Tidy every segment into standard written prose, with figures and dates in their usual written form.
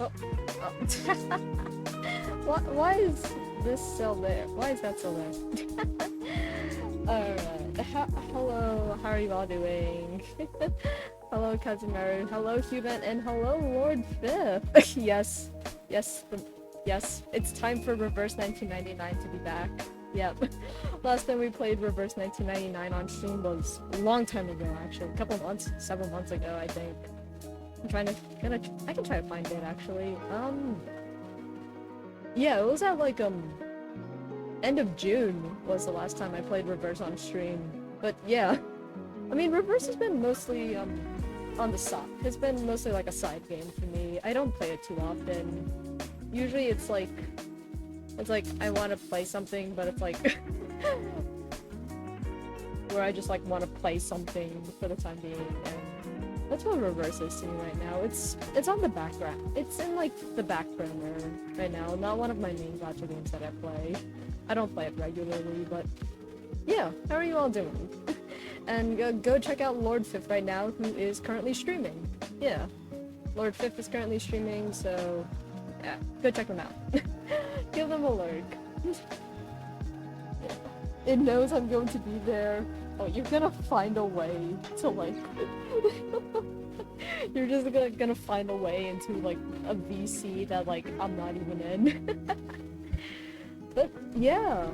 Oh, oh. Why is this still there? Why is that still there? Alright. Hello, how are you all doing? Hello, Cousin Mary. Hello, Human. And hello, Lord Fifth. Yes. Yes. Yes. It's time for Reverse 1999 to be back. Yep. Last time we played Reverse 1999 on stream was a long time ago, actually. A couple months, several months ago, I think. I'm trying to, I can try to find it, actually. Yeah, it was at, like, end of June was the last time I played Reverse on stream. But, yeah. I mean, Reverse has been mostly, on the side. It's been mostly, like, a side game for me. I don't play it too often. Usually it's, like, I want to play something, but it's, like, where I just, like, want to play something for the time being, and that's what Reverse is to me right now. It's on the background. It's in, like, the back burner right now. Not one of my main gacha games that I play. I don't play it regularly, but yeah. How are you all doing? And go check out Lord Fifth right now, who is currently streaming. Yeah. Lord Fifth is currently streaming, so yeah, go check them out. Give them a lurk. It knows I'm going to be there. Oh, you're gonna find a way to, like... You're just gonna find a way into, like, a VC that, like, I'm not even in. But, yeah.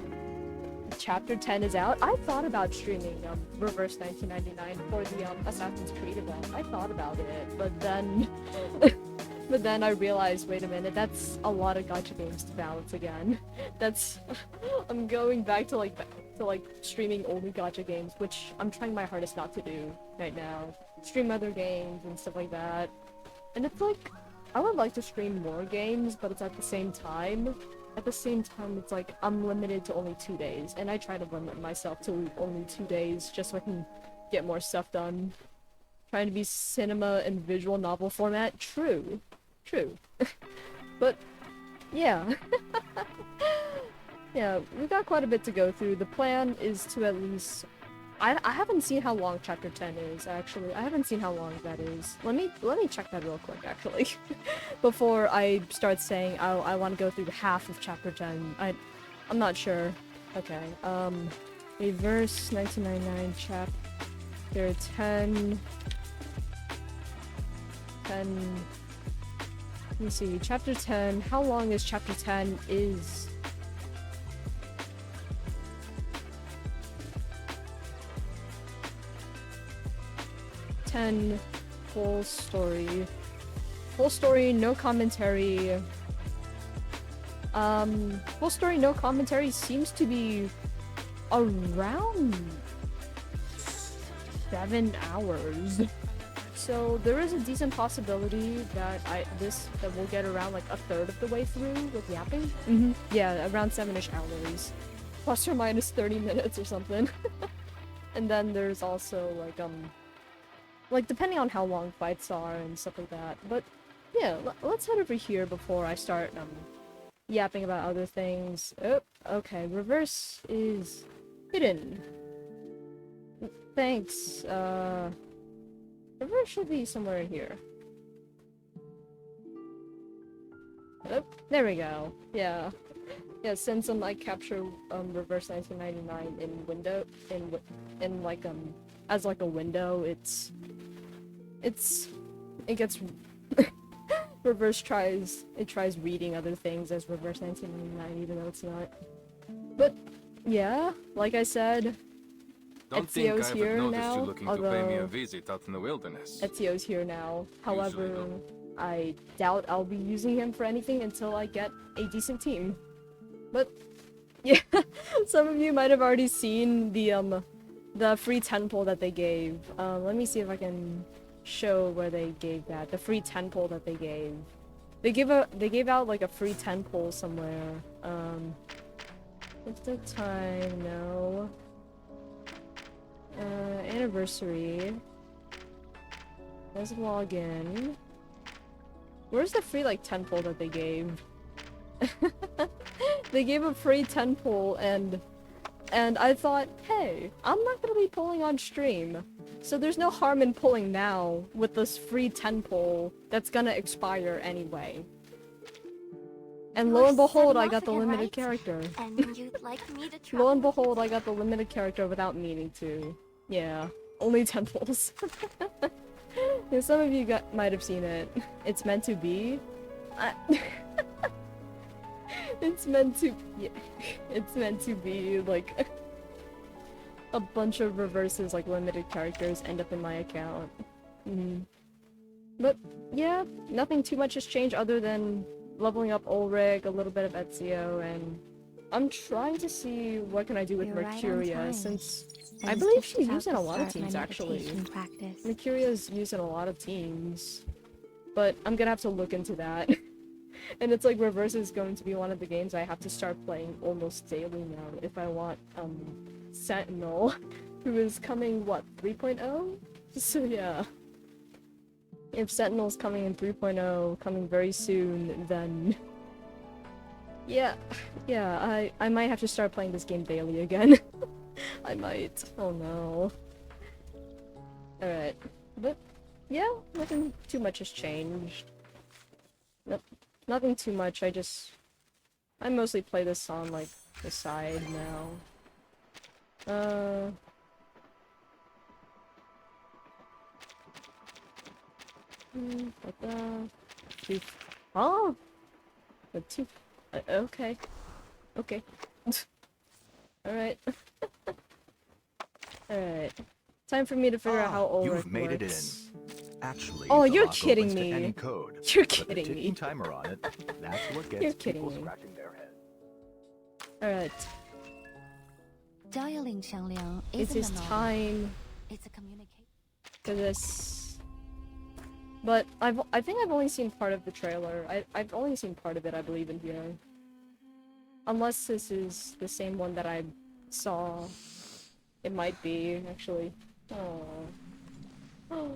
Chapter 10 is out. I thought about streaming, Reverse 1999 for the, Assassin's Creed event. I thought about it, but then... But then I realized, wait a minute, that's a lot of gacha games to balance again. That's... I'm going back to, like, streaming only gacha games, which I'm trying my hardest not to do right now. Stream other games and stuff like that. And it's like, I would like to stream more games, but it's at the same time, it's like, I'm limited to only 2 days, and I try to limit myself to only 2 days, just so I can get more stuff done. Trying to be cinema and visual novel format, true. But, yeah. Yeah, we've got quite a bit to go through. The plan is to at least... I haven't seen how long Chapter 10 is, actually. I haven't seen how long that is. Let me check that real quick, actually. Before I start saying I want to go through half of Chapter 10. I'm not sure. Okay, Reverse 1999 Chapter 10... Let me see, Chapter 10, how long is Chapter 10 is... full story. Full story, no commentary. Full story, no commentary seems to be around 7 hours. So there is a decent possibility that we'll get around like a third of the way through with yapping. Yeah, around 7-ish hours. Plus or minus 30 minutes or something. And then there's also like depending on how long fights are and stuff like that. But yeah, let's head over here before I start yapping about other things. Oh, okay, Reverse is hidden. Thanks, Reverse should be somewhere here. Oh, there we go. Yeah. Yeah, since I capture Reverse 1999 in window in like as like a window, it gets Reverse tries reading other things as Reverse 1999 even though it's not. But yeah, like I said, Don't think I Ezio's haven't here noticed now, you looking to pay me a visit out in the wilderness. Ezio's here now. However, Usually I doubt I'll be using him for anything until I get a decent team. But yeah, some of you might have already seen the free 10 poll that they gave. Let me see if I can show where they gave that. The free 10 poll that they gave. They gave out like a free 10 poll somewhere. What's the time? No. Anniversary. Let's log in. Where's the free like 10 poll that they gave? They gave a free 10 poll and I thought, hey, I'm not gonna be polling on stream, so there's no harm in polling now with this free 10 poll that's gonna expire anyway. And lo and behold, I got the limited character. And you'd like me to try. Lo and behold, I got the limited character without meaning to. Yeah, only 10 polls. Yeah, some of you might have seen it. It's meant to be. It's meant to, yeah, it's meant to be like a bunch of reverses, like limited characters, end up in my account. But yeah, nothing too much has changed other than leveling up Ulrich, a little bit of Ezio, and I'm trying to see what can I do with Mercuria, since I believe she's used in a lot of teams actually. Mercuria's used in a lot of teams, but I'm gonna have to look into that. And it's like Reverse is going to be one of the games I have to start playing almost daily now if I want Sentinel, who is coming, what, 3.0? So yeah. If Sentinel's coming in 3.0, coming very soon, then yeah, I might have to start playing this game daily again. I might. Oh no. Alright. But yeah, nothing too much has changed. Nope. Nothing too much, I mostly play this on, like, the side now. What the... Tooth... Oh! The tooth... okay. Okay. Alright. Alright. Time for me to figure out how Ulrich You've made it in. works. Actually, Oh, the you're lock kidding opens to me. any code. You're Put a kidding ticking me. timer on it. That's what You're gets kidding people me. scratching their head. Alright. It is time It's a communication. for this. But I think I've only seen part of the trailer. I've only seen part of it, I believe, in here. Unless this is the same one that I saw. It might be, actually. Oh.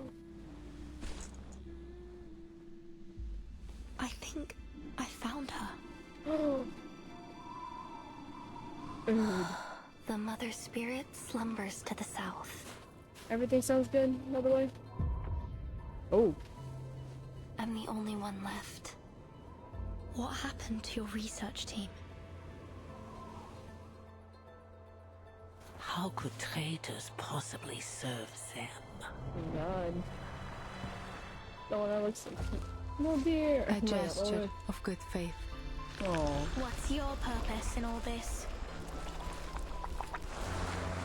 I think I found her. Ooh. The mother spirit slumbers to the south. Everything sounds good, by the way? Oh. I'm the only one left. What happened to your research team? How could traitors possibly serve them? Oh god. Oh, that looks so cute. No dear. A gesture of good faith. Oh What's your purpose in all this?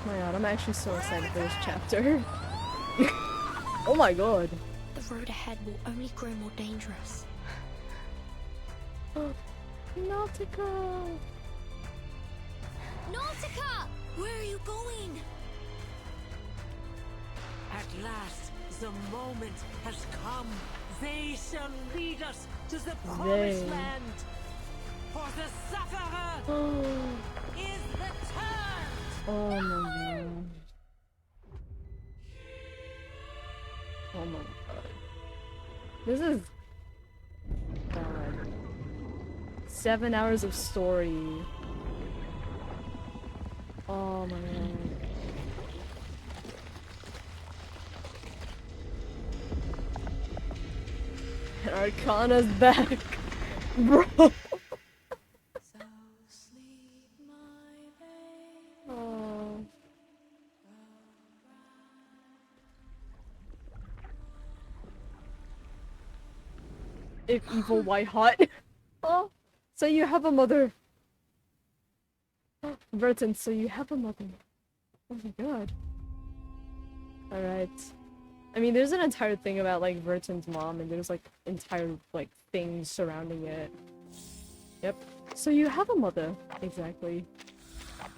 my god, I'm actually so excited for this chapter. Oh my god. The road ahead will only grow more dangerous. Nautica! Nautica! Where are you going? At last, the moment has come. They shall lead us to the promised land. For the sufferer is returned. Oh my god. Oh my god. This is... God. 7 hours of story. Oh my god. And Arcana's back! Bro! Oh. If evil white hot. Oh, so you have a mother. Vertin, so you have a mother. Oh my god. Alright. I mean, there's an entire thing about, like, Vertin's mom, and there's, like, entire, like, things surrounding it. Yep. So you have a mother. Exactly.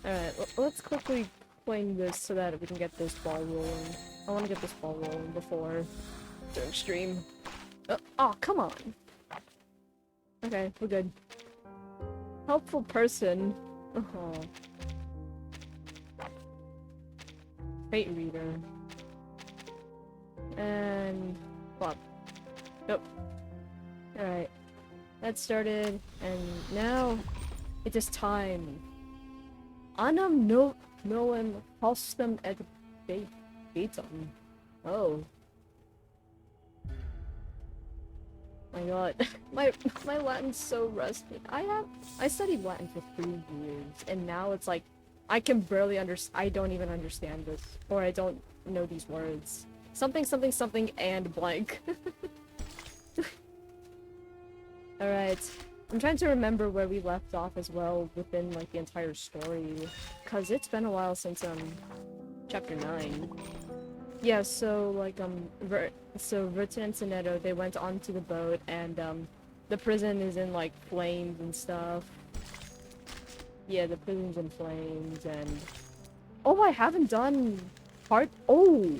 Alright, let's quickly playing this so that we can get this ball rolling. I want to get this ball rolling before doing stream. Oh, come on. Okay, we're good. Helpful person. Oh. Fate reader. And... Plop. Yep. Alright. That started, and now it is time. Anam no noem hostem et betum. Oh. My god. my Latin's so rusty. I studied Latin for 3 years, and now it's like I can barely I don't even understand this. Or I don't know these words. Something, something, something, and blank. Alright. I'm trying to remember where we left off as well within like the entire story, cause it's been a while since chapter 9. Yeah, so like Vertin and Soneto, they went onto the boat and the prison is in like flames and stuff. Yeah, the prison's in flames and oh, I haven't done hard. Oh,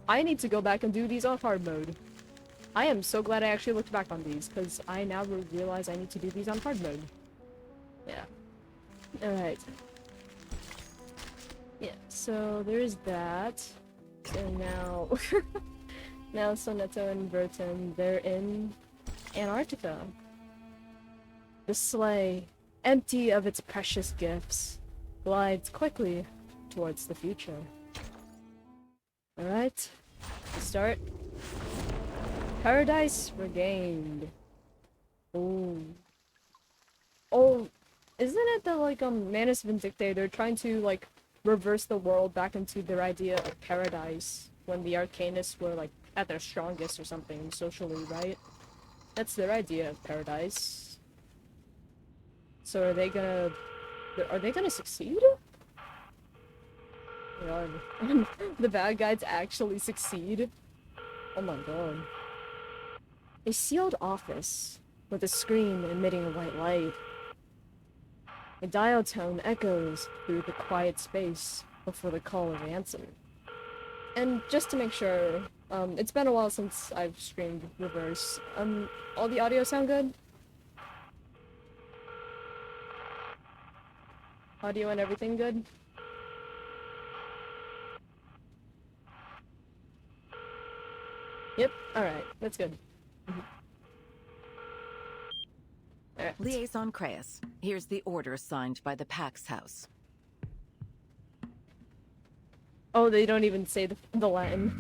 I need to go back and do these on hard mode. I am so glad I actually looked back on these, because I now realize I need to do these on hard mode. Yeah. Alright. Yeah, so there's that. So now... now Soneto and Vertin, they're in Antarctica. The sleigh, empty of its precious gifts, glides quickly towards the future. Alright, let's start. Paradise regained. Oh, isn't it that like Manus Vindicte, they're trying to like reverse the world back into their idea of paradise when the Arcanists were like at their strongest or something socially, right? That's their idea of paradise. So are they gonna succeed? God. The bad guys actually succeed? Oh my god. A sealed office, with a screen emitting a white light. A dial tone echoes through the quiet space before the call is answered. And just to make sure, it's been a while since I've streamed Reverse. All the audio sound good? Audio and everything good? Yep, alright, that's good. Right. Liaison Creus, here's the order signed by the Pax House. Oh, they don't even say the Latin.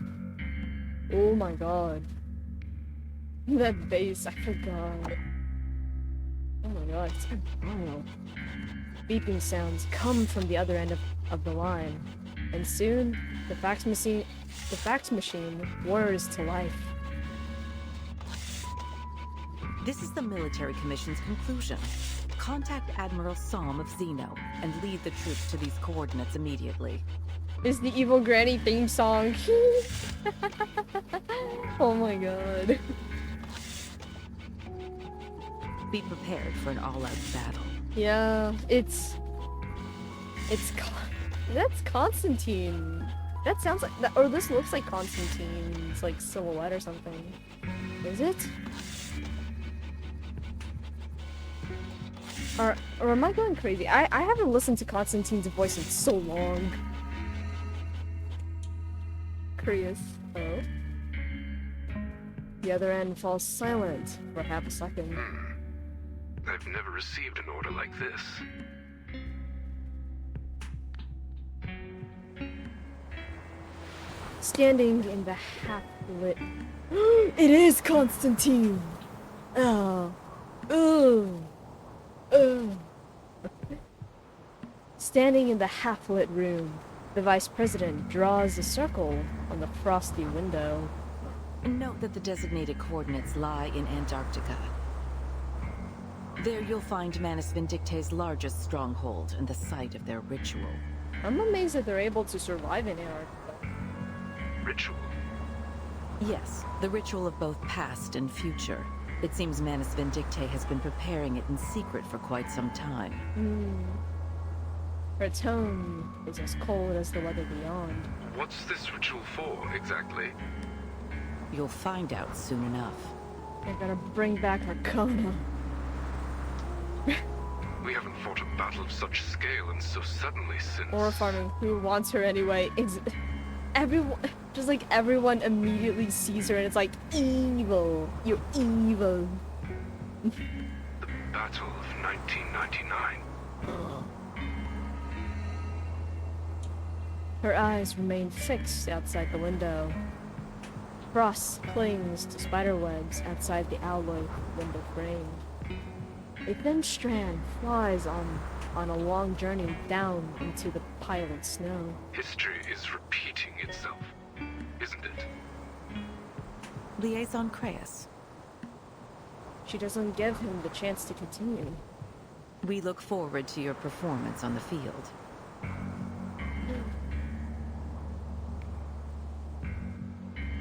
Oh my god. That bass, I forgot. Oh my god, it's oh. Beeping sounds come from the other end of the line, and soon the fax machine whirs to life. This is the Military Commission's conclusion. Contact Admiral Psalm of Xeno and lead the troops to these coordinates immediately. Is the Evil Granny theme song. Oh my god. Be prepared for an all-out battle. Yeah, that's Constantine. That sounds like that, or this looks like Constantine's like silhouette or something. Is it? Or am I going crazy? I haven't listened to Constantine's voice in so long. Creus. Oh. The other end falls silent for half a second. I've never received an order like this. Standing in the half-lit... It is Constantine! Oh. Ooh. Ooh. Standing in the half-lit room, the Vice President draws a circle on the frosty window. Note that the designated coordinates lie in Antarctica. There you'll find Manus Vindicte's largest stronghold and the site of their ritual. I'm amazed that they're able to survive in Antarctica. Ritual? Yes, the ritual of both past and future. It seems Manus Vindicte has been preparing it in secret for quite some time. Her tone is as cold as the weather beyond. What's this ritual for, exactly? You'll find out soon enough. They're gonna bring back Arcana. We haven't fought a battle of such scale and so suddenly since... Or farming, who wants her anyway? Everyone, just like everyone immediately sees her and it's like, evil. You're evil. The Battle of 1999. Her eyes remain fixed outside the window. Frost clings to spiderwebs outside the alloy window frame. A thin strand flies on a long journey down into the pile of snow. History is repeating itself, isn't it? Liaison Creus. She doesn't give him the chance to continue. We look forward to your performance on the field.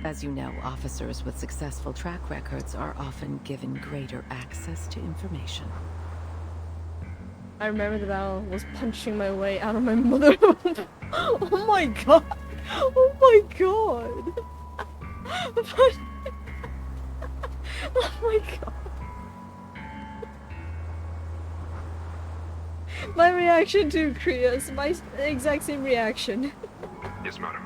As you know, officers with successful track records are often given greater access to information. I remember the battle was punching my way out of my mother. Oh my god! Oh my god! Oh my god! My reaction to Krios, my exact same reaction. Yes, madam.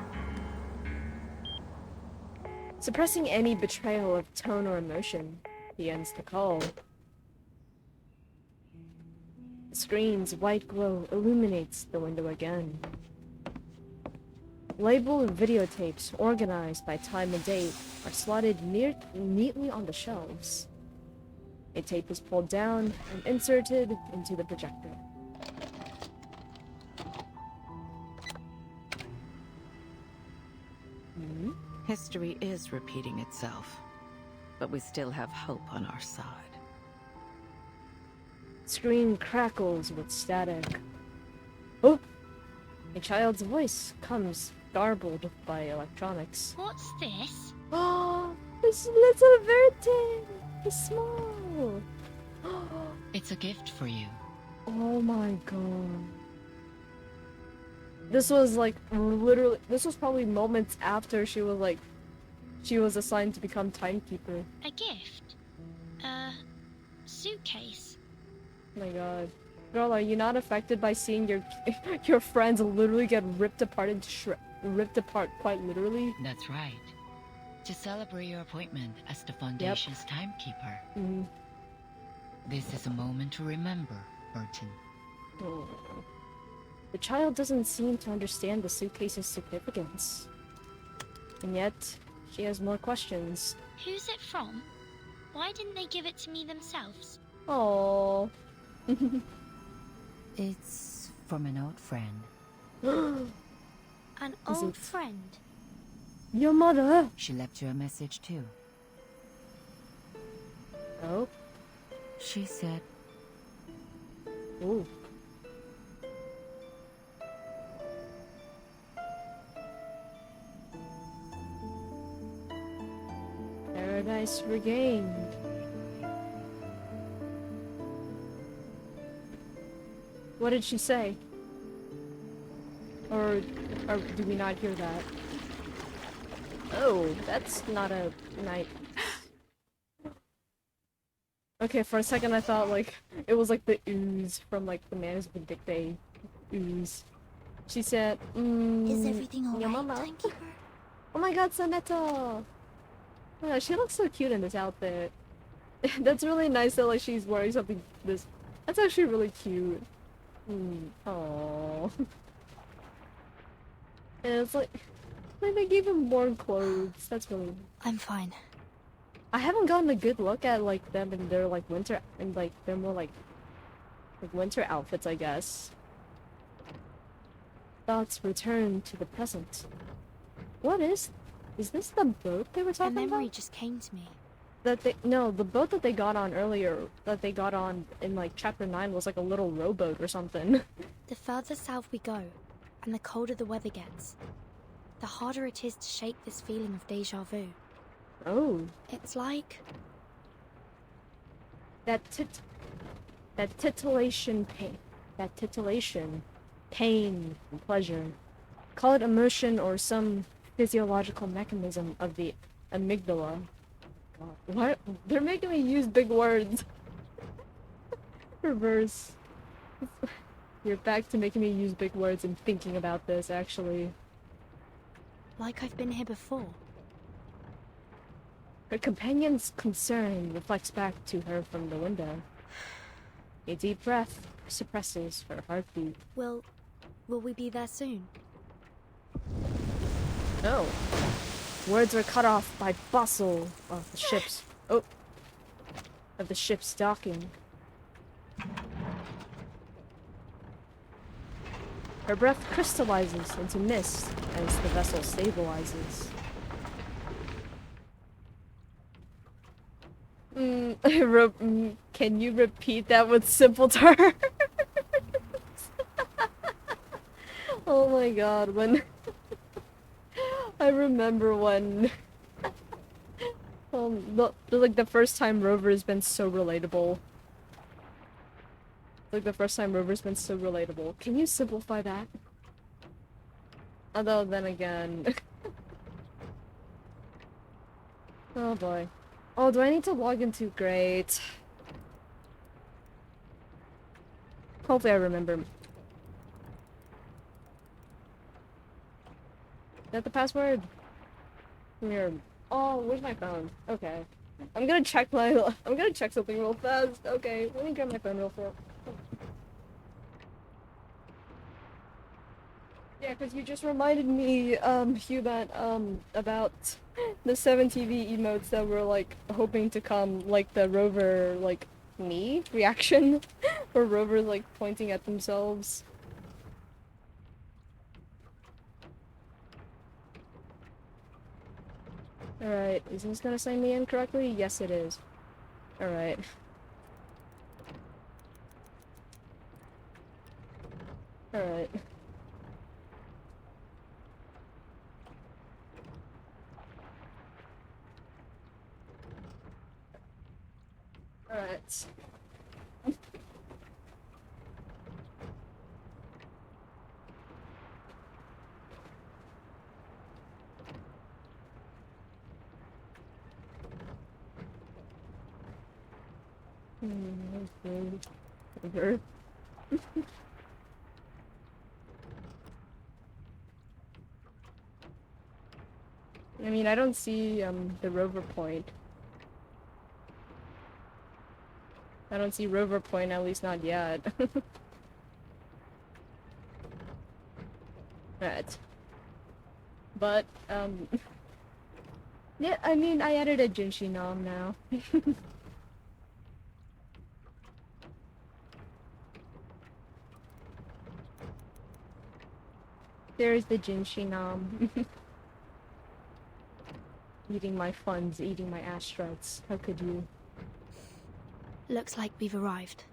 Suppressing any betrayal of tone or emotion, he ends the call. The screen's white glow illuminates the window again. Labeled videotapes, organized by time and date, are slotted neatly on the shelves. A tape is pulled down and inserted into the projector. History is repeating itself, but we still have hope on our side. Screen crackles with static. Oh! A child's voice comes garbled by electronics. What's this? Oh! This little Vertin! He's small! It's a gift for you. Oh my god. This was like literally, this was probably moments after she was assigned to become timekeeper. A gift? Suitcase? Oh my god. Girl, are you not affected by seeing your friends literally get ripped apart and ripped apart quite literally? That's right. To celebrate your appointment as the Foundation's timekeeper. Mm-hmm. This is a moment to remember, Vertin. Oh. The child doesn't seem to understand the suitcase's significance. And yet, she has more questions. Who's it from? Why didn't they give it to me themselves? Oh. It's from an old friend. An Is old it- friend? Your mother? She left you a message too. Oh. She said, Ooh. Paradise regained. What did she say? Or do we not hear that? Oh, that's not a night. Okay, for a second I thought like it was like the ooze from like the Man Who's Been Dick Day ooze. She said, Is everything your alright, mama. timekeeper? Oh my god, Soneto! Oh, she looks so cute in this outfit. That's really nice that like she's wearing something this. That's actually really cute. Aww. And it's like they gave him more clothes. That's really. I'm fine. I haven't gotten a good look at like them in their like winter and like their more like winter outfits, I guess. Thoughts return to the present. What is this the boat they were A talking memory about? just came to me. No, the boat that they got on earlier, that they got on in like chapter 9 was like a little rowboat or something. The further south we go, and the colder the weather gets, the harder it is to shake this feeling of deja vu. Oh, It's like that titillation, pain and pleasure. Call it emotion or some physiological mechanism of the amygdala. God, what? They're making me use big words. Reverse. You're back to making me use big words and thinking about this, actually. I've been here before. Her companion's concern reflects back to her from the window. A deep breath suppresses her heartbeat. Will we be there soon? No. Words are cut off by bustle of the ship's docking. Her breath crystallizes into mist as the vessel stabilizes. Can you repeat that with simple terms? Oh my god, when I remember when like the first time Rover's been so relatable. Like the first time Rover's been so relatable. Can you simplify that? Although then again. Oh boy. Oh, do I need to log into? Great. Hopefully I remember. Is that the password? Weird. Oh, where's my phone? Okay. I'm gonna check something real fast. Okay, let me grab my phone real fast. Yeah, because you just reminded me, Hugh, that, about the 7TV emotes that were, like, hoping to come, like, the Rover, like, me reaction, where Rover's, like, pointing at themselves. Alright, is this gonna sign me in correctly? Yes, it is. Alright. Alright. Alright. Okay. I mean, I don't see, the rover point. I don't see rover point, at least not yet. Right. But, yeah, I mean, I added a Jinshi Nom now. There's the Jinshi Nom. Eating my funds, eating my asteroids. How could you? Looks like we've arrived.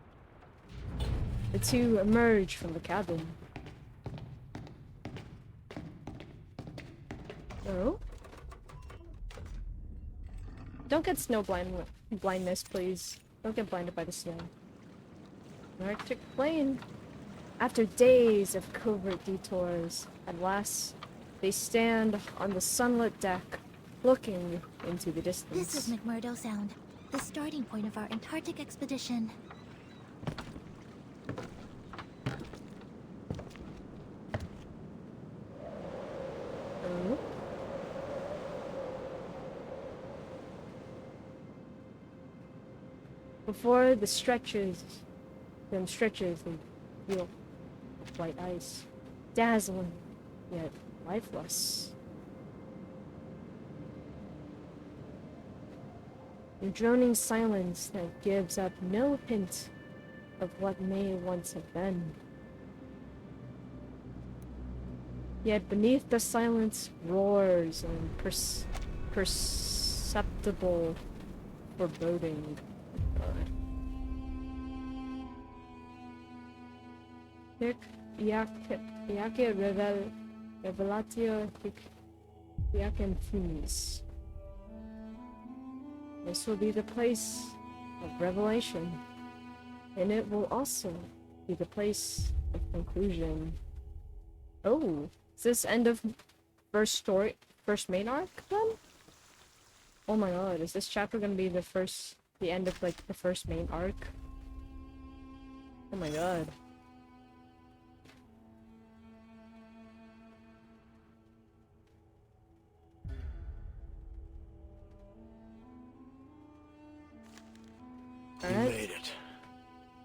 The two emerge from the cabin. Oh? Don't get blindness, please. Don't get blinded by the snow. An Arctic plane. After days of covert detours, at last, they stand on the sunlit deck, looking into the distance. This is McMurdo Sound, the starting point of our Antarctic expedition. Oh. Before the stretches, they feel white ice, dazzling, yet lifeless. A droning silence that gives up no hint of what may once have been. Yet beneath the silence roars and perceptible foreboding. Iake revelatio iacem fumis. This will be the place of revelation, and it will also be the place of conclusion. Oh, is this end of first main arc then? Oh my god, is this chapter gonna be the end of like the first main arc? Oh my god. You made it.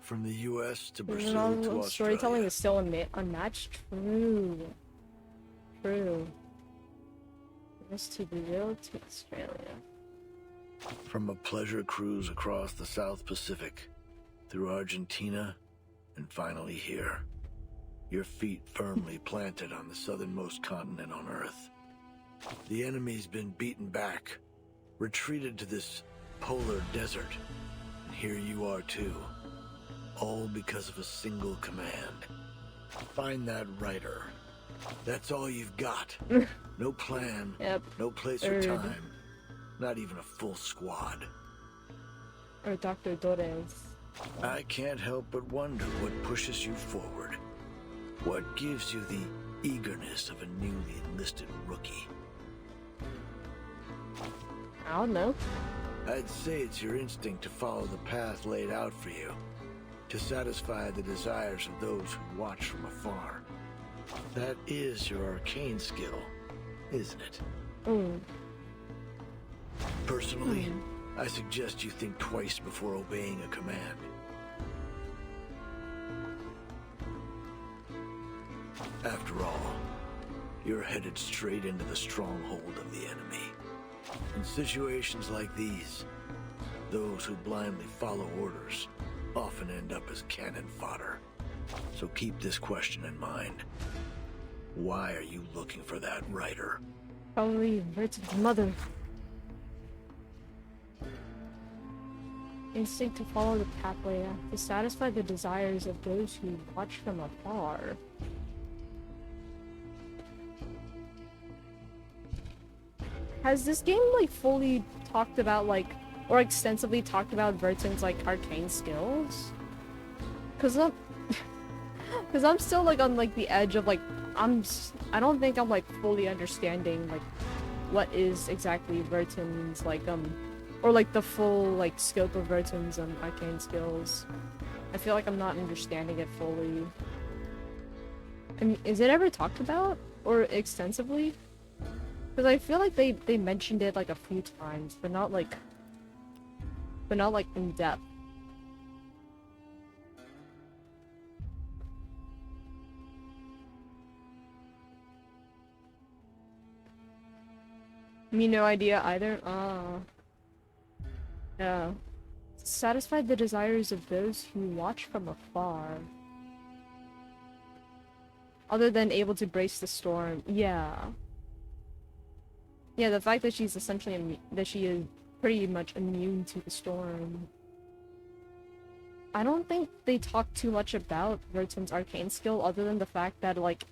From the U.S. to Brazil to Australia. Storytelling is still unmatched? True. U.S. to Brazil to Australia. From a pleasure cruise across the South Pacific, through Argentina, and finally here. Your feet firmly planted on the southernmost continent on Earth. The enemy's been beaten back, retreated to this polar desert. here you are too. All because of a single command. Find that writer. That's all you've got. No plan, Yep. no place or time. Not even a full squad. Or Dr. Torres. I can't help but wonder what pushes you forward. What gives you the eagerness of a newly enlisted rookie? I don't know. I'd say it's your instinct to follow the path laid out for you. To satisfy the desires of those who watch from afar. That is your arcane skill, isn't it? Personally, I suggest you think twice before obeying a command. After all, you're headed straight into the stronghold of the enemy. In situations like these, those who blindly follow orders often end up as cannon fodder. So keep this question in mind. Why are you looking for that writer? Probably Vertin's mother. Instinct to follow the pathway, to satisfy the desires of those who watch from afar. Has this game, like, fully talked about, like, or extensively talked about Vertin's, like, arcane skills? Cause I'm still, like, on, like, the edge of, like, I don't think I'm, like, fully understanding, like, what is exactly Vertin's, like, or, like, the full, like, scope of Vertin's, arcane skills. I feel like I'm not understanding it fully. I mean, is it ever talked about? Or extensively? Because I feel like they mentioned it, like, a few times, but not, like, in depth. Me, no idea either. Yeah. Satisfy the desires of those who watch from afar. Other than able to brace the storm. Yeah. Yeah, the fact that she's essentially that she is pretty much immune to the storm. I don't think they talk too much about Vertin's arcane skill other than the fact that, like,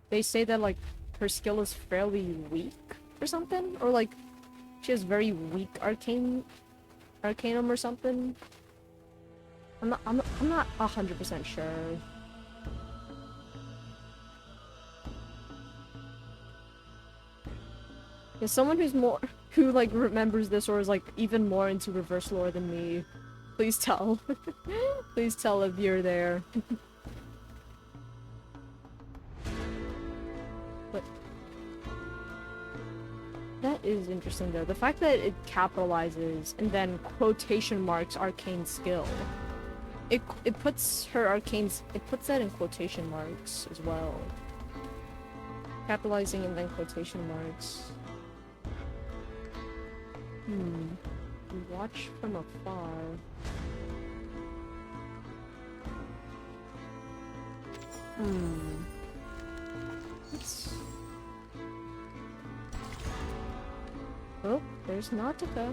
they say that, like, her skill is fairly weak or something, or like she has very weak arcanum or something. I'm not 100% sure. Yeah, someone who like remembers this or is like even more into reverse lore than me, please tell. Please tell if you're there. But that is interesting though. The fact that it capitalizes and then quotation marks arcane skill. It puts her arcanes, it puts that in quotation marks as well. Capitalizing and then quotation marks. Watch from afar. Let's... Oh, there's Nautica.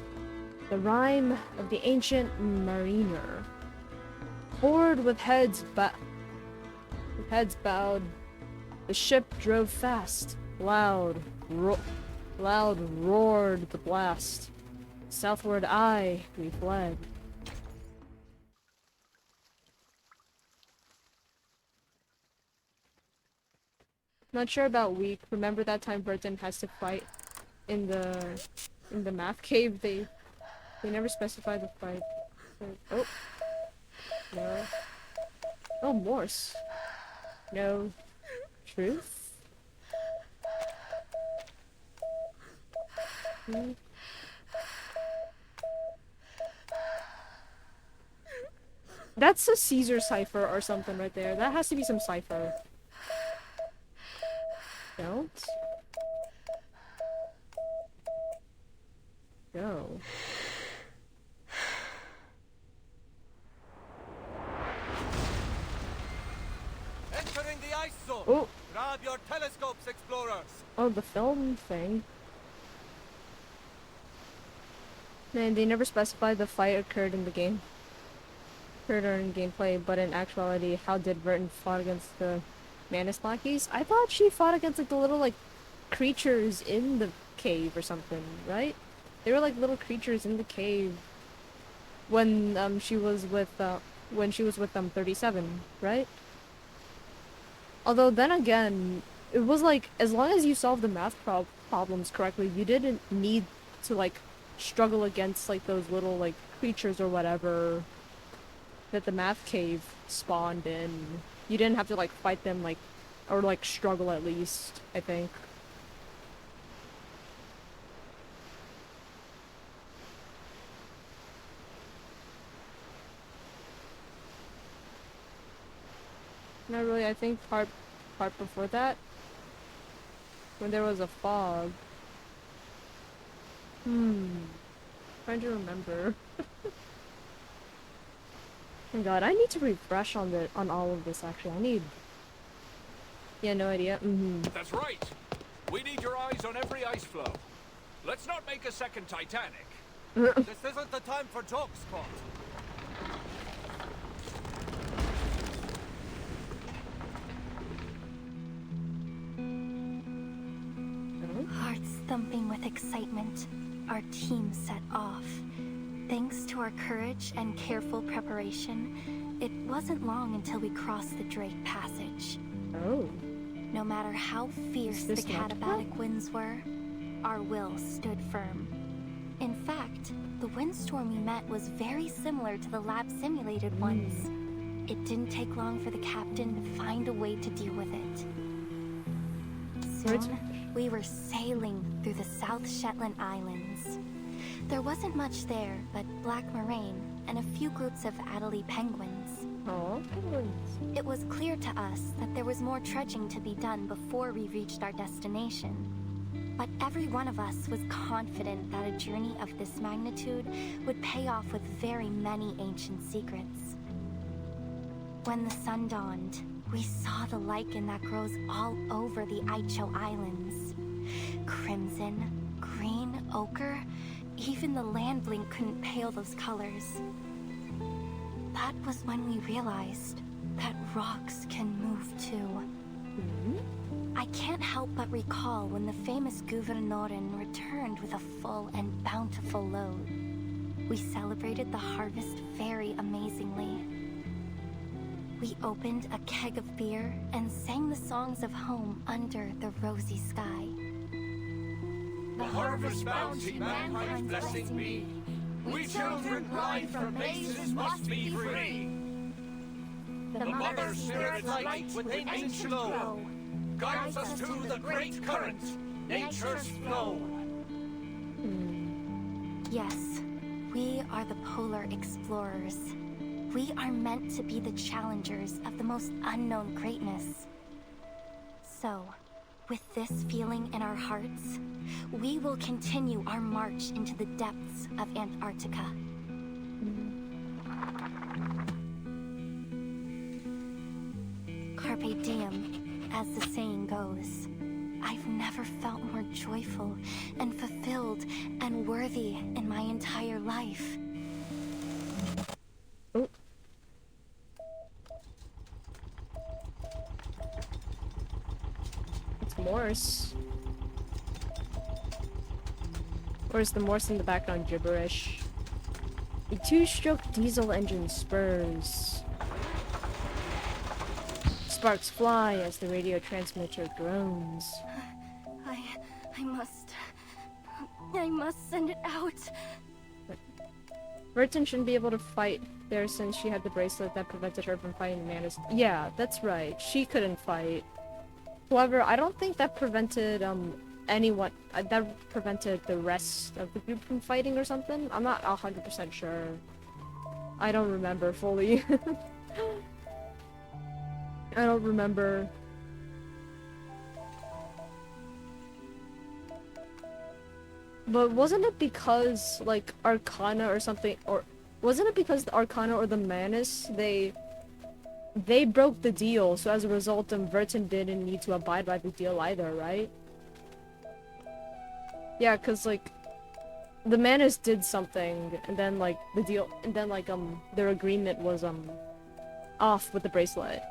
The rhyme of the ancient mariner. Bored with heads bowed, the ship drove fast. Loud roared the blast. Southward we fled. Not sure about weak. Remember that time Vertin has to fight in the math cave? They never specify the fight. Oh. No. Oh, Morse. No. Truth? That's a Caesar cipher or something right there. That has to be some cipher. Don't? Go. Entering the ice zone. Oh. Grab your telescopes, explorers. Oh, the film thing. Man, they never specified the fight occurred in the game. Herder in gameplay, but in actuality, how did Vertin fought against the Manus lackeys? I thought she fought against like the little like creatures in the cave or something, right? They were like little creatures in the cave when she was with 37, right? Although then again, it was like as long as you solved the math problems correctly, you didn't need to like struggle against like those little like creatures or whatever that the math cave spawned in. You didn't have to like fight them like or like struggle at least, I think. Not really, I think part before that, when there was a fog. Trying to remember. Oh god, I need to refresh on all of this actually. I need. Yeah, no idea. That's right. We need your eyes on every ice floe. Let's not make a second Titanic. This isn't the time for jokes, Scott. Hearts thumping with excitement, our team set off. Thanks to our courage and careful preparation, it wasn't long until we crossed the Drake Passage. Oh. No matter how fierce the katabatic winds were, our will stood firm. In fact, the windstorm we met was very similar to the lab-simulated ones. It didn't take long for the captain to find a way to deal with it. Soon, we were sailing through the South Shetland Islands. There wasn't much there but black moraine and a few groups of Adelie penguins. Oh, penguins. It was clear to us that there was more trudging to be done before we reached our destination. But every one of us was confident that a journey of this magnitude would pay off with very many ancient secrets. When the sun dawned, we saw the lichen that grows all over the Icho Islands. Crimson, green, ochre, even the land blink couldn't pale those colors. That was when we realized that rocks can move too. I can't help but recall when the famous Gouvernoren returned with a full and bountiful load. We celebrated the harvest very amazingly. We opened a keg of beer and sang the songs of home under the rosy sky. The harvest bounty mankind's blessing be. We children blind from bases must be free. The mother spirit light within each glow guides us to the great current, nature's flow. Yes, we are the polar explorers. We are meant to be the challengers of the most unknown greatness. So, with this feeling in our hearts, we will continue our march into the depths of Antarctica. Carpe diem, as the saying goes. I've never felt more joyful and fulfilled and worthy in my entire life. Oh. It's Morse. Or is the Morse in the background gibberish? A two-stroke diesel engine spurs. Sparks fly as the radio transmitter groans. I must send it out. Vertin shouldn't be able to fight there since she had the bracelet that prevented her from fighting Manus. Yeah, that's right. She couldn't fight. However, I don't think that prevented anyone that prevented the rest of the group from fighting or something. I'm not 100% sure. I don't remember fully. I don't remember. But wasn't it because, like, Arcana or something, or wasn't it because the Arcana or the Manus, they broke the deal, so as a result, Vertin didn't need to abide by the deal either, right? Yeah, cause, like, the Manus did something, and then like the deal, and then like their agreement was off with the bracelet.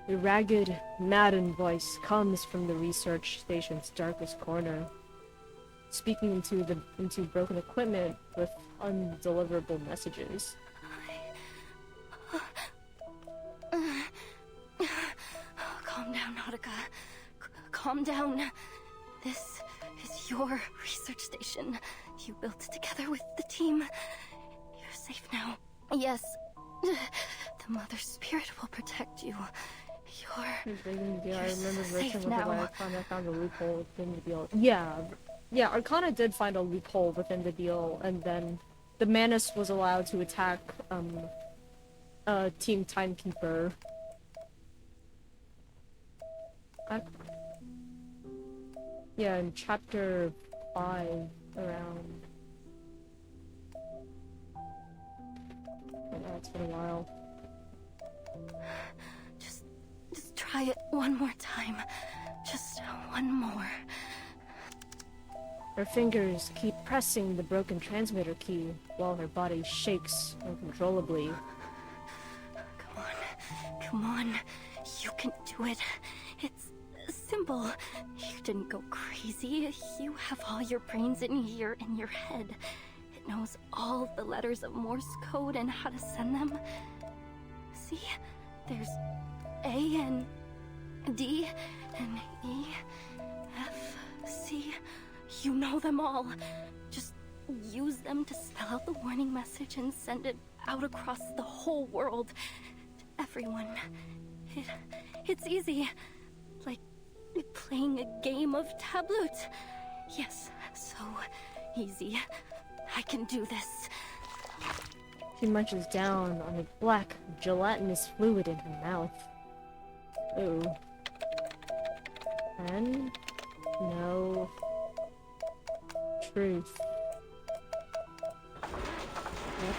A ragged, maddened voice comes from the research station's darkest corner, speaking into broken equipment with undeliverable messages. Calm down, Nautica. Calm down. This is your research station. You built it together with the team. You're safe now. Yes. The Mother Spirit will protect you. Yeah, I remember safe Vertin now. I found a loophole within the deal. Yeah, Arcana did find a loophole within the deal, and then the Manus was allowed to attack Team Timekeeper. Yeah, in chapter 5 around. Yeah, it's been a while. Just try it one more time. Just one more. Her fingers keep pressing the broken transmitter key while her body shakes uncontrollably. Come on. You can do it. It's simple. You didn't go crazy. You have all your brains in here in your head. It knows all the letters of Morse code and how to send them. See? There's A and D and E, F, C. You know them all. Just use them to spell out the warning message and send it out across the whole world to everyone. It's easy. Like playing a game of tableau. Yes, so easy. I can do this. She munches down on a black, gelatinous fluid in her mouth. Ooh. And no truth. Yep.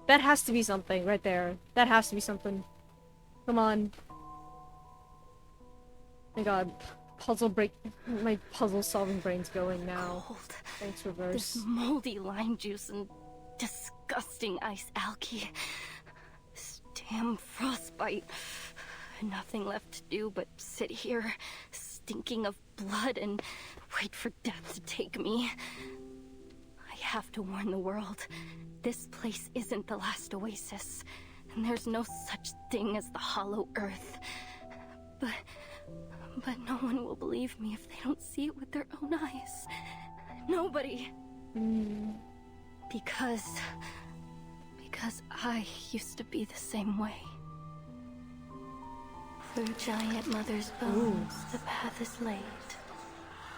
That has to be something right there. That has to be something. Come on. My god. My puzzle solving brain's going now. Cold. Thanks, Reverse. This moldy lime juice and disgusting ice algae. This damn frostbite. Nothing left to do but sit here, stinking of blood, and wait for death to take me. I have to warn the world. This place isn't the last oasis, and there's no such thing as the Hollow Earth. But no one will believe me if they don't see it with their own eyes. Nobody. Because I used to be the same way. Through giant mother's bones, the path is laid.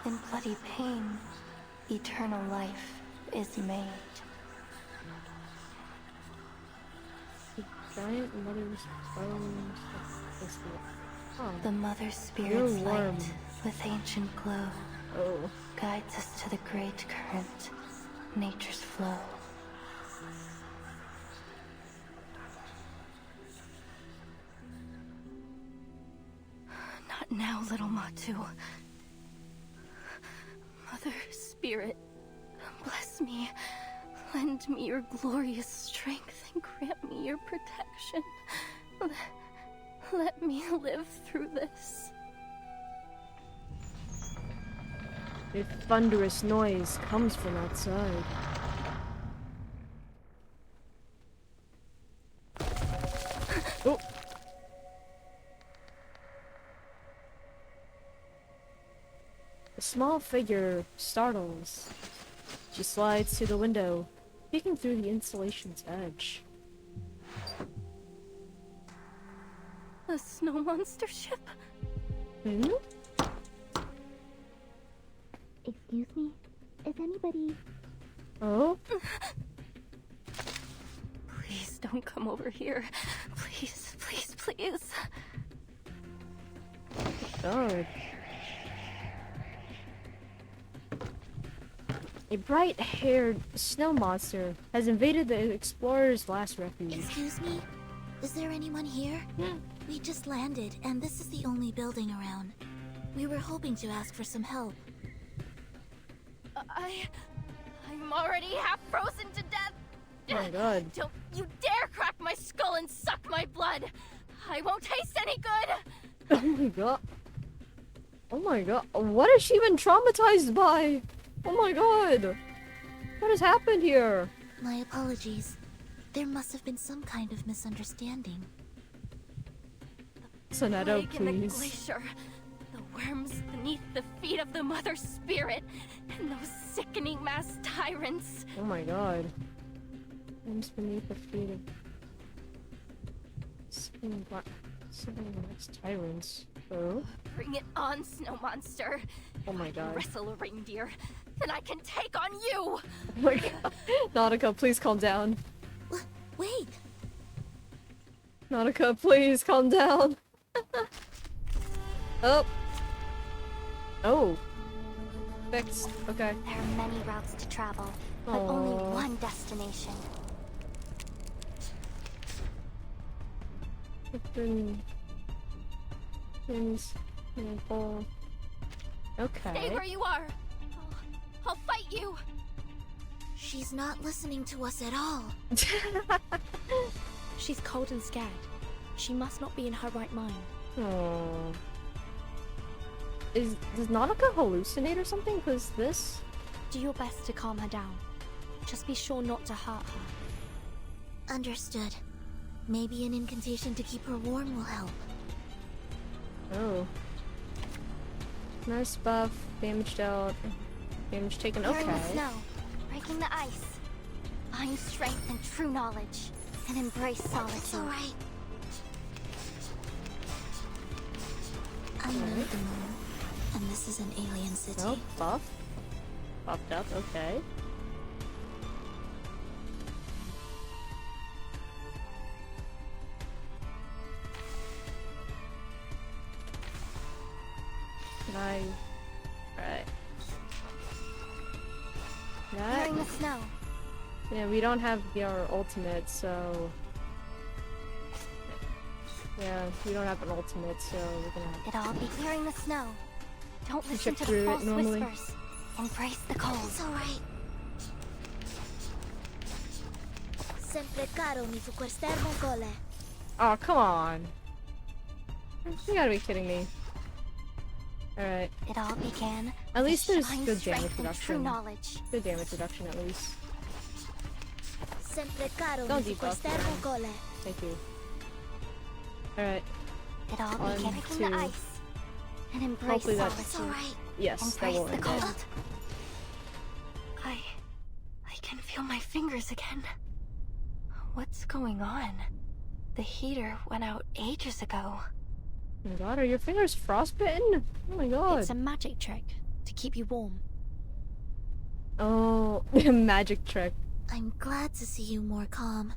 In bloody pain, eternal life is made. Giant mother's bones. Oh. The mother spirit's light with ancient glow guides us to the great current, nature's flow. Not now, little Matu. Mother Spirit, bless me. Lend me your glorious strength and grant me your protection. Let me live through this. A thunderous noise comes from outside. Oh! A small figure startles. She slides to the window, peeking through the insulation's edge. A snow monster ship? Hmm? Excuse me? Is anybody... Oh? Please don't come over here. Please, please, please. God. A A bright-haired snow monster has invaded the explorer's last refuge. Excuse me? Is there anyone here? We just landed, and this is the only building around. We were hoping to ask for some help. I'm already half frozen to death. Oh my god. Don't you dare crack my skull and suck my blood. I won't taste any good. Oh my god. Oh my god. What has she been traumatized by? Oh my god. What has happened here? My apologies. There must have been some kind of misunderstanding. Sonetto, Plague in the please. glacier. The worms beneath the feet of the Mother Spirit. And those sickening mass tyrants. Oh my god. Worms beneath the feet of... Sickening mass tyrants. Oh? Bring it on, snow monster. Oh my god. Wrestle a reindeer. Then I can take on you! Oh my god. Nautica, please calm down. Wait! Nautica, please calm down. Oh. Oh. Fixed. Okay. There are many routes to travel, but Aww. only one destination. Okay. Stay where you are. I'll fight you. She's not listening to us at all. She's cold and scared. She must not be in her right mind. Oh. Does Nautica hallucinate or something? Cause this... Do your best to calm her down. Just be sure not to hurt her. Understood. Maybe an incantation to keep her warm will help. Oh. Nice buff, damage dealt, damage taken, Clearing the okay. snow, breaking the ice. Find strength and true knowledge, and embrace solitude. It's alright. I know the moon, and this is an alien city. Oh, buff. Popped up, okay. Nice. Alright. Clearing the snow. Yeah, we don't have our ultimate, so... Yeah, we don't have an ultimate, so we're gonna have It all be clearing the snow. Don't listen check to the through it false normally. whispers. Embrace the cold. It's alright. Sempre caro mi fu quest'ermo gole. Oh, come on. You gotta be kidding me. Alright. It all began. At least there's Find good strength damage and true reduction. knowledge. Good damage reduction at least. Sempre caro Don't mi fu debuff quest'ermo me. gole. Thank you. Alright. It all On began breaking to... the ice. And embrace Hopefully that's... solitude. It's alright. Yes, that Embrace will the end cold. it. I can feel my fingers again. What's going on? The heater went out ages ago. Oh my god, are your fingers frostbitten? Oh my god. It's a magic trick to keep you warm. Oh, magic trick. I'm glad to see you more calm.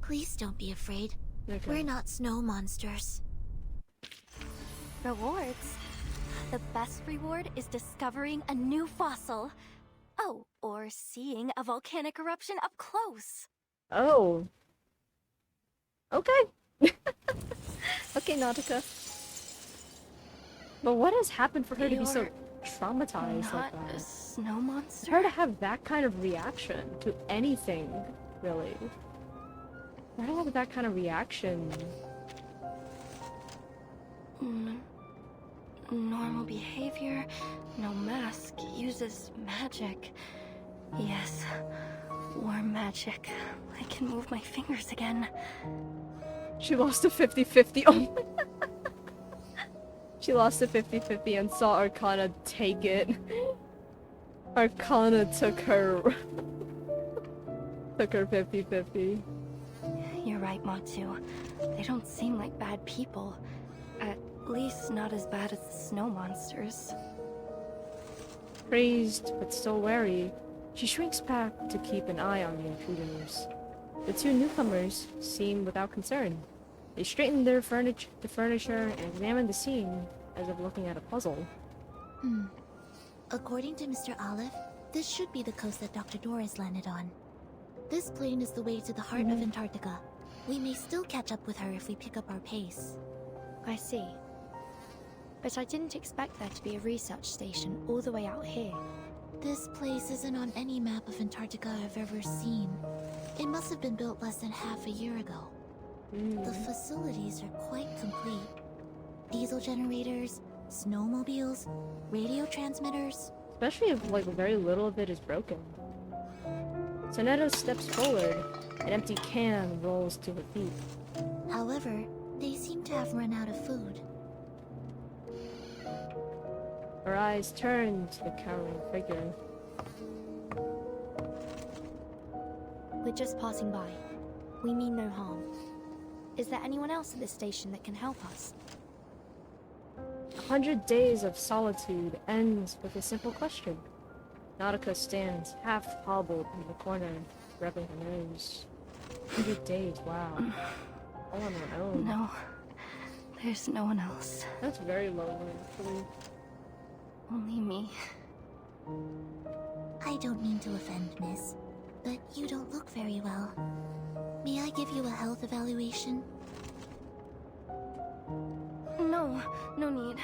Please don't be afraid. Okay. We're not snow monsters. Rewards? The best reward is discovering a new fossil. Oh, or seeing a volcanic eruption up close. Oh. Okay. Okay, Nautica. But what has happened for her to be so You're traumatized like Not a that? snow monster? For her to have that kind of reaction to anything, really. For her to have that kind of reaction. Normal behavior, no mask, uses magic. Yes, warm magic. I can move my fingers again. She lost a 50-50. Oh my... She lost a 50-50 and saw Arcana take it. Arcana took her... took her 50-50. You're right, Matsu. They don't seem like bad people. At least not as bad as the snow monsters. Crazed, but still wary, she shrinks back to keep an eye on the intruders. The two newcomers seem without concern. They straighten the furniture and examine the scene as if looking at a puzzle. According to Mr. Olive, This should be the coast that Dr. Doris landed on. This plane is the way to the heart of Antarctica. We may still catch up with her if we pick up our pace. I see. But I didn't expect there to be a research station all the way out here. This place isn't on any map of Antarctica I've ever seen. It must have been built less than half a year ago. The facilities are quite complete. Diesel generators, snowmobiles, radio transmitters. Especially if, like, very little of it is broken. Sonetto steps forward. An empty can rolls to her feet. However, they seem to have run out of food. Her eyes turn to the cowering figure. We're just passing by. We mean no harm. Is there anyone else at this station that can help us? 100 days of solitude ends with a simple question. Nautica stands, half hobbled in the corner, rubbing her nose. 100 days, wow. All on her own. No, there's no one else. That's very lonely, actually. Only me. I don't mean to offend, miss, but you don't look very well. May I give you a health evaluation? No, no need.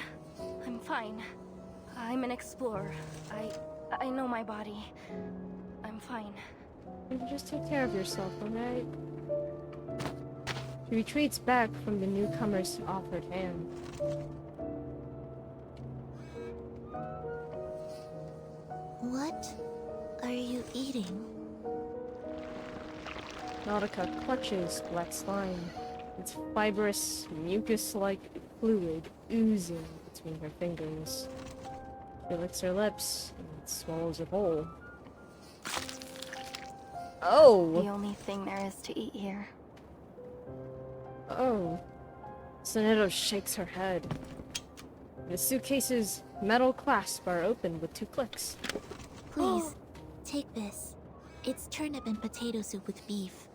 I'm fine. I'm an explorer. I know my body. I'm fine. You just take care of yourself, alright? She retreats back from the newcomer's offered hand. What are you eating? Nautica clutches black slime, its fibrous, mucus-like fluid oozing between her fingers. She licks her lips and swallows it whole. Oh! The only thing there is to eat here. Oh. Sonetto shakes her head. The suitcase's metal clasps are opened with 2 clicks. Please, take this. It's turnip and potato soup with beef.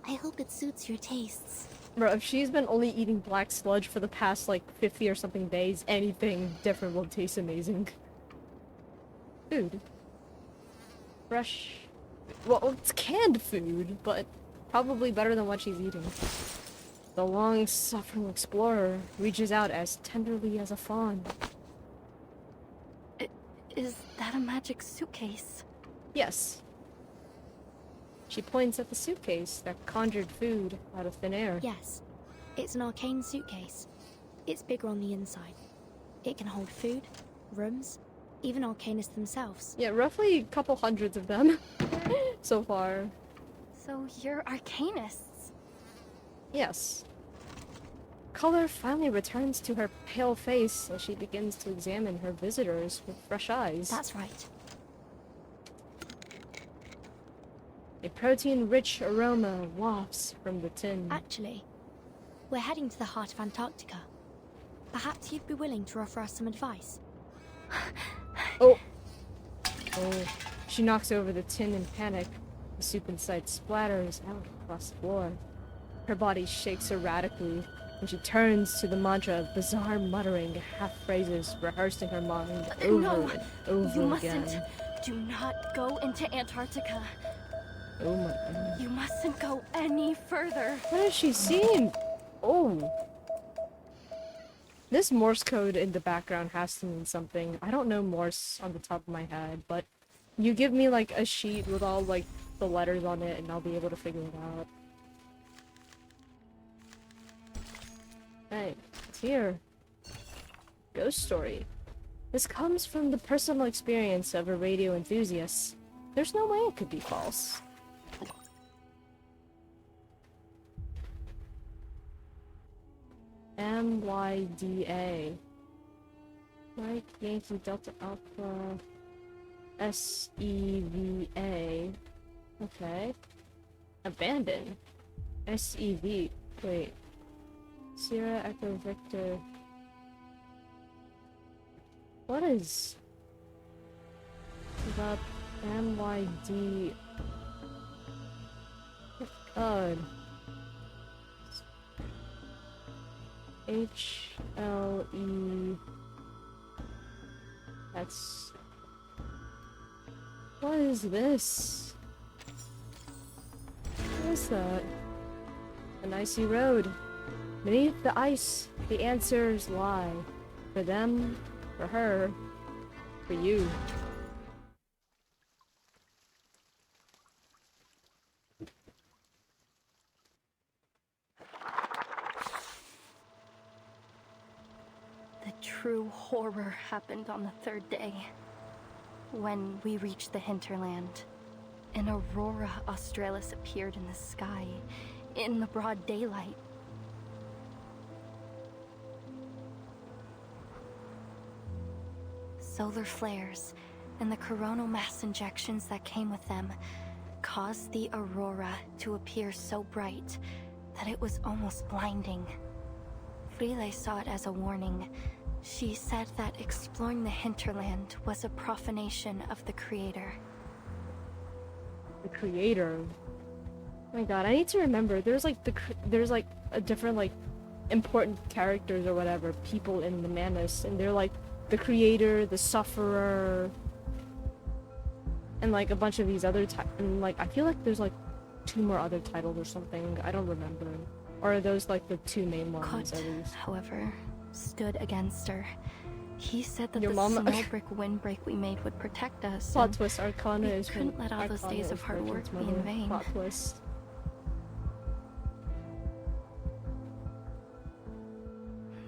I hope it suits your tastes. Bro, if she's been only eating black sludge for the past, like, 50 or something days, anything different will taste amazing. Food. Fresh. Well, it's canned food, but probably better than what she's eating. The long-suffering explorer reaches out as tenderly as a fawn. Is that a magic suitcase? Yes. She points at the suitcase that conjured food out of thin air. Yes. It's an arcane suitcase. It's bigger on the inside. It can hold food, rooms, even arcanists themselves. Yeah, roughly a couple hundreds of them so far. So you're arcanists? Yes. Color finally returns to her pale face as she begins to examine her visitors with fresh eyes. That's right. A protein-rich aroma wafts from the tin. Actually, we're heading to the heart of Antarctica. Perhaps you'd be willing to offer us some advice. Oh! She knocks over the tin in panic. The soup inside splatters out across the floor. Her body shakes erratically, and she turns to the mantra of bizarre muttering half-phrases rehearsed in her mind over and over you again. Mustn't. Do not go into Antarctica. Oh my god. You mustn't go any further. What is she seeing? Oh. This Morse code in the background has to mean something. I don't know Morse on the top of my head, but you give me like a sheet with all like the letters on it and I'll be able to figure it out. Hey, it's here. Ghost story. This comes from the personal experience of a radio enthusiast. There's no way it could be false. MYDA. Mike Yankee Delta Alpha SEVA. Okay. Abandon. SEV. Wait. Sierra Echo Victor. What is that? MYD? God. HLE. That's. What What is this? What is that? An icy road. Beneath the ice, the answers lie. For them, for her, for you. The true horror happened on the third day. When we reached the hinterland, an aurora australis appeared in the sky, in the broad daylight. Solar flares and the coronal mass injections that came with them caused the aurora to appear so bright that it was almost blinding. Frile saw it as a warning. She said that exploring the hinterland was a profanation of the Creator. The Creator? Oh my god, I need to remember. There's like a different like important characters or whatever, people in the Manus, and they're like the Creator, the Sufferer, and like a bunch of these other and like I feel like there's like 2 more other titles or something. I don't remember. Or are those like the 2 main ones at least? However, stood against her. He said that Your the mom snow brick windbreak we made would protect us. Plot twist, Arcana we is couldn't let all those days of hard work be in vain. Plot twist.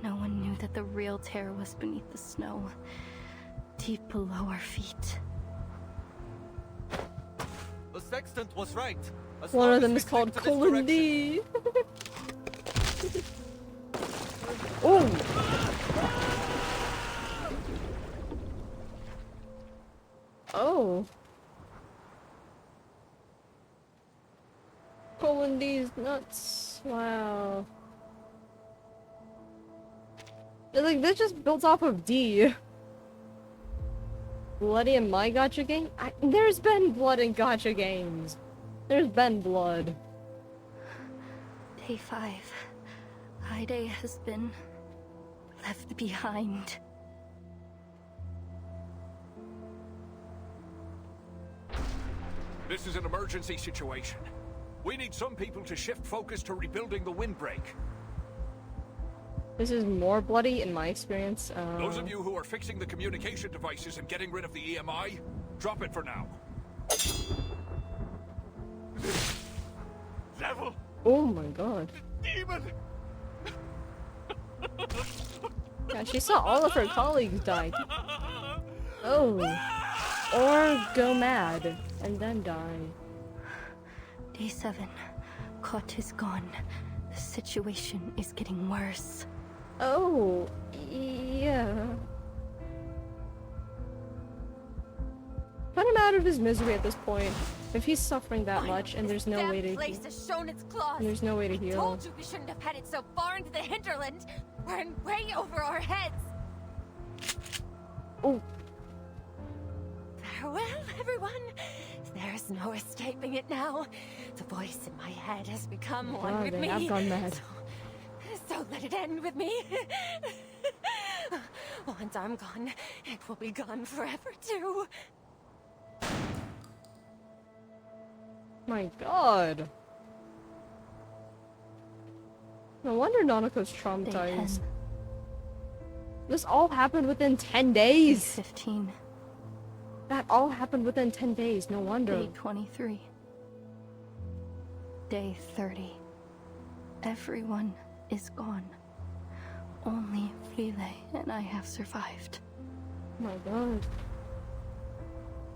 No one knew that the real terror was beneath the snow, deep below our feet. The sextant was right. One of them is called Colin D. Oh! Oh. Colin D's nuts. Wow. Like, this just built off of D. Bloody in my gacha game? There's been blood in gacha games. There's been blood. Day 5. Hyde has been left behind. This is an emergency situation. We need some people to shift focus to rebuilding the windbreak. This is more bloody in my experience. Those of you who are fixing the communication devices and getting rid of the EMI, drop it for now. Devil! Oh my god. Demon! Yeah, she saw all of her colleagues die. Oh. Or go mad and then die. Day 7. Kot is gone. The situation is getting worse. Oh, yeah. Put him out of his misery at this point. If he's suffering that much and there's no way to place has shown its claws. There's no way to heal. I told you we shouldn't have headed so far into the hinterland. We're in way over our heads. Oh. Farewell, everyone. There's no escaping it now. The voice in my head has become one with me. I've gone mad. So let it end with me. Once I'm gone, it will be gone forever too. My god. No wonder Nanako's traumatized. This all happened within 10 days. Day 15. That all happened within 10 days, no wonder. Day 23. Day 30. Everyone is gone. Only Frile and I have survived. Oh my god.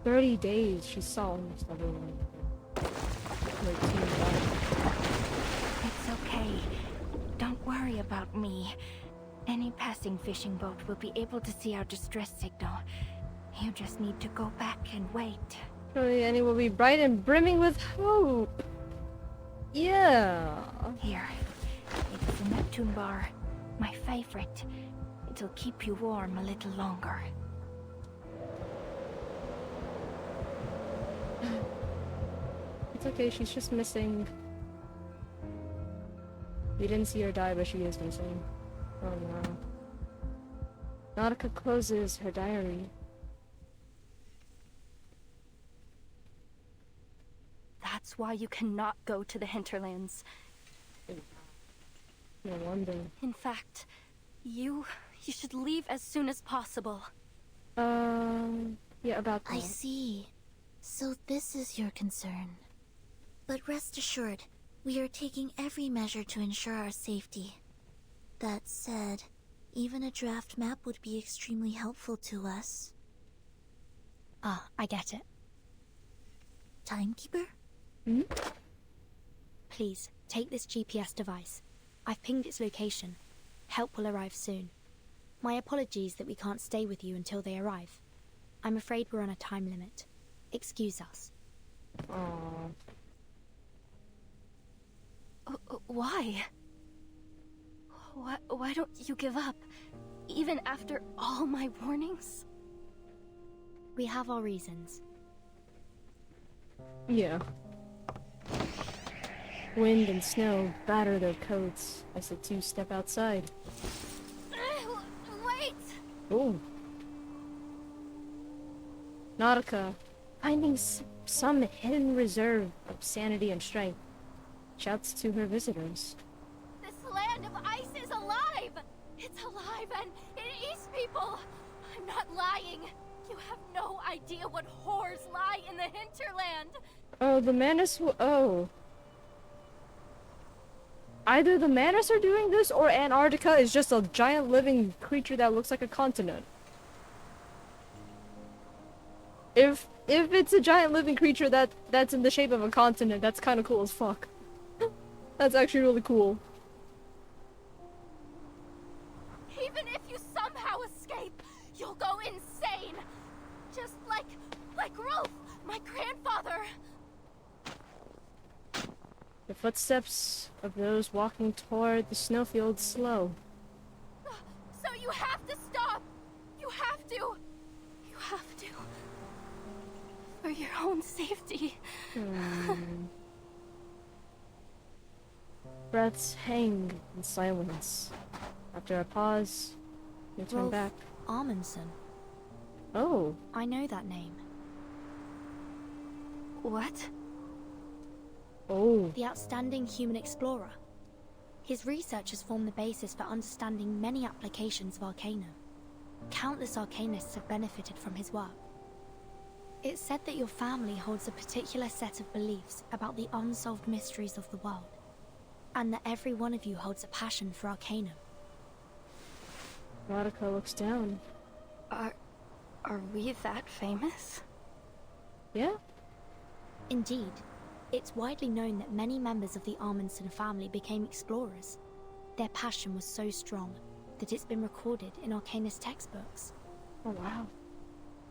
30 days, she saw almost everyone. It's okay. Don't worry about me. Any passing fishing boat will be able to see our distress signal. You just need to go back and wait. Surely Annie will be bright and brimming with hope. Yeah. Here. It's a Neptune bar. My favorite. It'll keep you warm a little longer. It's okay, she's just missing. We didn't see her die, but she is missing. Oh wow. Nautica closes her diary. That's why you cannot go to the hinterlands. No wonder. In fact, you should leave as soon as possible. Yeah, about that. I see. So this is your concern. But rest assured, we are taking every measure to ensure our safety. That said, even a draft map would be extremely helpful to us. Ah, I get it. Timekeeper? Hmm? Please, take this GPS device. I've pinged its location. Help will arrive soon. My apologies that we can't stay with you until they arrive. I'm afraid we're on a time limit. Excuse us. Aww. Why? Why don't you give up? Even after all my warnings? We have our reasons. Yeah. Wind and snow batter their coats as the two step outside. Wait! Oh. Nautica, finding some hidden reserve of sanity and strength, shouts to her visitors. This land of ice is alive! It's alive and it eats people! I'm not lying! You have no idea what horrors lie in the hinterland! Oh, the Manus oh. Either the Manus are doing this, or Antarctica is just a giant living creature that looks like a continent. If it's a giant living creature that's in the shape of a continent, that's kind of cool as fuck. That's actually really cool. Even if you somehow escape, you'll go insane! Just like Rolf, my grandfather! The footsteps of those walking toward the snowfield slow. So you have to stop! You have to! You have to. For your own safety. Breaths hang in silence. After a pause, they turn Rolf back. Amundsen. Oh. I know that name. What? Oh. The outstanding human explorer. His research has formed the basis for understanding many applications of Arcanum. Countless Arcanists have benefited from his work. It's said that your family holds a particular set of beliefs about the unsolved mysteries of the world, and that every one of you holds a passion for Arcanum. Nautica looks down. Are we that famous? Yeah. Indeed. It's widely known that many members of the Amundsen family became explorers. Their passion was so strong that it's been recorded in Arcanist textbooks. Oh wow.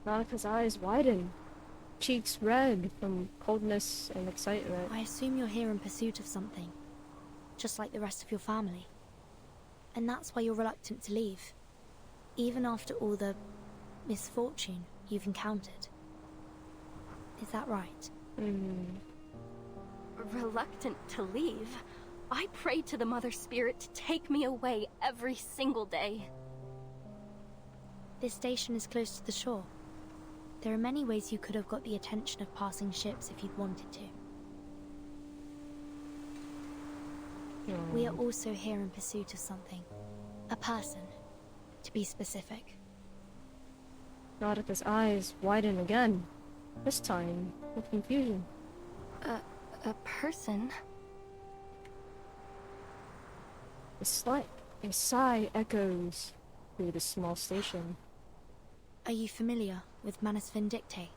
Nautica's eyes widen. Cheeks red from coldness and excitement. I assume you're here in pursuit of something, just like the rest of your family. And that's why you're reluctant to leave, even after all the misfortune you've encountered. Is that right? Reluctant to leave? I pray to the Mother Spirit to take me away every single day. This station is close to the shore. There are many ways you could have got the attention of passing ships if you'd wanted to. We are also here in pursuit of something. A person, to be specific. Nautica's eyes widen again, this time with confusion. A person? A sigh echoes through the small station. Are you familiar with Manus Vindictae?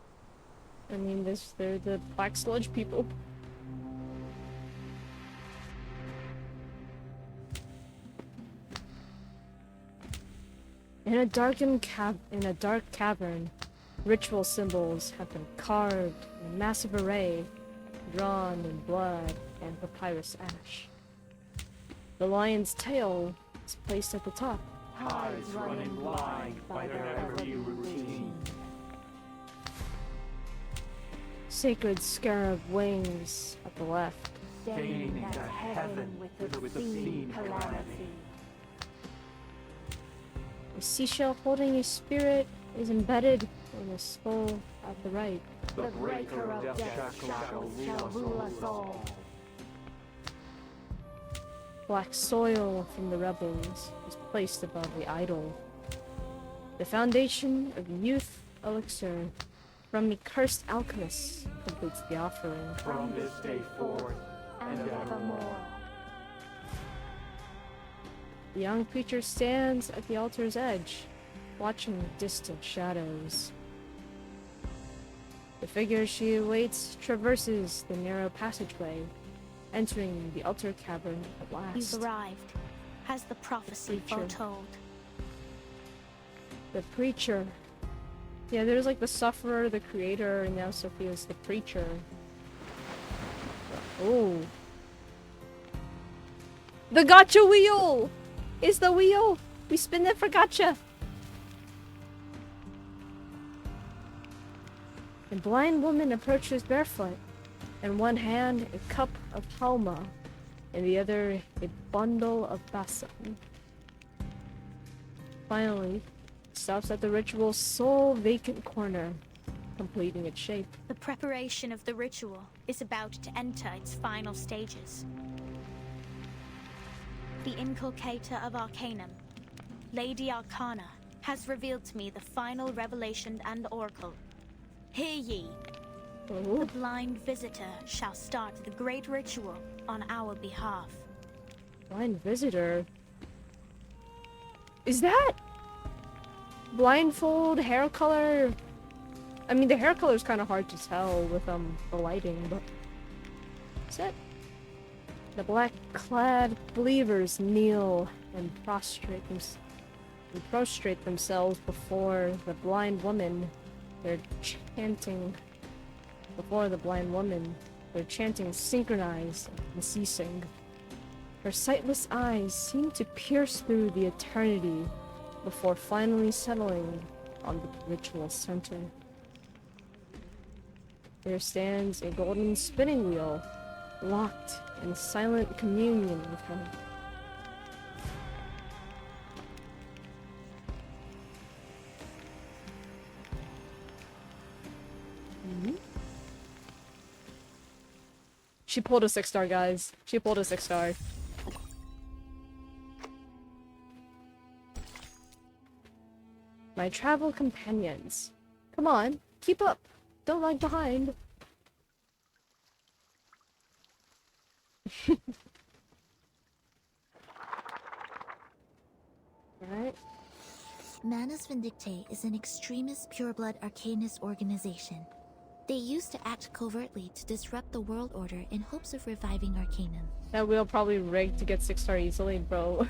I mean, they're the black sludge people. In a dark cavern, ritual symbols have been carved in a massive array, drawn in blood and papyrus ash. The lion's tail is placed at the top. Tides running blind by their every routine. Sacred scarab wings at the left. Gaining into heaven with obscene calamity. A seashell holding a spirit is embedded in a skull at the right. The breaker of death shackles shall rule us all. Black soil from the rebels is placed above the idol. The foundation of youth elixir from the cursed alchemist completes the offering. From this day forth and evermore. The young preacher stands at the altar's edge, watching distant shadows. The figure she awaits traverses the narrow passageway, entering the altar cavern at last. You've arrived, as the prophecy foretold. The preacher. Yeah, there's like the sufferer, the creator, and now Sophia's the preacher. Oh. The gotcha wheel! Is the wheel! We spin it for gotcha! A blind woman approaches barefoot. In one hand, a cup of halma. In the other, a bundle of balsam. Finally, stops at the ritual's sole vacant corner, completing its shape. The preparation of the ritual is about to enter its final stages. The inculcator of Arcanum, Lady Arcana, has revealed to me the final revelation and oracle. Hear ye! Oh. The blind visitor shall start the great ritual on our behalf. Blind visitor? Is that blindfold, hair color? I mean, the hair color is kind of hard to tell with the lighting, but is that? The black-clad believers kneel and prostrate themselves before the blind woman. They're chanting before the blind woman. They're chanting synchronized and ceasing. Her sightless eyes seem to pierce through the eternity before finally settling on the ritual center. There stands a golden spinning wheel, locked in silent communion with her. She pulled a 6-star, guys. She pulled a 6-star. My travel companions. Come on, keep up. Don't lag behind. Alright. Manus Vindictae is an extremist pureblood arcanist organization. They used to act covertly to disrupt the world order in hopes of reviving Arcanum. That wheel probably rigged to get 6-star easily, bro.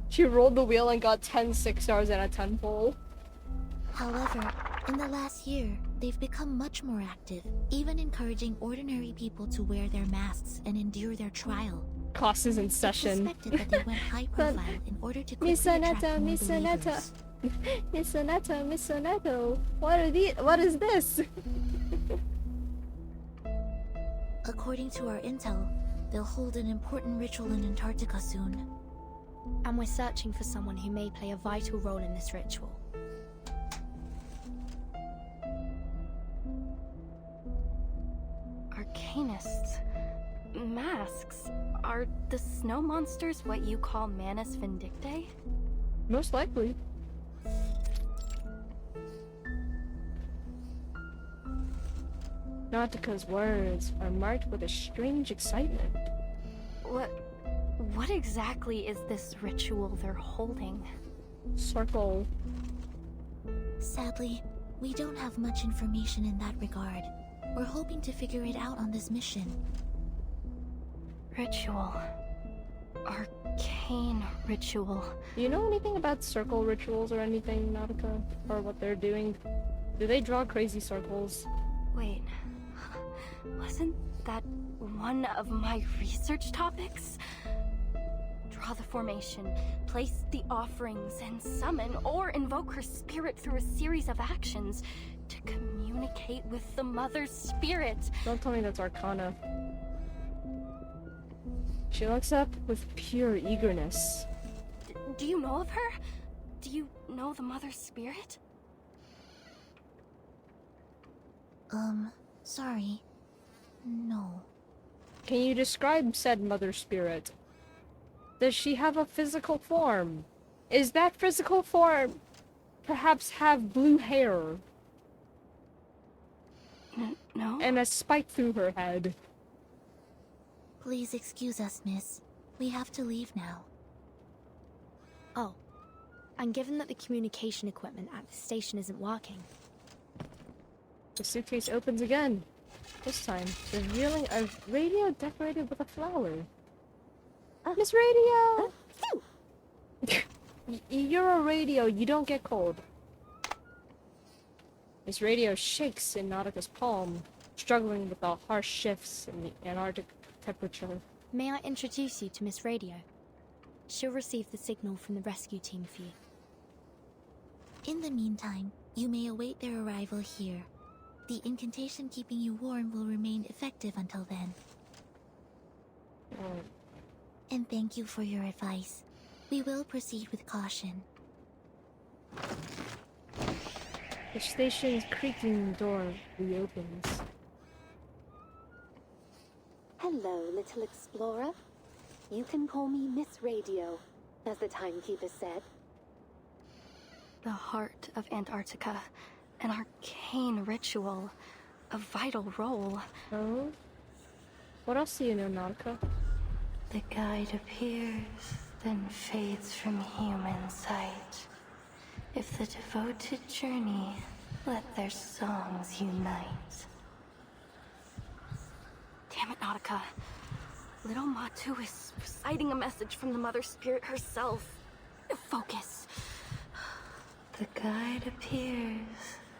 She rolled the wheel and got 10 6-stars and a 10 pull. However, in the last year, they've become much more active, even encouraging ordinary people to wear their masks and endure their trial. Class is in session. It's suspected that they went high profile in order to quickly attract more believers. Miss Soneto, what is this? According to our intel, they'll hold an important ritual in Antarctica soon. And we're searching for someone who may play a vital role in this ritual. Arcanists. Masks. Are the snow monsters what you call Manus Vindictae? Most likely. Nautica's words are marked with a strange excitement. What exactly is this ritual they're holding? Circle. Sadly, we don't have much information in that regard. We're hoping to figure it out on this mission. Ritual. Arcane ritual. Do you know anything about circle rituals or anything, Nautica? Or what they're doing? Do they draw crazy circles? Wait. Wasn't that one of my research topics? Draw the formation, place the offerings, and summon or invoke her spirit through a series of actions to communicate with the Mother's Spirit. Don't tell me that's Arcana. She looks up with pure eagerness. Do you know of her? Do you know the Mother's Spirit? Sorry. No. Can you describe said mother spirit? Does she have a physical form? Is that physical form perhaps have blue hair? No. And a spike through her head. Please excuse us, miss. We have to leave now. Oh. And given that the communication equipment at the station isn't working... The suitcase opens again. This time, revealing a radio decorated with a flower. Miss Radio! You're a radio, you don't get cold. Miss Radio shakes in Nautica's palm, struggling with the harsh shifts in the Antarctic temperature. May I introduce you to Miss Radio? She'll receive the signal from the rescue team for you. In the meantime, you may await their arrival here. The incantation keeping you warm will remain effective until then. And thank you for your advice. We will proceed with caution. The station's creaking door reopens. Hello, little explorer. You can call me Miss Radio, as the timekeeper said. The heart of Antarctica, an arcane ritual, a vital role. Oh? What else do you know, Nautica? The guide appears, then fades from human sight. If the devoted journey, let their songs unite. Damn it, Nautica. Little Matu is reciting a message from the Mother Spirit herself. Focus. The guide appears,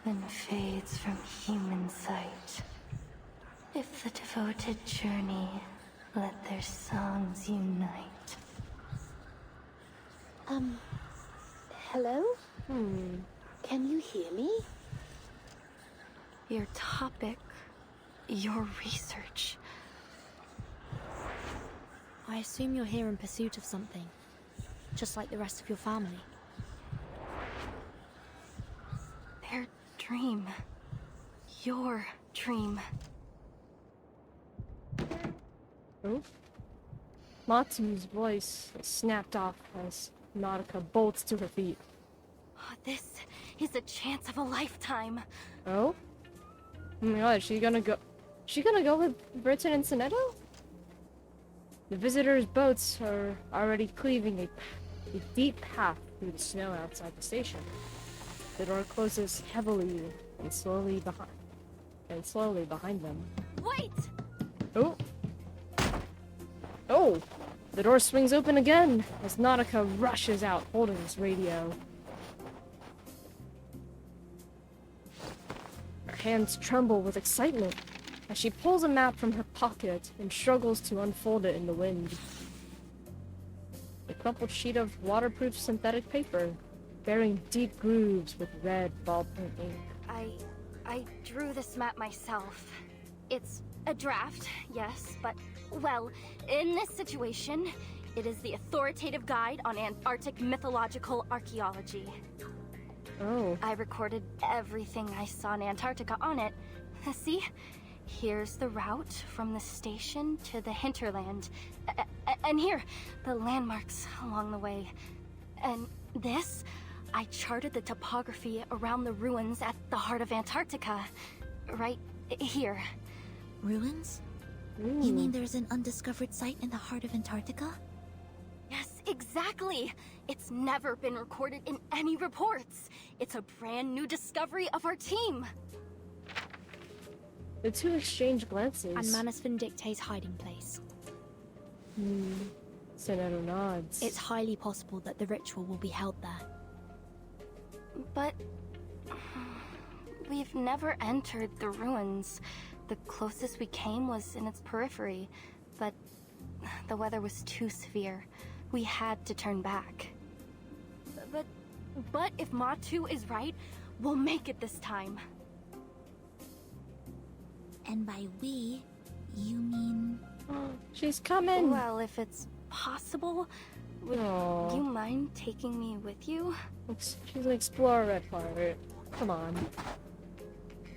then fades from human sight. If the devoted journey, let their songs unite. Hello? Can you hear me? Your topic, your research. I assume you're here in pursuit of something, just like the rest of your family. Their dream. Your dream. Oh? Matsu's voice snapped off as Nautica bolts to her feet. Oh, this is a chance of a lifetime. Oh? Oh my god, she gonna go with Vertin and Sonetto? The visitors' boats are already cleaving a deep path through the snow outside the station. The door closes heavily and slowly behind them. Wait! Oh! Oh! The door swings open again as Nautica rushes out holding his radio. Her hands tremble with excitement as she pulls a map from her pocket and struggles to unfold it in the wind. A crumpled sheet of waterproof synthetic paper, bearing deep grooves with red ballpoint ink. I drew this map myself. It's a draft, yes, but, well, in this situation, it is the authoritative guide on Antarctic mythological archaeology. Oh. I recorded everything I saw in Antarctica on it. See? Here's the route from the station to the hinterland. And here, the landmarks along the way. And this, I charted the topography around the ruins at the heart of Antarctica. Right here. Ruins? You mean there's an undiscovered site in the heart of Antarctica? Yes, exactly! It's never been recorded in any reports. It's a brand new discovery of our team. The two exchange glances. And Manasvin dictates hiding place. Sonetto nods. It's highly possible that the ritual will be held there. But we've never entered the ruins. The closest we came was in its periphery, but the weather was too severe. We had to turn back. But if Matu is right, we'll make it this time. And by we, you mean... She's coming! Well, if it's possible, would you mind taking me with you? She's an explorer at heart. Come on.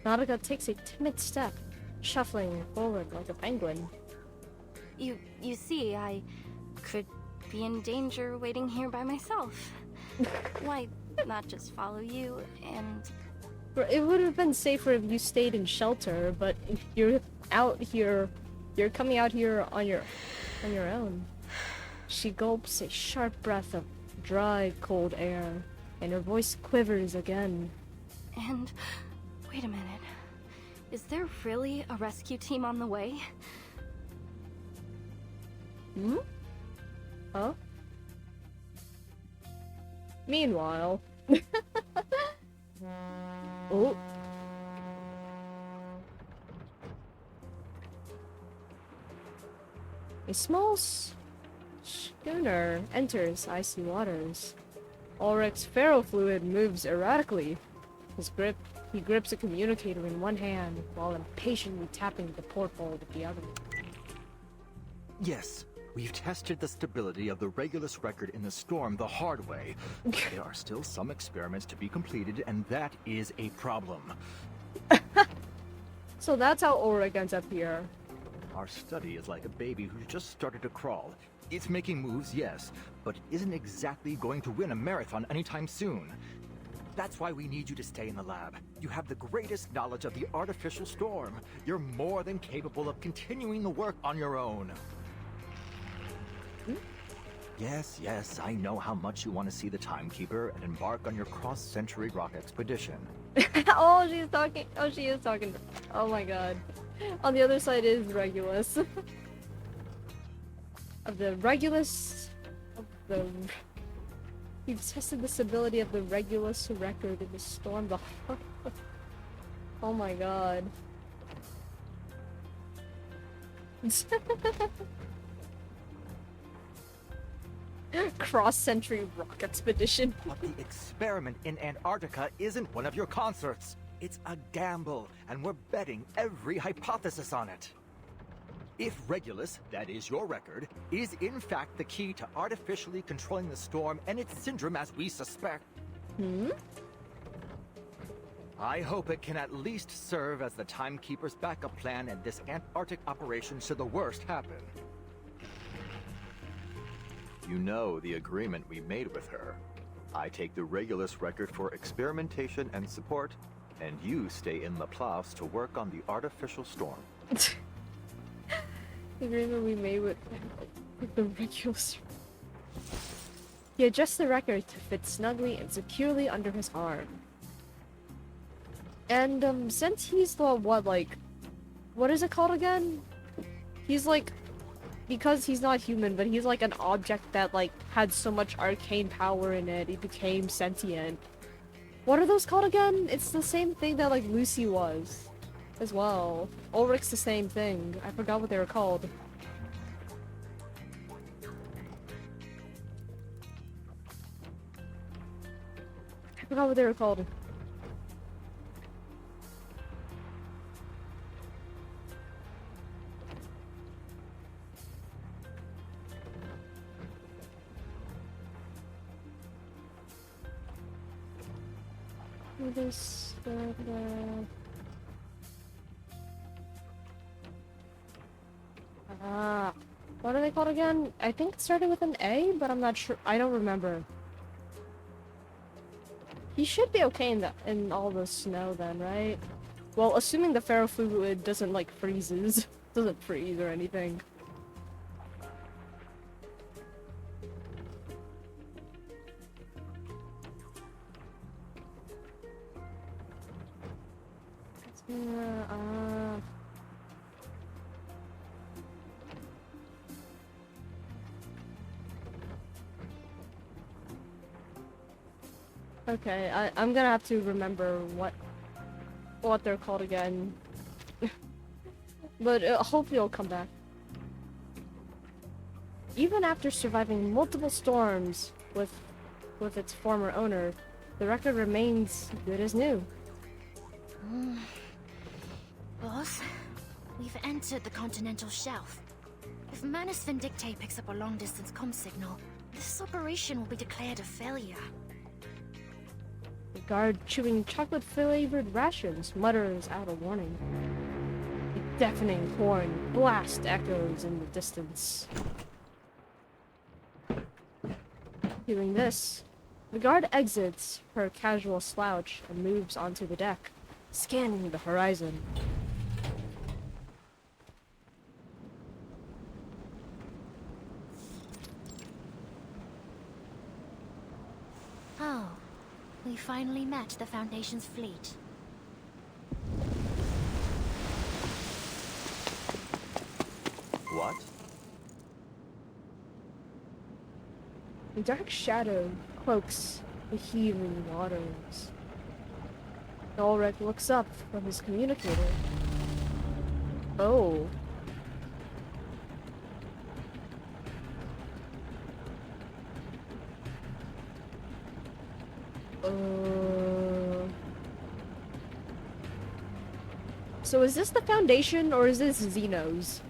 Nautica takes a timid step, shuffling forward like a penguin. You see, I could be in danger waiting here by myself. Why not just follow you and... It would have been safer if you stayed in shelter, but if you're out here, you're coming out here on your own. She gulps a sharp breath of dry, cold air, and her voice quivers again. And... wait a minute. Is there really a rescue team on the way? Hmm? Huh? Meanwhile... Oh. A small schooner enters icy waters. Ulrich's ferrofluid moves erratically. He grips a communicator in one hand while impatiently tapping the porthole with the other. Yes, we've tested the stability of the Regulus record in the storm the hard way. There are still some experiments to be completed, and that is a problem. So that's how Ulrich ends up here. Our study is like a baby who's just started to crawl. It's making moves, yes, but isn't exactly going to win a marathon anytime soon. That's why we need you to stay in the lab. You have the greatest knowledge of the artificial storm. You're more than capable of continuing the work on your own. Yes, I know how much you want to see the Timekeeper and embark on your cross-century rock expedition. Oh, she's talking. Oh, she is talking. Oh my god. On the other side is Regulus. Of the Regulus... We've tested the stability of the Regulus record in the storm. Oh my god. Cross-century rock expedition. But the experiment in Antarctica isn't one of your concerts. It's a gamble, and we're betting every hypothesis on it. If Regulus, that is your record, is in fact the key to artificially controlling the storm and its syndrome as we suspect... I hope it can at least serve as the Timekeeper's backup plan in this Antarctic operation should the worst happen. You know the agreement we made with her. I take the Regulus record for experimentation and support, and you stay in Laplace to work on the artificial storm. The agreement we made with the Regulus. He adjusts the record to fit snugly and securely under his arm. And, since he's the, what is it called again? He's like, because he's not human, but he's like an object that, had so much arcane power in it, he became sentient. What are those called again? It's the same thing that, Lucy was, as well. Ulrich's the same thing. I forgot what they were called. I forgot what they were called. This, what are they called again? I think it started with an A, but I'm not sure. I don't remember. He should be okay in all the snow then, right? Well, assuming the ferrofluid doesn't freezes, doesn't freeze or anything. Okay, I'm gonna have to remember what they're called again. But hopefully it'll come back. Even after surviving multiple storms with its former owner, the record remains good as new. Boss, we've entered the continental shelf. If Manus Vindictae picks up a long-distance comm signal, this operation will be declared a failure. Guard chewing chocolate-flavored rations mutters out a warning. A deafening horn blast echoes in the distance. Hearing this, the guard exits her casual slouch and moves onto the deck, scanning the horizon. Oh, we finally met the Foundation's fleet. What? A dark shadow cloaks the heaving waters. Ulrich looks up from his communicator. Oh. So is this the Foundation or is this Xenos?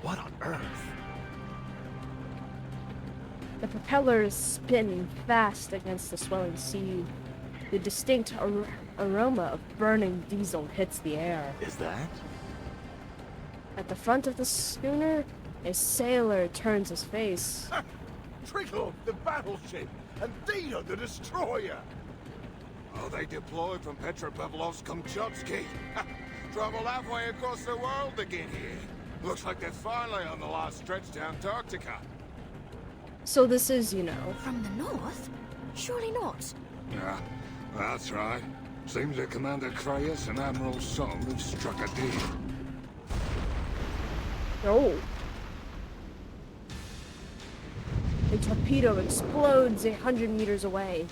What on earth? The propellers spin fast against the swelling sea. The distinct aroma of burning diesel hits the air. Is that? At the front of the schooner, a sailor turns his face. Trickle, the battleship, and Dino, the destroyer. Oh, they deployed from Petropavlovsk-Kamchatsky. Travel halfway across the world to get here. Looks like they're finally on the last stretch to Antarctica. So this is, you know... From the north? Surely not. Yeah, that's right. Seems that Commander Kreyes and Admiral Somm have struck a deal. Oh. A torpedo explodes 100 meters away.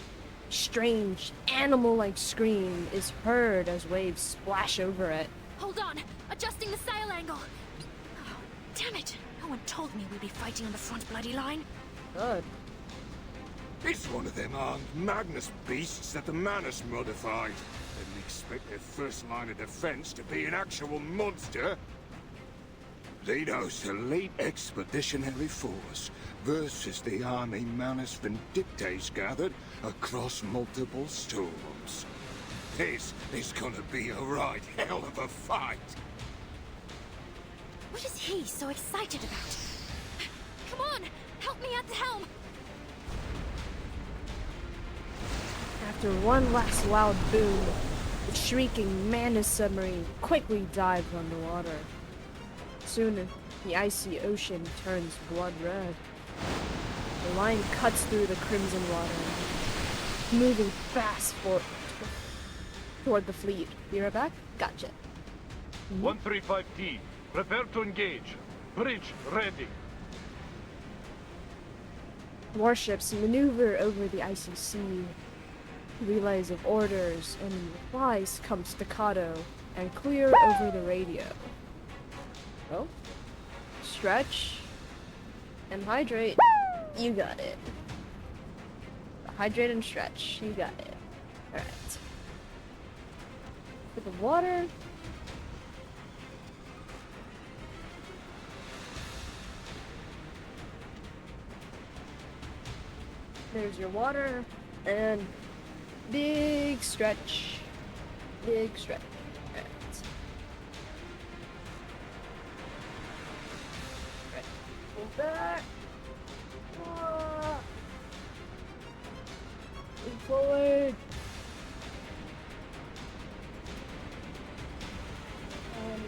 A strange, animal-like scream is heard as waves splash over it. Hold on! Adjusting the sail angle! Oh, damn it! No one told me we'd be fighting on the front bloody line. Good. It's one of them armed Magnus beasts that the Manus modified. Didn't expect their first line of defense to be an actual monster. Zeno's elite expeditionary force versus the army Manus Vindictes gathered across multiple storms. This is gonna be a right hell of a fight. What is he so excited about? Come on! Help me at the helm! After one last loud boom, the shrieking Manus submarine quickly dives underwater. Soon, the icy ocean turns blood red. The line cuts through the crimson water, moving fast toward the fleet. Be right back? Gotcha. 135T, prepare to engage. Bridge ready. Warships maneuver over the icy sea. Relays of orders and replies come staccato and clear over the radio. Oh. Stretch. And hydrate. You got it. Hydrate and stretch. You got it. Alright. With the water. There's your water. And big stretch. Big stretch. Alright. Pull back. Move forward. And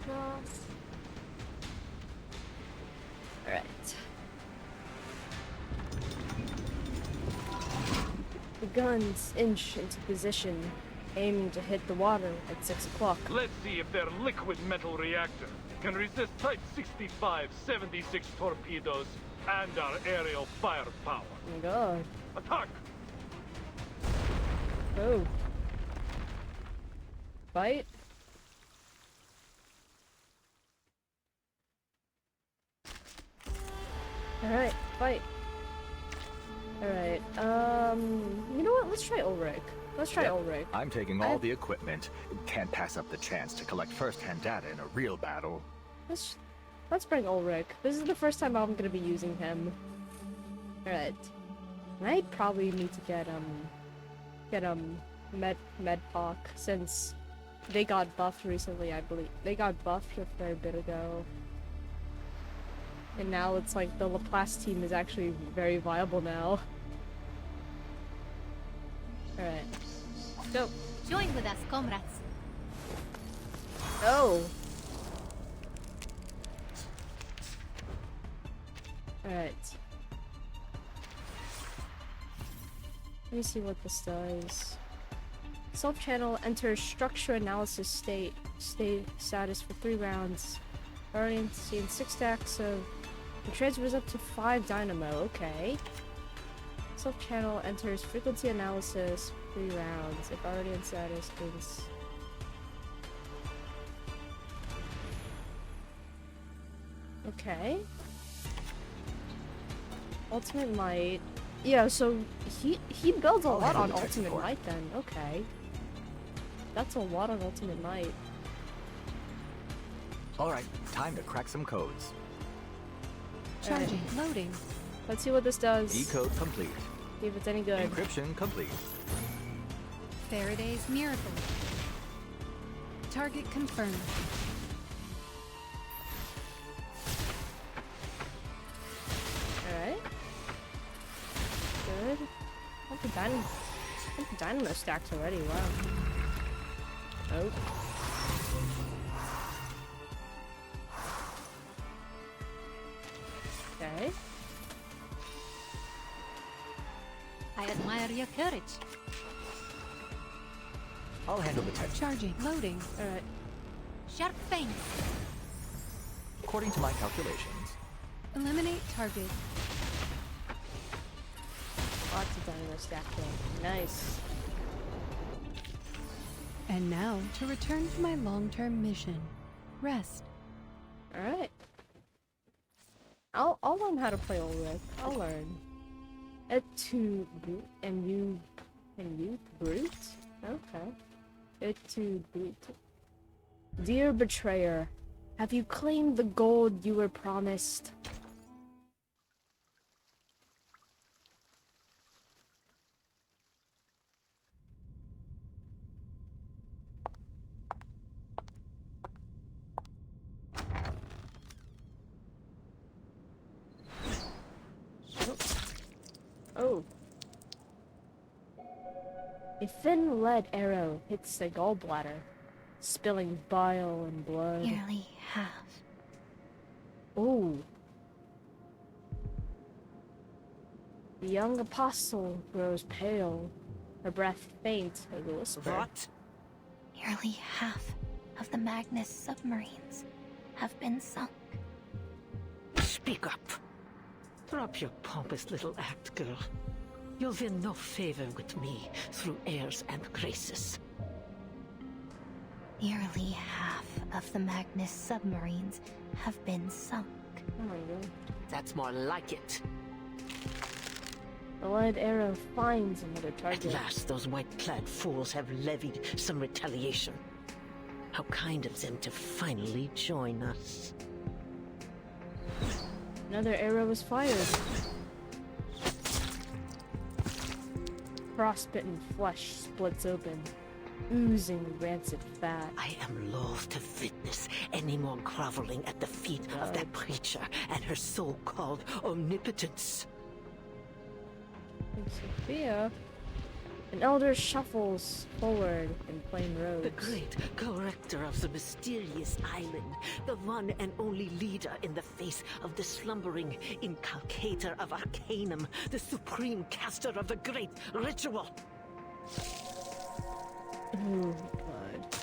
cross. Alright. The guns inch into position, aiming to hit the water at 6 o'clock. Let's see if their liquid metal reactor can resist Type 65-76 torpedoes and our aerial firepower. Oh my god. Attack! Oh. Fight? Alright, fight. Alright, you know what? Let's try Ulrich. Let's try Ulrich. I'm taking all the equipment. Can't pass up the chance to collect first-hand data in a real battle. Let's bring Ulrich. This is the first time I'm gonna be using him. Alright. I probably need to get Medpoc, since they got buffed recently, I believe. They got buffed a fair bit ago. And now it's like the Laplace team is actually very viable now. Alright. Go. Join with us, comrades. Oh! Alright. Let me see what this does. Self-channel enters structure analysis state status for 3 rounds. Guardian seen 6 stacks of... The transfers up to 5 dynamo, okay. Self-channel enters frequency analysis, 3 rounds. If Guardian status is... Okay. Ultimate Might. Yeah, so he builds a lot on Ultimate Might then. Okay. That's a lot on Ultimate Might. Alright, time to crack some codes. Charging. Loading. Let's see what this does. Decode complete. See if it's any good. Encryption complete. Faraday's Miracle. Target confirmed. Alright. Good. The dynamo stacks already, wow. Oh. Okay. I admire your courage. I'll handle the tech. Charging. Loading. Alright. Sharp fangs. According to my calculations. Eliminate target. Lots of dynamo stacking. Nice. And now to return to my long-term mission. Rest. Alright. I'll learn how to play Ulrich. I'll learn. Etude and you brute? Okay. Etude brute. Dear betrayer, have you claimed the gold you were promised? Oh. A thin lead arrow hits the gallbladder, spilling bile and blood. Nearly half. Oh. The young apostle grows pale, her breath faint as a whisper. What? Nearly half of the Magnus submarines have been sunk. Speak up. Drop your pompous little act, girl. You'll win no favor with me through airs and graces. Nearly half of the Magnus submarines have been sunk. Oh my god. That's more like it. The lead arrow finds another target. At last, those white-clad fools have levied some retaliation. How kind of them to finally join us. Another arrow was fired. Frostbitten flesh splits open, oozing rancid fat. I am loath to witness any more groveling at the feet of that preacher and her so-called omnipotence. Sophia. An elder shuffles forward in plain robes. The great corrector of the mysterious island, the one and only leader in the face of the slumbering inculcator of Arcanum, the supreme caster of the great ritual. Oh god.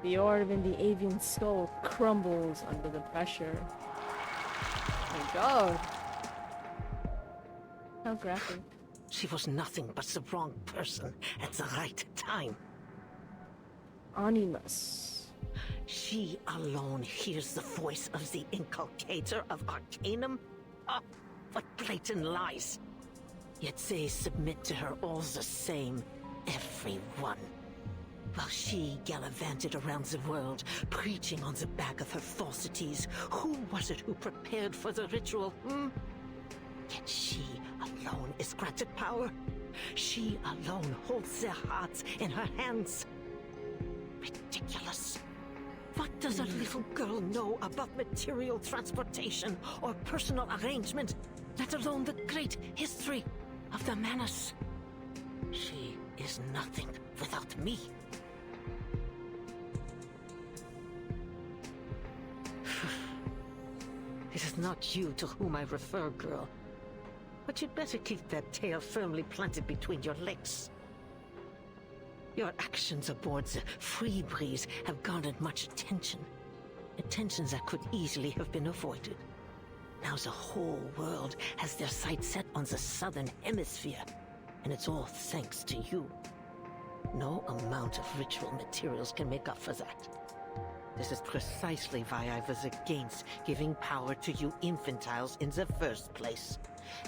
The orb in the avian skull crumbles under the pressure. Oh my god. How graphic. She was nothing but the wrong person at the right time. Animus. She alone hears the voice of the inculcator of Arcanum? Ah, what blatant lies! Yet they submit to her all the same, everyone. While she gallivanted around the world, preaching on the back of her falsities, who was it who prepared for the ritual, Yet she alone is granted power. She alone holds their hearts in her hands. Ridiculous. What does a little girl know about material transportation or personal arrangement, let alone the great history of the Manus? She is nothing without me. It is not you to whom I refer, girl. But you'd better keep that tail firmly planted between your legs. Your actions aboard the Free Breeze have garnered much attention. Attentions that could easily have been avoided. Now the whole world has their sights set on the southern hemisphere, and it's all thanks to you. No amount of ritual materials can make up for that. This is precisely why I was against giving power to you infantiles in the first place.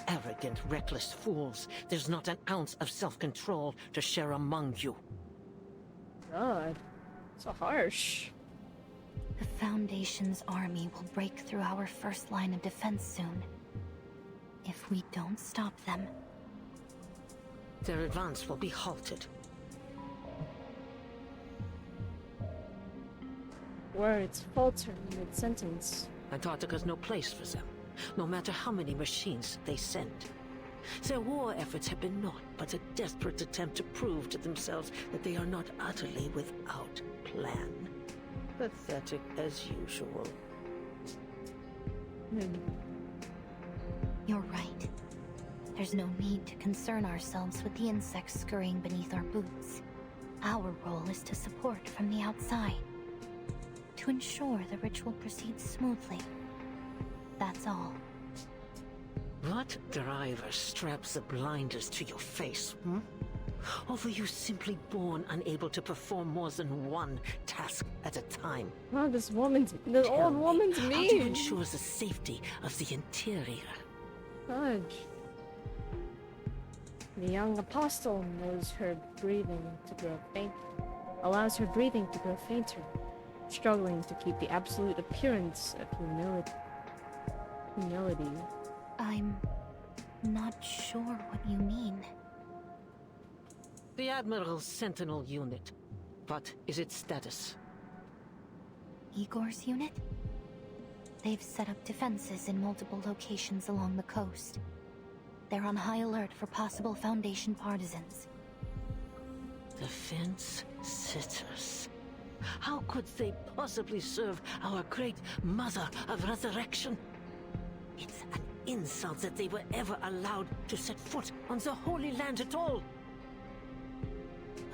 Arrogant, reckless fools. There's not an ounce of self-control to share among you. God, so harsh. The Foundation's army will break through our first line of defense soon. If we don't stop them, their advance will be halted. Words falter mid-sentence. Antarctica's no place for them, no matter how many machines they send. Their war efforts have been naught but a desperate attempt to prove to themselves that they are not utterly without plan. Pathetic as usual. You're right. There's no need to concern ourselves with the insects scurrying beneath our boots. Our role is to support from the outside. To ensure the ritual proceeds smoothly. That's all. What driver straps the blinders to your face, Or were you simply born unable to perform more than one task at a time? Oh, this old woman's mean. How do you ensure the safety of the interior? Fudge. The young apostle knows her breathing to grow faint, allows her breathing to grow fainter, struggling to keep the absolute appearance of humility. I'm not sure what you mean. The Admiral's Sentinel unit. What is its status? Igor's unit? They've set up defenses in multiple locations along the coast. They're on high alert for possible Foundation partisans. Defense sitters. How could they possibly serve our great Mother of Resurrection? It's an insult that they were ever allowed to set foot on the Holy Land at all.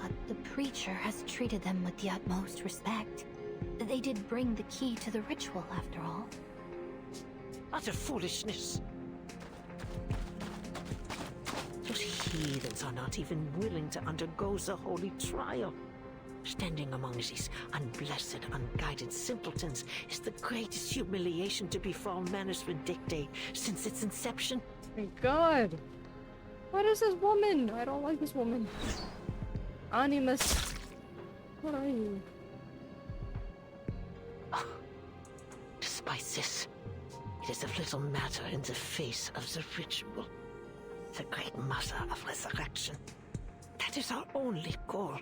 But the Preacher has treated them with the utmost respect. They did bring the key to the ritual, after all. Utter foolishness. Those heathens are not even willing to undergo the holy trial. Standing among these unblessed, unguided simpletons is the greatest humiliation to befall Manus Vindictae since its inception. Thank God! What is this woman? I don't like this woman. Animus. What are you? Oh, despite this, it is of little matter in the face of the ritual. The great Mother of Resurrection. That is our only goal.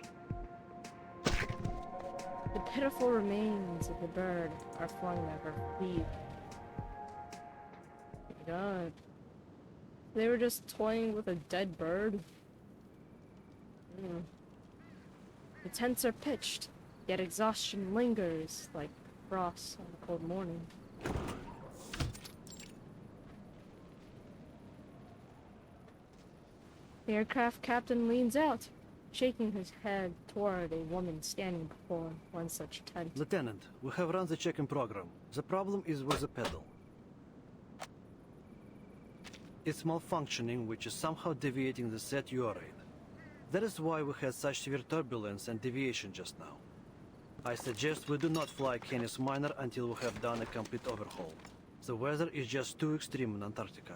The pitiful remains of the bird are flung at her feet. God. They were just toying with a dead bird? The tents are pitched, yet exhaustion lingers like frost on a cold morning. The aircraft captain leans out, shaking his head toward a woman standing before one such tent. Lieutenant, we have run the check-in program. The problem is with the pedal. It's malfunctioning, which is somehow deviating the set yaw rate. That is why we had such severe turbulence and deviation just now. I suggest we do not fly Canis Minor until we have done a complete overhaul. The weather is just too extreme in Antarctica.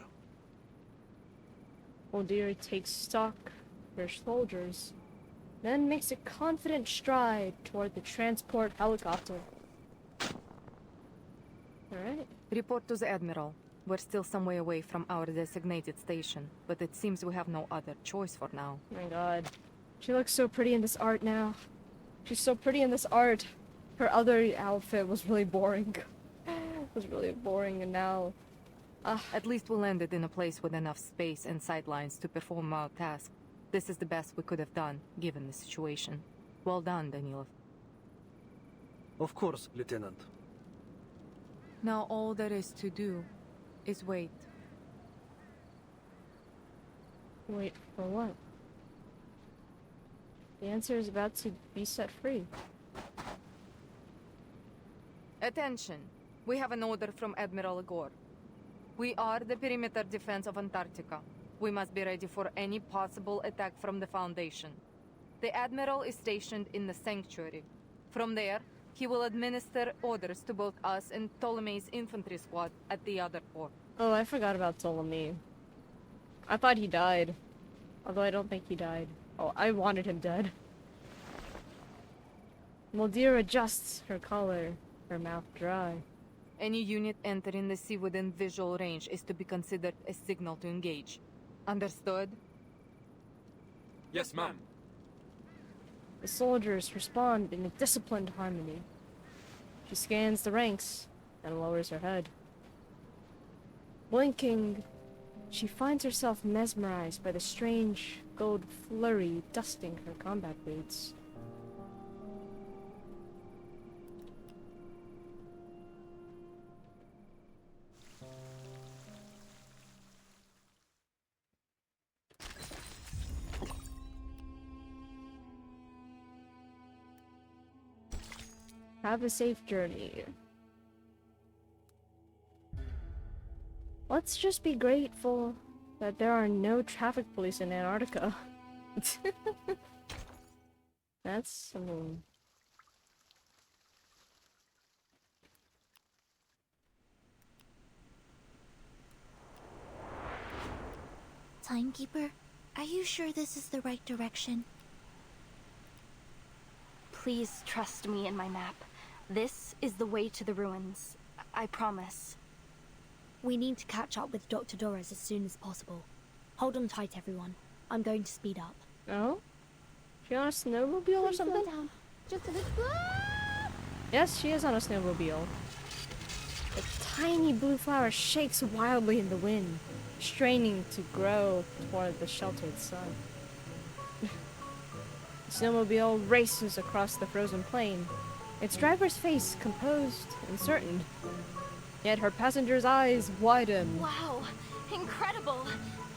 Odeer takes stock of their soldiers. then makes a confident stride toward the transport helicopter. Alright. Report to the Admiral. We're still some way away from our designated station, but it seems we have no other choice for now. Oh my god. She looks so pretty in this art now. She's so pretty in this art. Her other outfit was really boring. It was really boring, and now... At least we landed in a place with enough space and sightlines to perform our task. This is the best we could have done, given the situation. Well done, Danilov. Of course, Lieutenant. Now all there is to do is wait. Wait for what? The answer is about to be set free. Attention! We have an order from Admiral Gore. We are the perimeter defense of Antarctica. We must be ready for any possible attack from the Foundation. The Admiral is stationed in the Sanctuary. From there, he will administer orders to both us and Ptolemy's infantry squad at the other port. Oh, I forgot about Ptolemy. I thought he died. Although I don't think he died. Oh, I wanted him dead. Muldir adjusts her collar, her mouth dry. Any unit entering the sea within visual range is to be considered a signal to engage. Understood? Yes, ma'am. The soldiers respond in a disciplined harmony. She scans the ranks and lowers her head. Blinking, she finds herself mesmerized by the strange gold flurry dusting her combat boots. Have a safe journey. Let's just be grateful that there are no traffic police in Antarctica. That's, I mean... Timekeeper, are you sure this is the right direction? Please trust me and my map. This is the way to the ruins. I promise. We need to catch up with Dr. Doris as soon as possible. Hold on tight, everyone. I'm going to speed up. Oh? She on a snowmobile or something? Down. Just a bit. Yes, she is on a snowmobile. The tiny blue flower shakes wildly in the wind, straining to grow toward the sheltered sun. The snowmobile races across the frozen plain, its driver's face composed and certain. Yet her passenger's eyes widen. Wow, incredible!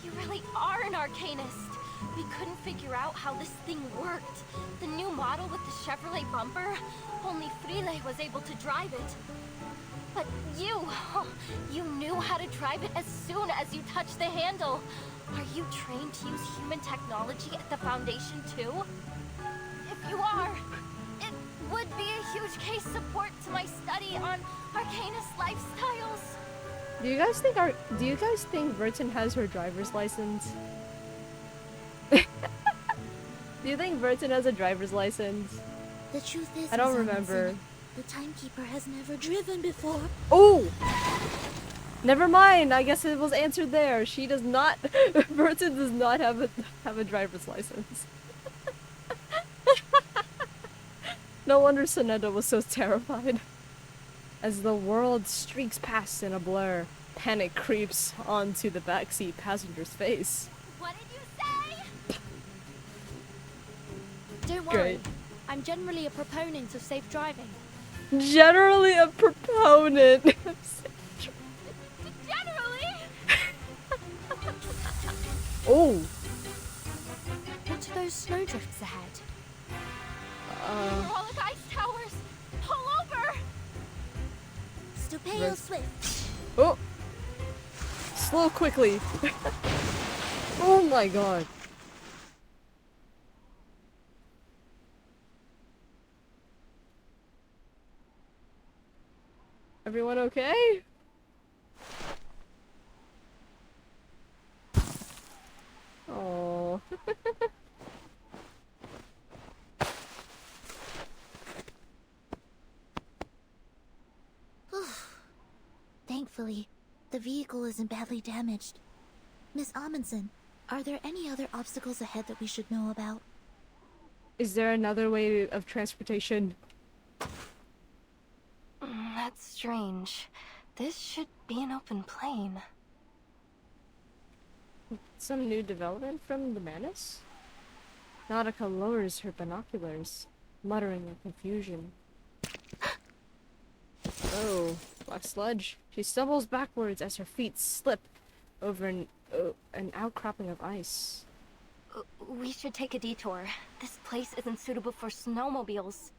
You really are an arcanist. We couldn't figure out how this thing worked. The new model with the Chevrolet bumper, only Frile was able to drive it. But you knew how to drive it as soon as you touched the handle. Are you trained to use human technology at the Foundation too? If you are, it would be a huge case support to my study on Arcanist lifestyles. Do you guys think Vertin has her driver's license? Do you think Vertin has a driver's license? The truth is, I don't Miss remember. Amundsen, the timekeeper has never driven before. Oh! Never mind. I guess it was answered there. She does not. Vertin does not have a driver's license. No wonder Sonetta was so terrified. As the world streaks past in a blur, panic creeps onto the backseat passenger's face. What did you say? Don't worry. Great. I'm generally a proponent of safe driving. Generally a proponent. Generally? Oh. What are those snowdrifts ahead? Hydraulic ice towers! Pull over! Stupeo Swift. Oh. Slow quickly. Oh my god. Everyone okay? Oh. The vehicle isn't badly damaged. Miss Amundsen, are there any other obstacles ahead that we should know about? Is there another way of transportation? That's strange. This should be an open plain. Some new development from the Manus? Nautica lowers her binoculars, muttering in confusion. Oh, black sludge. She stumbles backwards as her feet slip over an outcropping of ice. We should take a detour. This place isn't suitable for snowmobiles.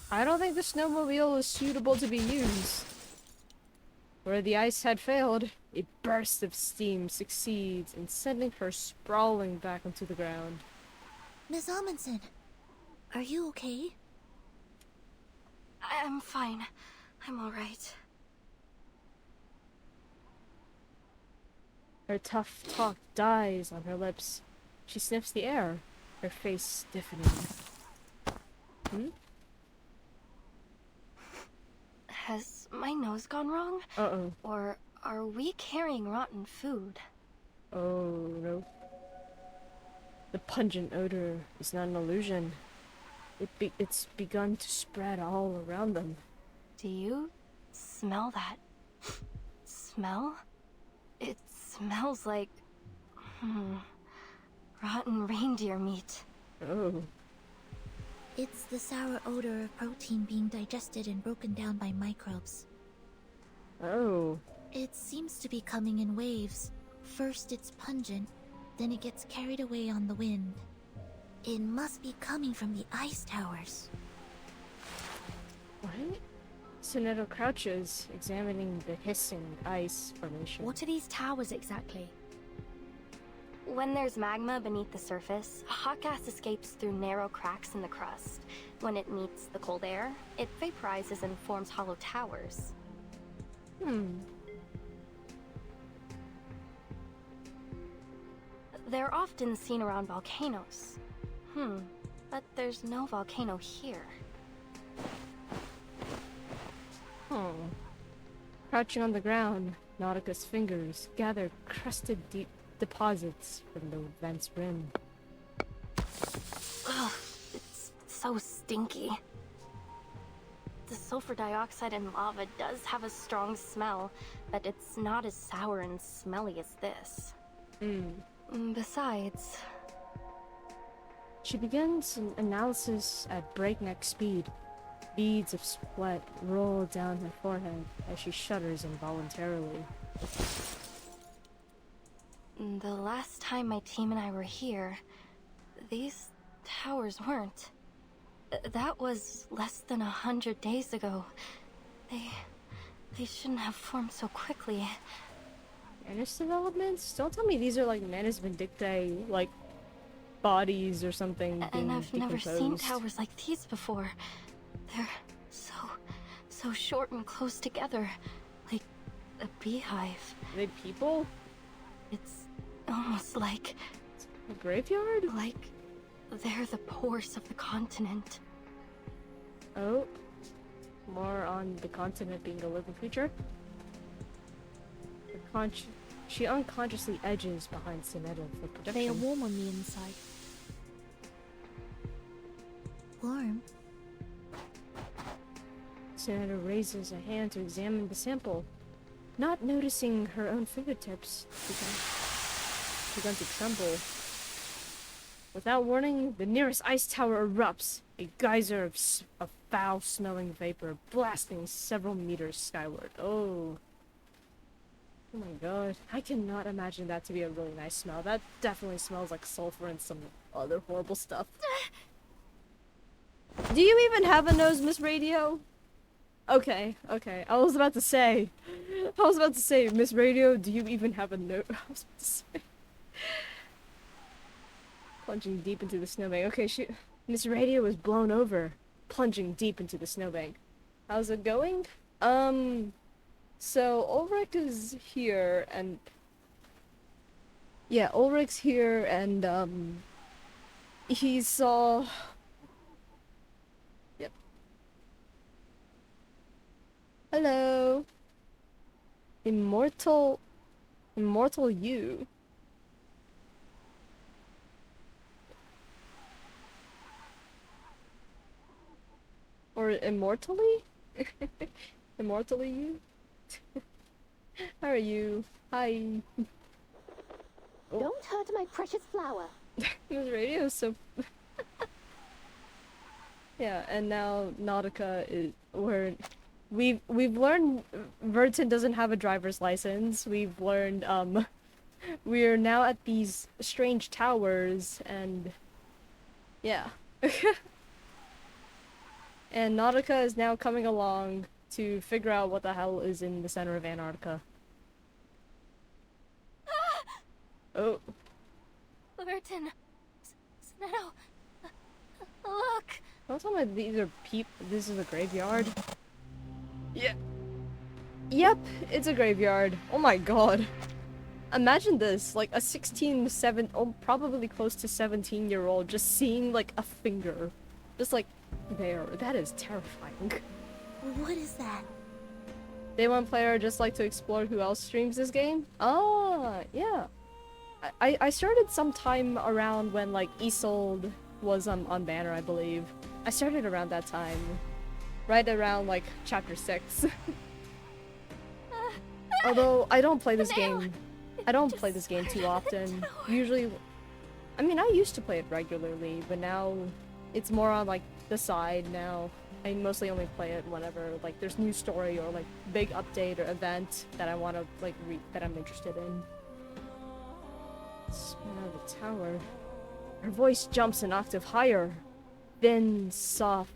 I don't think the snowmobile is suitable to be used. Where the ice had failed, a burst of steam succeeds in sending her sprawling back onto the ground. Miss Amundsen, are you okay? I'm fine. I'm alright. Her tough talk dies on her lips. She sniffs the air, her face stiffening. Hmm? Has my nose gone wrong? Uh-oh. Or are we carrying rotten food? Oh, no. The pungent odor is not an illusion. It's begun to spread all around them. Do you smell that? Smell? It smells like... rotten reindeer meat. Oh. It's the sour odor of protein being digested and broken down by microbes. Oh. It seems to be coming in waves. First it's pungent, then it gets carried away on the wind. It must be coming from the ice towers. What? Soneto crouches, examining the hissing ice formation. What are these towers exactly? When there's magma beneath the surface, hot gas escapes through narrow cracks in the crust. When it meets the cold air, it vaporizes and forms hollow towers. They're often seen around volcanoes. But there's no volcano here. Crouching on the ground, Nautica's fingers gather crusted deep deposits from the vent's rim. Ugh, it's so stinky. The sulfur dioxide in lava does have a strong smell, but it's not as sour and smelly as this. Besides... She begins an analysis at breakneck speed. Beads of sweat roll down her forehead as she shudders involuntarily. The last time my team and I were here, these towers weren't. That was less than 100 days ago. They shouldn't have formed so quickly. Manus developments? Don't tell me these are like Manus Vindictae, like bodies or something being And I've never seen decomposed. towers like these before. They're so short and close together, like a beehive. Are they people? It's almost like a graveyard? Like they're the pores of the continent. Oh, more on the continent being a living creature. She unconsciously edges behind Soneto for protection. They are warm on the inside. Warm? Soneto raises a hand to examine the sample. Not noticing her own fingertips, begun to tremble. Without warning, the nearest ice tower erupts, a geyser of foul-smelling vapor blasting several meters skyward. Oh my god. I cannot imagine that to be a really nice smell. That definitely smells like sulfur and some other horrible stuff. Do you even have a nose, Miss Radio? Okay. I was about to say, Miss Radio, do you even have a nose? I was about to say. Plunging deep into the snowbank. Okay, Miss Radio was blown over, plunging deep into the snowbank. How's it going? So Ulrich is here, and yeah, Ulrich's here, and he saw. Yep. Hello. Immortal you. Or immortally? Immortally you? How are you? Hi. Oh. Don't hurt my precious flower. This radio is so... Yeah, and now Nautica is... We've learned Vertin doesn't have a driver's license. We've learned, we're now at these strange towers, and... Yeah. And Nautica is now coming along to figure out what the hell is in the center of Antarctica. Oh. Vertin. Snow. Look. Don't tell me these are this is a graveyard. Yeah. Yep, it's a graveyard. Oh my god. Imagine this, like a probably close to 17-year-old just seeing like a finger. Just like there. That is terrifying. What is that? Day one player just like to explore who else streams this game? Ah, yeah. I started sometime around when like Isolde was on Banner, I believe. I started around that time. Right around like chapter 6. Although I don't play this game. I don't play this game too often. Usually, I mean, I used to play it regularly, but now it's more on like the side now. I mostly only play it whenever like there's new story or like big update or event that I want to like read that I'm interested in. Smell the tower. Her voice jumps an octave higher, then soft.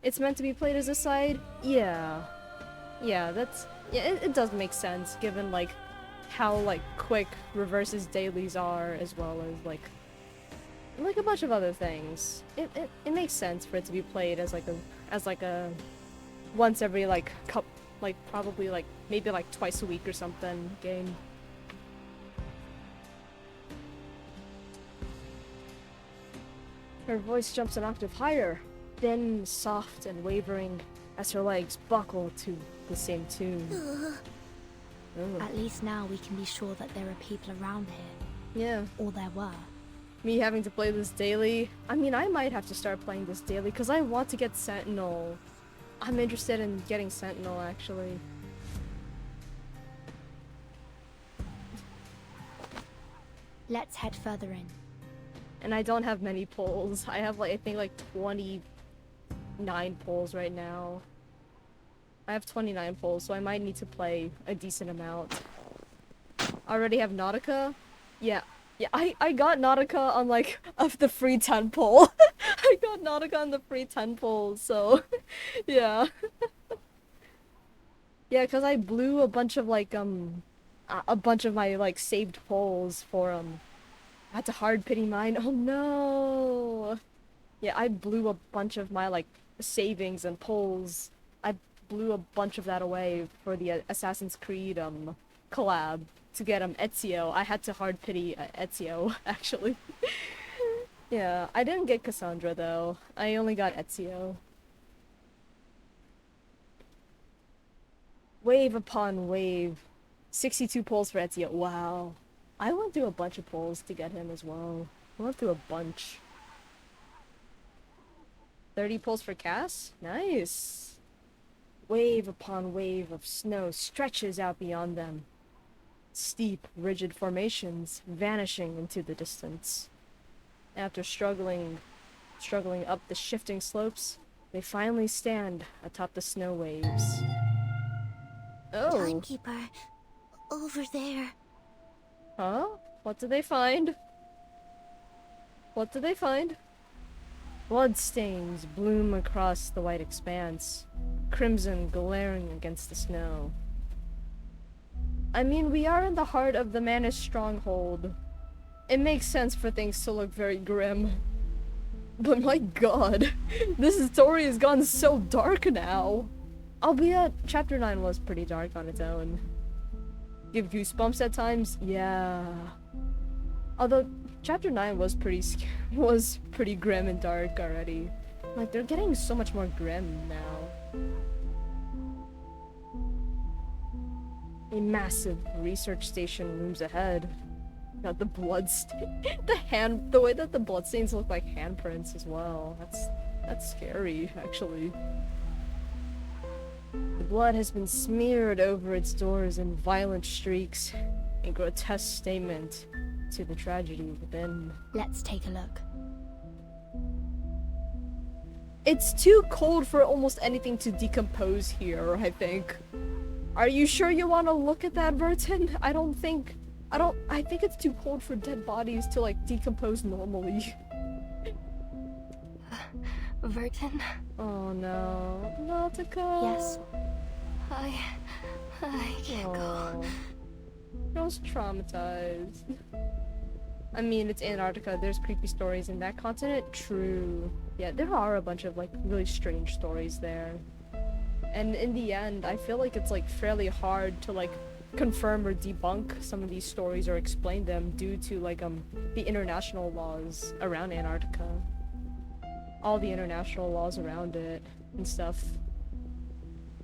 It's meant to be played as a side? Yeah. Yeah, it does make sense given like how like quick reverses dailies are, as well as like a bunch of other things. It makes sense for it to be played as like a once every like probably like maybe like twice a week or something game. Her voice jumps an octave higher, then soft and wavering as her legs buckle to the same tune. At least now we can be sure that there are people around here. Yeah. Or there were. Me having to play this daily. I mean, I might have to start playing this daily because I want to get Sentinel. I'm interested in getting Sentinel, actually. Let's head further in. And I don't have many polls. I have like, I think like 29 polls right now. I have 29 polls, so I might need to play a decent amount. I already have Nautica? Yeah. Yeah, I got Nautica on like of the free 10 poll. I got Nautica on the free 10 poll, so yeah. Yeah, cause I blew a bunch of like a bunch of my like saved polls for I had to hard pity mine. Oh no. Yeah, I blew a bunch of my like savings and polls. I blew a bunch of that away for the Assassin's Creed collab to get Ezio. I had to hard pity Ezio actually. Yeah, I didn't get Cassandra though. I only got Ezio. Wave upon wave. 62 polls for Ezio. Wow. I went through a bunch of polls to get him as well. I went through a bunch. 30 polls for Cass? Nice. Wave upon wave of snow stretches out beyond them. Steep, rigid formations vanishing into the distance. After struggling up the shifting slopes, they finally stand atop the snow waves. Oh. Timekeeper, over there. Huh? What did they find? What did they find? Bloodstains bloom across the white expanse, crimson glaring against the snow. I mean, we are in the heart of the Mannish stronghold. It makes sense for things to look very grim. But my god, this story has gone so dark now. Albeit, Chapter 9 was pretty dark on its own. Give goosebumps at times? Yeah. Although, Chapter 9 was pretty grim and dark already. Like, they're getting so much more grim now. A massive research station looms ahead. Got the blood the way that the bloodstains look like handprints as well. That's scary, actually. The blood has been smeared over its doors in violent streaks, a grotesque statement to the tragedy within. Let's take a look. It's too cold for almost anything to decompose here, I think. Are you sure you want to look at that, Vertin? I think it's too cold for dead bodies to, like, decompose normally. Vertin? Oh no. Nautica! Yes. I can't go. Girl's traumatized. I mean, it's Antarctica. There's creepy stories in that continent. True. Yeah, there are a bunch of, like, really strange stories there. And in the end, I feel like it's, like, fairly hard to, like, confirm or debunk some of these stories or explain them due to, like, the international laws around Antarctica. All the international laws around it and stuff.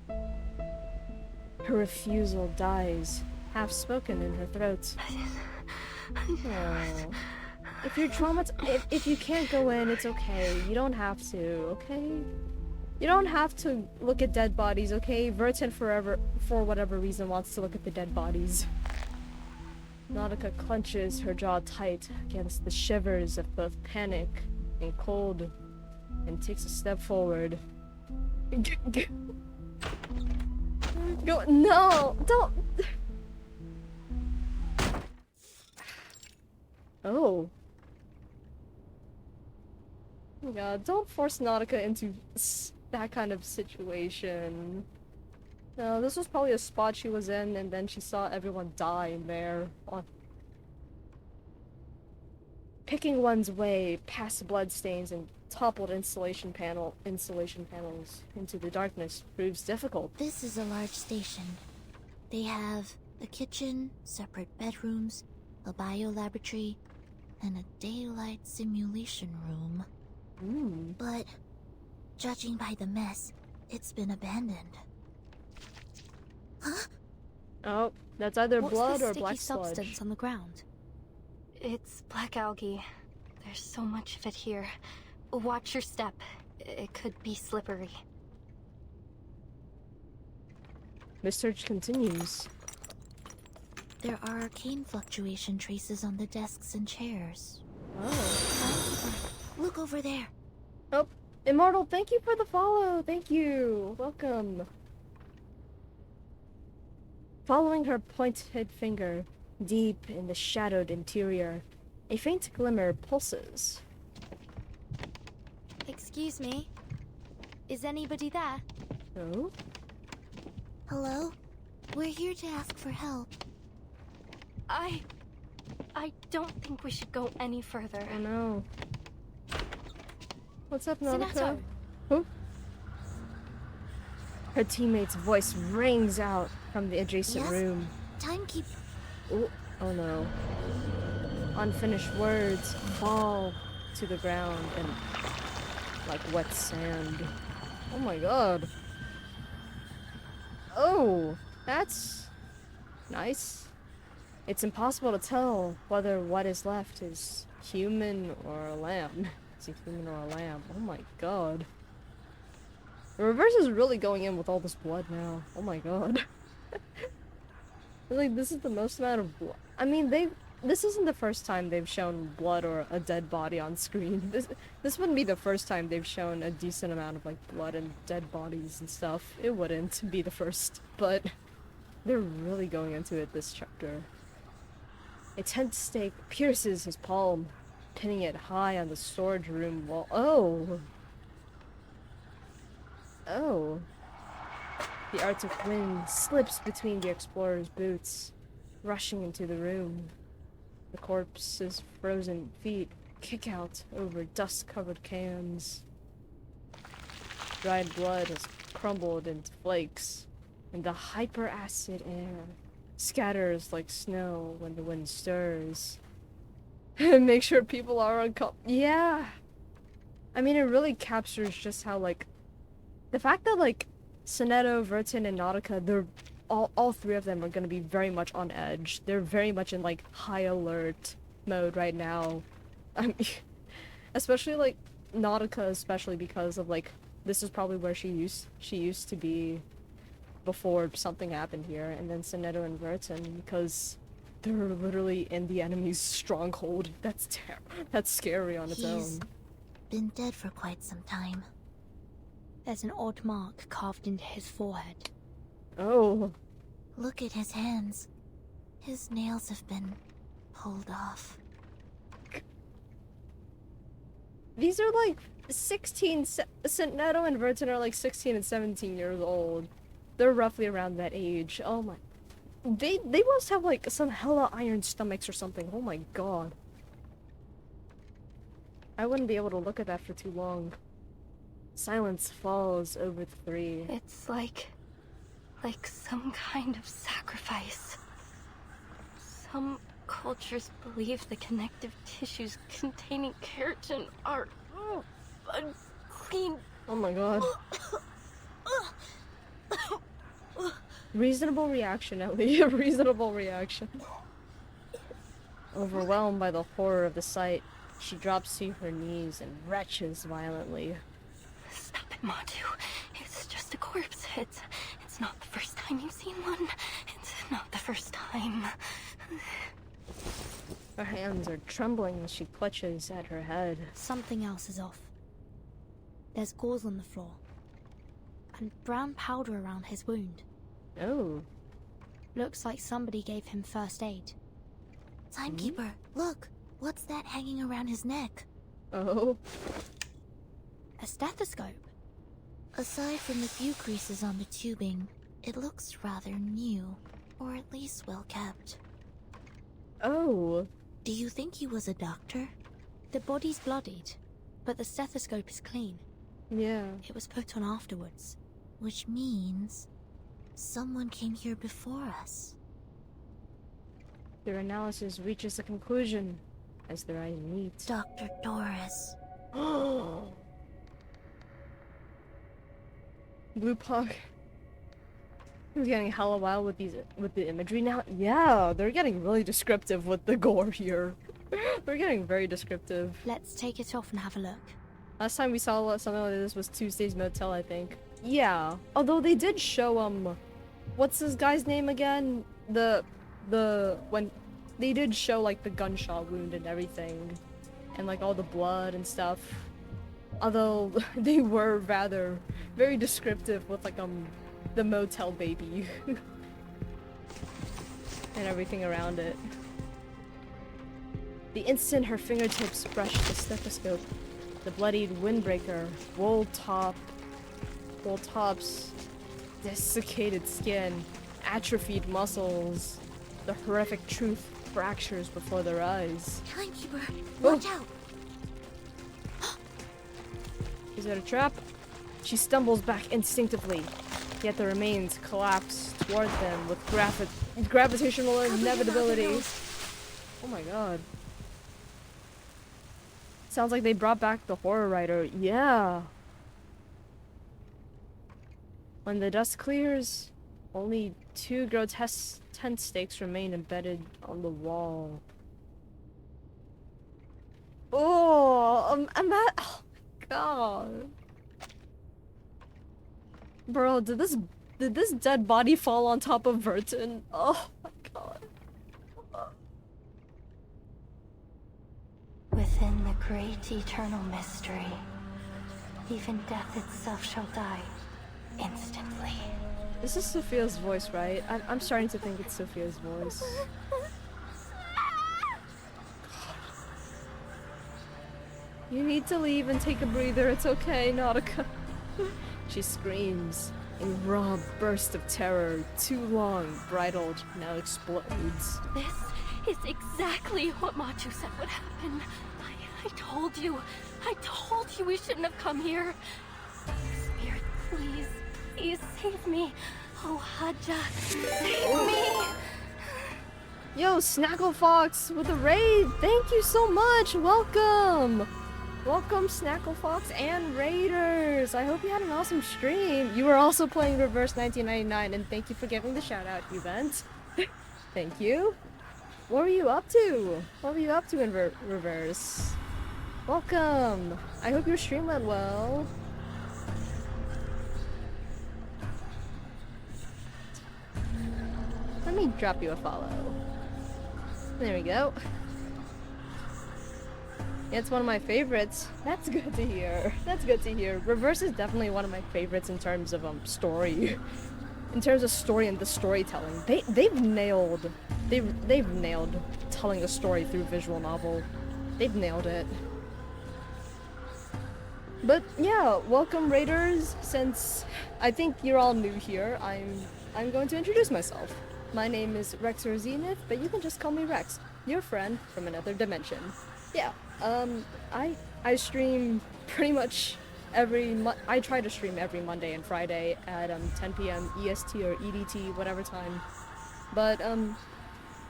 Her refusal dies, half spoken in her throat. Oh. If you're traumatized, if you can't go in, it's okay. You don't have to, okay? You don't have to look at dead bodies, okay? Vertin for whatever reason, wants to look at the dead bodies. Nautica clenches her jaw tight against the shivers of both panic and cold, and takes a step forward. Go, no, don't. Oh. Oh my god, don't force Nautica into that kind of situation. No, this was probably a spot she was in, and then she saw everyone die in there. Oh. Picking one's way past bloodstains and toppled insulation panels into the darkness proves difficult. This is a large station. They have a kitchen, separate bedrooms, a biolaboratory, and a daylight simulation room. But, judging by the mess, it's been abandoned. Huh? Oh, that's either blood What's or the black sticky sludge. substance on the ground? It's black algae. There's so much of it here. Watch your step. It could be slippery. The search continues. There are arcane fluctuation traces on the desks and chairs. Oh. Look over there. Oh, Immortal, thank you for the follow. Thank you. Welcome. Following her pointed finger, deep in the shadowed interior, a faint glimmer pulses. Excuse me? Is anybody there? Oh? Hello? We're here to ask for help. I don't think we should go any further. Oh no. What's up, Nautica? Sinato. Who? Her teammate's voice rings out from the adjacent room. Timekeep. Oh no. Unfinished words fall to the ground and like wet sand. Oh my god. Oh, that's nice. It's impossible to tell whether what is left is human or a lamb. It's a human or a lamb. Oh my god. The reverse is really going in with all this blood now. Oh my god. Like, this is the most amount of blood. I mean, this isn't the first time they've shown blood or a dead body on screen. This wouldn't be the first time they've shown a decent amount of, like, blood and dead bodies and stuff. It wouldn't be the first, but they're really going into it this chapter. A tent stake pierces his palm, pinning it high on the storage room wall. Oh! Oh. The Arctic wind slips between the explorer's boots, rushing into the room. The corpse's frozen feet kick out over dust-covered cans. Dried blood has crumbled into flakes, and the hyperacid air scatters like snow when the wind stirs. Make sure people are uncomfortable. Yeah! I mean, it really captures just how, like, the fact that, like, Sonetto, Vertin, and Nautica, all three of them are gonna be very much on edge. They're very much in like high alert mode right now. I mean, especially like Nautica, especially because of like this is probably where she used to be before something happened here, and then Sonetto and Vertin, because they're literally in the enemy's stronghold. That's scary on its He's own. been dead for quite some time. There's an odd mark carved into his forehead. Oh. Look at his hands. His nails have been pulled off. These are like 16, Sonetto and Vertin are like 16 and 17 years old. They're roughly around that age. Oh my. They must have like some hella iron stomachs or something. Oh my god. I wouldn't be able to look at that for too long. Silence falls over the three. It's like some kind of sacrifice. Some cultures believe the connective tissues containing keratin are unclean. Oh my god. Reasonable reaction, Ellie. A reasonable reaction. Overwhelmed by the horror of the sight, she drops to her knees and retches violently. Stop it, Matu. It's just a corpse. It's not the first time you've seen one. It's not the first time. Her hands are trembling as she clutches at her head. Something else is off. There's gauze on the floor, and brown powder around his wound. Oh. Looks like somebody gave him first aid. Timekeeper, look! What's that hanging around his neck? Oh. A stethoscope. Aside from the few creases on the tubing, it looks rather new, or at least well kept. Oh. Do you think he was a doctor? The body's bloodied, but the stethoscope is clean. Yeah. It was put on afterwards. Which means someone came here before us. Their analysis reaches a conclusion as their eyes meet. Dr. Doris. Blue Puck. He's getting hella wild with the imagery now. Yeah, they're getting really descriptive with the gore here. They're getting very descriptive. Let's take it off and have a look. Last time we saw something like this was Tuesday's Motel, I think. Yeah. Although they did show what's this guy's name again? When they did show like the gunshot wound and everything, and like all the blood and stuff. Although they were rather very descriptive with like the motel baby and everything around it. The instant her fingertips brushed the stethoscope, the bloodied windbreaker, wool tops, desiccated skin, atrophied muscles, the horrific truth fractures before their eyes. Timekeeper, watch out! Is it a trap? She stumbles back instinctively, yet the remains collapse toward them with gravitational inevitability. Oh my god. Sounds like they brought back the horror writer. Yeah. When the dust clears, only 2 grotesque tent stakes remain embedded on the wall. Oh, oh my god. Bro, did this dead body fall on top of Vertin? Oh my god. Within the great eternal mystery, even death itself shall die instantly. This is Sophia's voice, right? I'm starting to think it's Sophia's voice. You need to leave and take a breather. It's okay, Nautica. She screams in a raw burst of terror. Too long, bridled, now explodes. This is exactly what Machu said would happen. I told you we shouldn't have come here. Spirit, please save me. Oh, Haja, save me. Yo, Snackle Fox with a raid. Thank you so much. Welcome. Welcome Snackle Fox and Raiders! I hope you had an awesome stream. You were also playing Reverse 1999, and thank you for giving the shout out, Event. Thank you. What were you up to? What were you up to in Reverse? Welcome! I hope your stream went well. Let me drop you a follow. There we go. Yeah, it's one of my favorites. That's good to hear. That's good to hear. Reverse is definitely one of my favorites in terms of story. In terms of story and the storytelling. They've nailed telling a story through visual novel. They've nailed it. But yeah, welcome Raiders. Since I think you're all new here, I'm going to introduce myself. My name is Rexer Zenith, but you can just call me Rex, your friend from another dimension. Yeah, I stream pretty much I try to stream every Monday and Friday at 10 p.m. EST or EDT, whatever time. But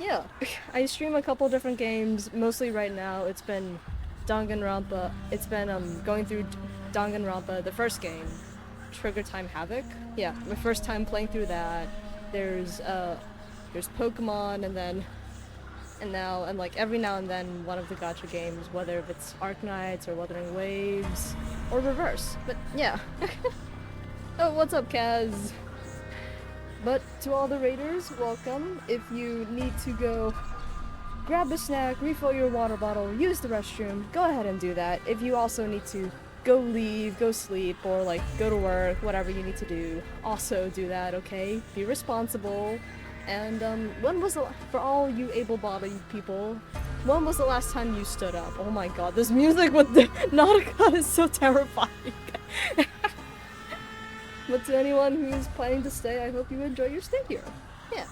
yeah, I stream a couple different games. Mostly right now, it's been Danganronpa. It's been going through Danganronpa, the first game, Trigger Time Havoc. Yeah, my first time playing through that. There's Pokemon, and like every now and then one of the gacha games, whether if it's Arknights or Wuthering Waves or Reverse. But yeah. Oh, what's up, Kaz? But to all the raiders, welcome. If you need to go grab a snack, refill your water bottle, use the restroom, go ahead and do that. If you also need to go leave, go sleep, or like go to work, whatever you need to do, also do that, okay? Be responsible. And when was for all you able-bodied people, when was the last time you stood up? Oh my god, this music with the Nautica is so terrifying. But to anyone who's planning to stay, I hope you enjoy your stay here. Yeah.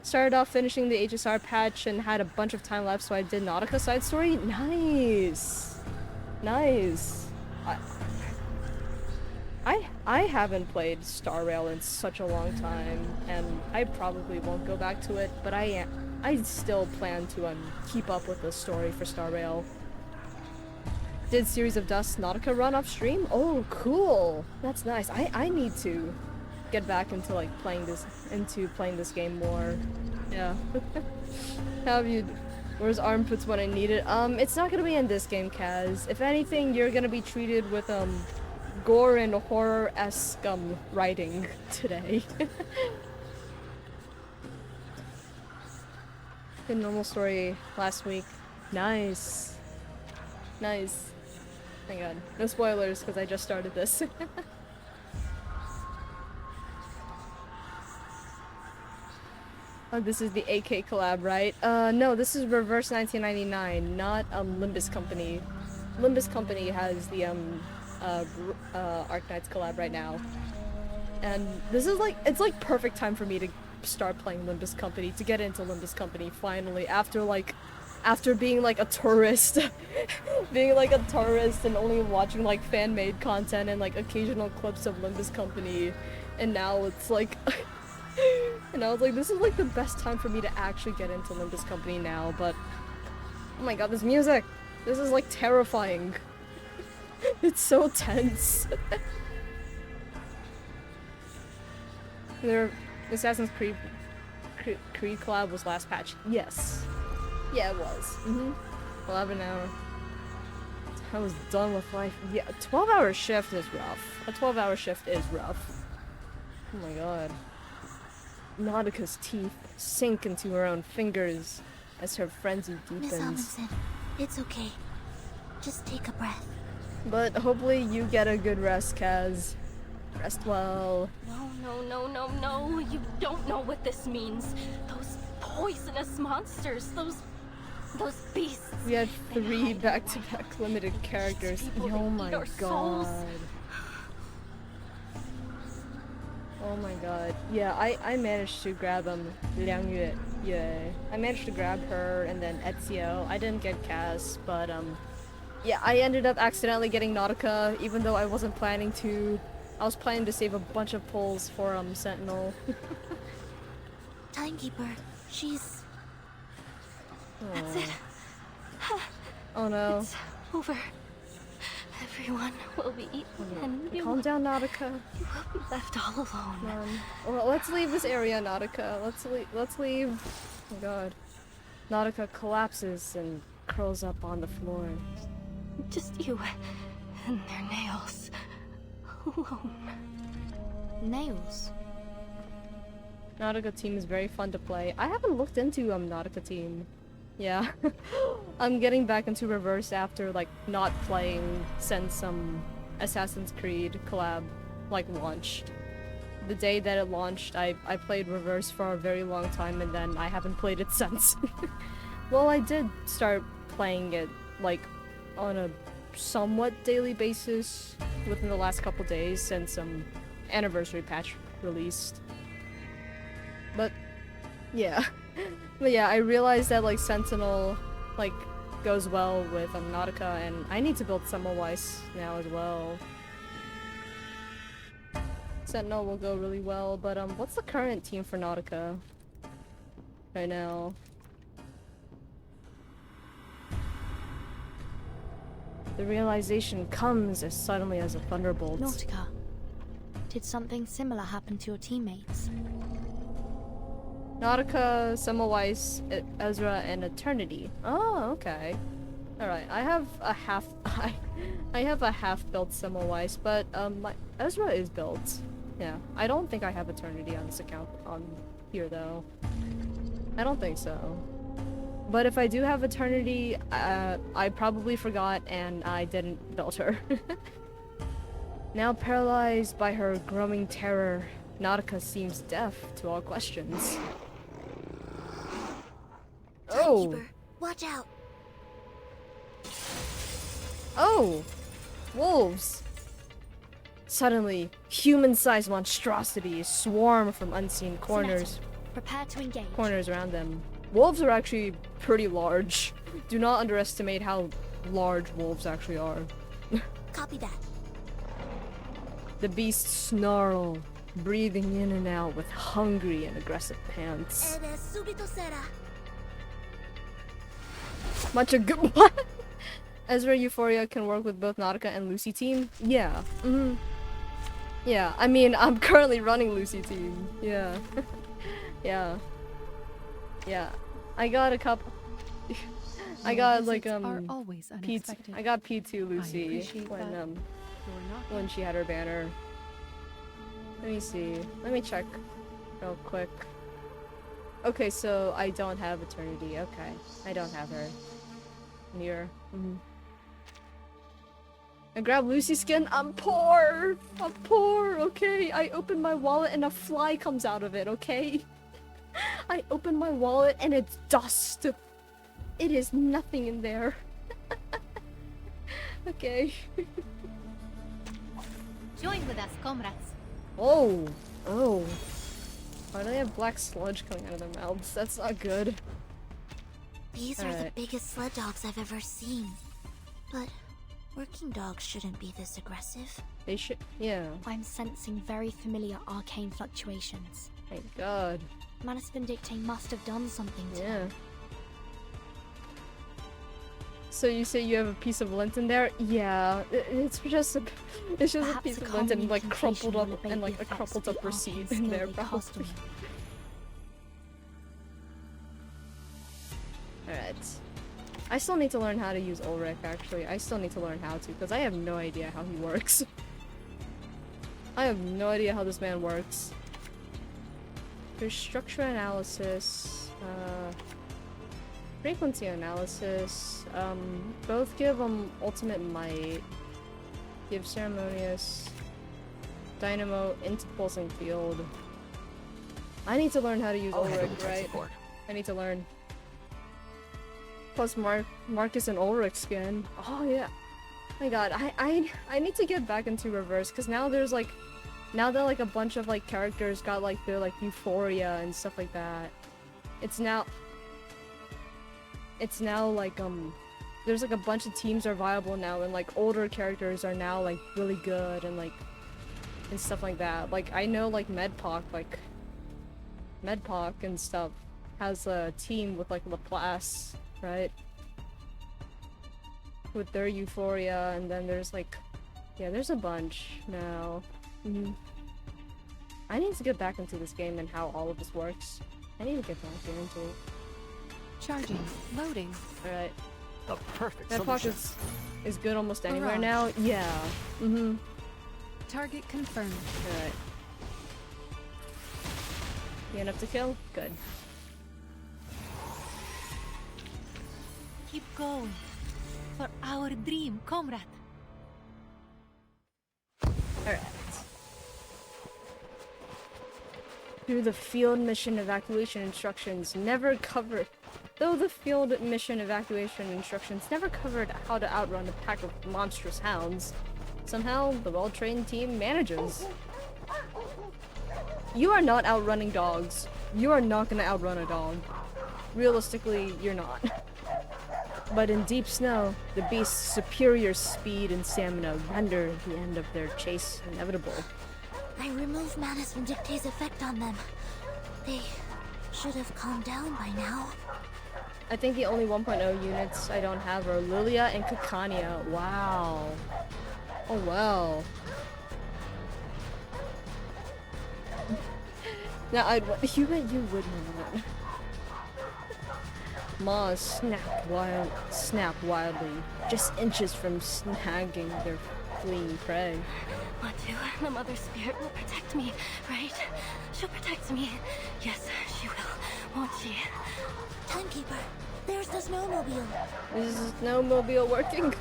Started off finishing the HSR patch and had a bunch of time left, so I did Nautica side story. Nice! Nice. I haven't played Star Rail in such a long time, and I probably won't go back to it, but I still plan to keep up with the story for Star Rail. Did Series of Dust Nautica run off stream? Oh, cool! That's nice. I need to get back into like playing this game more. Yeah. How have you? Where's armpits when I need it? It's not gonna be in this game, Kaz. If anything, you're gonna be treated with gore and horror-esque writing today. The normal story last week. Nice. Nice. Thank god. No spoilers, because I just started this. Oh, this is the AK collab, right? No, this is Reverse 1999, not Limbus Company. Limbus Company has the Arknights collab right now. And this is like, it's like perfect time for me to start playing Limbus Company, to get into Limbus Company finally, after being like a tourist. Being like a tourist and only watching like fan-made content and like occasional clips of Limbus Company. And now it's like and I was like, this is like the best time for me to actually get into Limbus Company now, but oh my god, this music! This is like terrifying. It's so tense. Assassin's Creed collab was last patch. Yes. Yeah, it was. 11 hour. I was done with life. Yeah, a 12-hour shift is rough. A 12-hour shift is rough. Oh my god. Nautica's teeth sink into her own fingers as her frenzy deepens. Miss Amundsen, it's okay. Just take a breath. But hopefully you get a good rest, Kaz. Rest well. No. You don't know what this means. Those poisonous monsters, those beasts. We had 3 back-to-back limited characters. Oh my god. Oh my god. Yeah, I managed to grab Liang Yue. I managed to grab her and then Ezio. I didn't get Cass, but yeah, I ended up accidentally getting Nautica, even though I wasn't planning to. I was planning to save a bunch of pulls for Sentinel. Timekeeper, she's... That's it. Oh no. It's over. Everyone will be eaten, and you Calm down, Nautica. You will be left all alone. Well, let's leave this area, Nautica. Let's leave. Oh god. Nautica collapses and curls up on the floor. Just you and their nails. Alone. Nails? Nautica team is very fun to play. I haven't looked into Nautica team. Yeah. I'm getting back into Reverse after like not playing since Assassin's Creed collab like launched. The day that it launched, I played Reverse for a very long time and then I haven't played it since. Well, I did start playing it like on a somewhat daily basis within the last couple days since anniversary patch released. But yeah. But yeah, I realized that like Sentinel like goes well with Nautica, and I need to build Semmelweis now as well. Sentinel will go really well, but what's the current team for Nautica right now? The realization comes as suddenly as a thunderbolt. Nautica, did something similar happen to your teammates? Nautica, Semmelweis, Ezra, and Eternity. Oh, okay. Alright, I have a half built Semmelweis, but my Ezra is built. Yeah. I don't think I have Eternity on this account on here though. I don't think so. But if I do have Eternity, I probably forgot and I didn't build her. Now paralyzed by her growing terror, Nautica seems deaf to all questions. Oh! Timekeeper, watch out! Oh! Wolves! Suddenly, human-sized monstrosities swarm from unseen corners. Prepare to engage. Corners around them. Wolves are actually pretty large. Do not underestimate how large wolves actually are. Copy that. The beasts snarl, breathing in and out with hungry and aggressive pants. Much a good one. Ezra Euphoria can work with both Nautica and Lucy team? Yeah. Yeah, I mean, I'm currently running Lucy team. Yeah. Yeah. Yeah. I got a couple... I got like P2, I got P2 Lucy when she had her banner. Let me see. Let me check real quick. Okay, so I don't have Eternity. Okay. I don't have her. Near. I grabbed Lucy skin. I'm poor. I'm poor. Okay. I open my wallet and a fly comes out of it. Okay. I open my wallet and it's dust. It is nothing in there. Okay. Join with us, comrades. Oh. Oh. Why do they have black sludge coming out of their mouths? That's not good. These are the biggest sled dogs I've ever seen. But working dogs shouldn't be this aggressive. They should, yeah. I'm sensing very familiar arcane fluctuations. Thank God. Manus Vindicte must have done something to them. So you say you have a piece of lint in there? Yeah, it's just a piece of lint and like crumpled up and like a crumpled up receipt in there, probably. Alright. I still need to learn how to use Ulrich, actually. I still need to learn how to, because I have no idea how he works. I have no idea how this man works. There's structure analysis, frequency analysis, both give ultimate might, give ceremonious, dynamo into pulsing field. I need to learn how to use Ulrich, right? I need to learn. Plus Marcus and Ulrich skin. Oh yeah. Oh my god, I need to get back into Reverse, because now there's like, now that like a bunch of like characters got like their like Euphoria and stuff like that. It's now like there's like a bunch of teams are viable now, and like older characters are now like really good and like and stuff like that. Like I know like Medpoc and stuff has a team with like Laplace, right? with their Euphoria, and then there's like, yeah, there's a bunch now. I need to get back into this game and how all of this works. I need to get back into it. Charging. Loading. Alright. The perfect That solution. clock is good almost anywhere Mirage. now. Yeah. Target confirmed. Alright. You enough to kill? Good. Keep going. For our dream, comrade. Alright. Through the field mission evacuation instructions never covered. Though the field mission evacuation instructions never covered how to outrun a pack of monstrous hounds, somehow the well-trained team manages. You are not outrunning dogs. You are not gonna outrun a dog. Realistically, you're not. But in deep snow, the beast's superior speed and stamina render the end of their chase inevitable. I removed Manus Vindicte's effect on them. They should have calmed down by now. I think the only 1.0 units I don't have are Lilia and Kakania. Wow. Oh wow. Now you bet you would not. Maws snap wildly, just inches from snagging their fleeing prey. Matu, the Mother Spirit will protect me, right? She'll protect me. Yes, she will, won't she? Timekeeper, there's the snowmobile. Is the snowmobile working?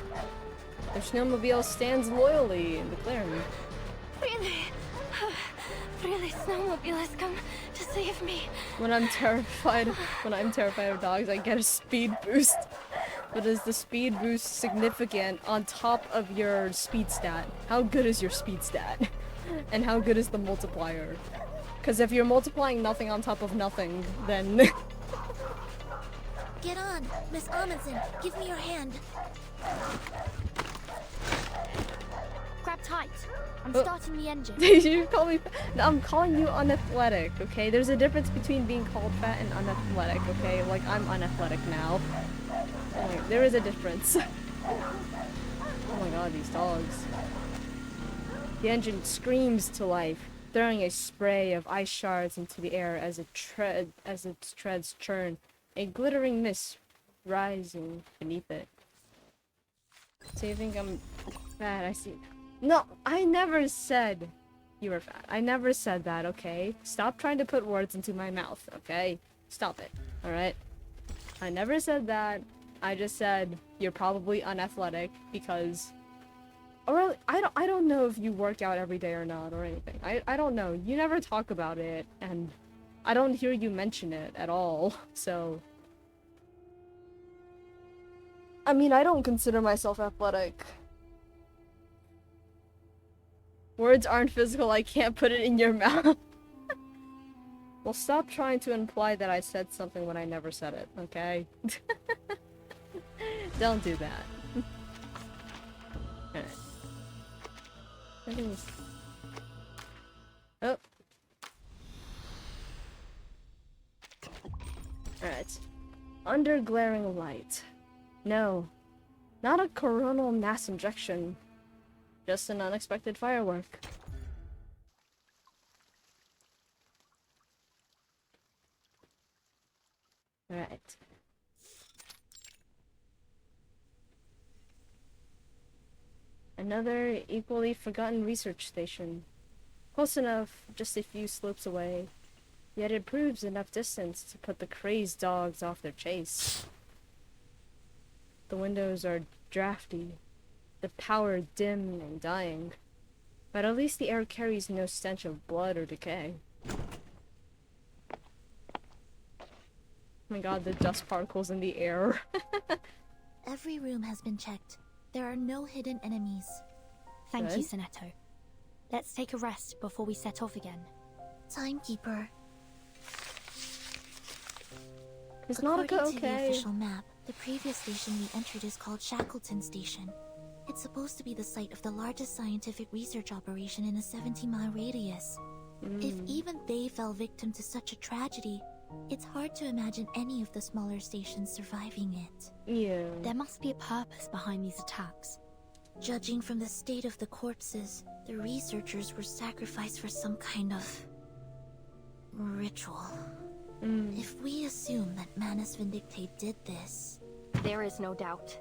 The snowmobile stands loyally in the clearing. Really? Really, snowmobile has come to save me. When I'm terrified of dogs, I get a speed boost. But is the speed boost significant on top of your speed stat? How good is your speed stat? And how good is the multiplier? Because if you're multiplying nothing on top of nothing, then... Get on, Miss Amundsen. Give me your hand. Grab tight. I'm starting the engine. You call me... No, I'm calling you unathletic, okay? There's a difference between being called fat and unathletic, okay? Like, I'm unathletic now. Like, there is a difference. Oh my god, these dogs. The engine screams to life, throwing a spray of ice shards into the air as its treads churn, a glittering mist rising beneath it. So you think I'm fat? I see. No, I never said you were fat. I never said that, okay? Stop trying to put words into my mouth, okay? Stop it, alright? I never said that. I just said you're probably unathletic because... Or I don't know if you work out every day or not or anything. I don't know. You never talk about it, and I don't hear you mention it at all, so... I mean, I don't consider myself athletic. Words aren't physical, I can't put it in your mouth. Well, stop trying to imply that I said something when I never said it, okay? Don't do that. Alright. Oh. Alright. Under glaring light. No. Not a coronal mass injection. Just an unexpected firework. Alright. Another equally forgotten research station. Close enough, just a few slopes away. Yet it proves enough distance to put the crazed dogs off their chase. The windows are drafty, the power dim and dying, but at least the air carries no stench of blood or decay. Oh my god, the dust particles in the air. Every room has been checked. There are no hidden enemies. Thank you, Sonetto. Let's take a rest before we set off again. Timekeeper. It's According not to okay. the official map, the previous station we entered is called Shackleton Station. It's supposed to be the site of the largest scientific research operation in a 70-mile radius. If even they fell victim to such a tragedy, It's hard to imagine any of the smaller stations surviving it. Yeah. There must be a purpose behind these attacks. Judging from the state of the corpses, the researchers were sacrificed for some kind of ritual. If we assume that Manus Vindictate did this... There is no doubt.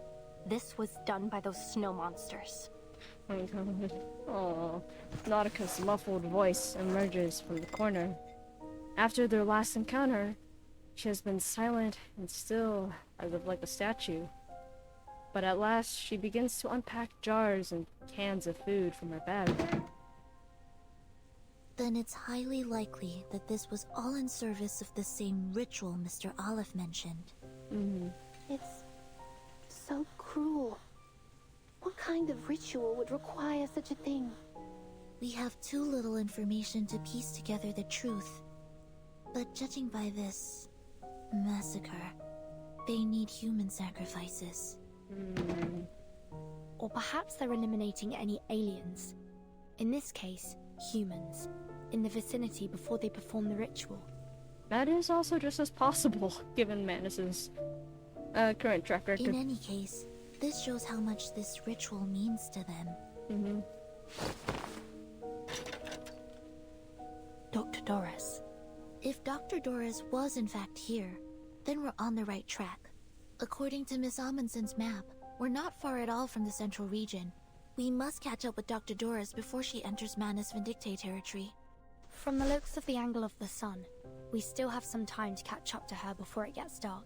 This was done by those snow monsters. Oh my god. Oh, Nautica's muffled voice emerges from the corner. After their last encounter, she has been silent and still, as if like a statue. But at last, she begins to unpack jars and cans of food from her bag. Then it's highly likely that this was all in service of the same ritual Mr. Olive mentioned. It's so cruel. What kind of ritual would require such a thing? We have too little information to piece together the truth. But judging by this massacre, they need human sacrifices. Or perhaps they're eliminating any aliens. In this case, humans. In the vicinity before they perform the ritual. That is also just as possible, given Manus's current track record. In any case, this shows how much this ritual means to them. Dr. Doris. If Dr. Doris was in fact here, then we're on the right track. According to Miss Amundsen's map, we're not far at all from the central region. We must catch up with Dr. Doris before she enters Manus Vindictate territory. From the looks of the angle of the sun, we still have some time to catch up to her before it gets dark.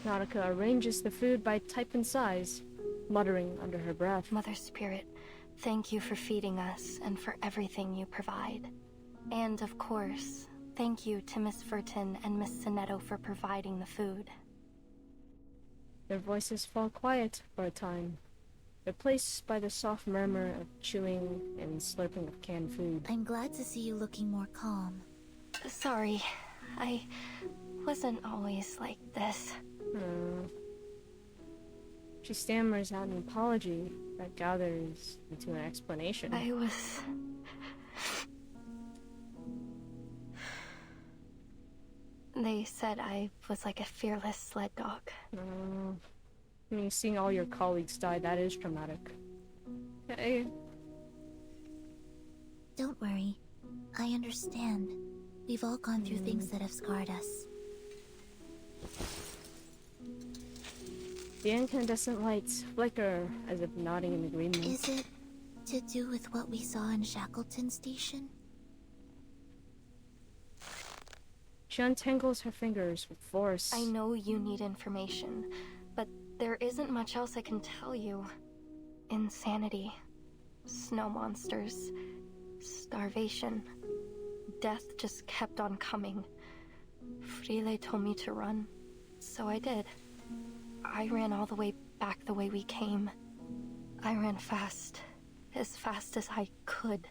Nautica arranges the food by type and size, muttering under her breath. Mother Spirit, thank you for feeding us and for everything you provide. And of course, thank you to Miss Vertin and Miss Sonetto for providing the food. Their voices fall quiet for a time, replaced by the soft murmur of chewing and slurping of canned food. I'm glad to see you looking more calm. Sorry, I wasn't always like this. She stammers out an apology that gathers into an explanation. I was... They said I was like a fearless sled dog. I mean, seeing all your colleagues die, that is traumatic. Okay. Don't worry. I understand. We've all gone through things that have scarred us. The incandescent lights flicker as if nodding in agreement. Is it to do with what we saw in Shackleton Station? She untangles her fingers with force. I know you need information, but there isn't much else I can tell you. Insanity, snow monsters, starvation. Death just kept on coming. Frile told me to run, so I did. I ran all the way back the way we came. I ran fast as I could.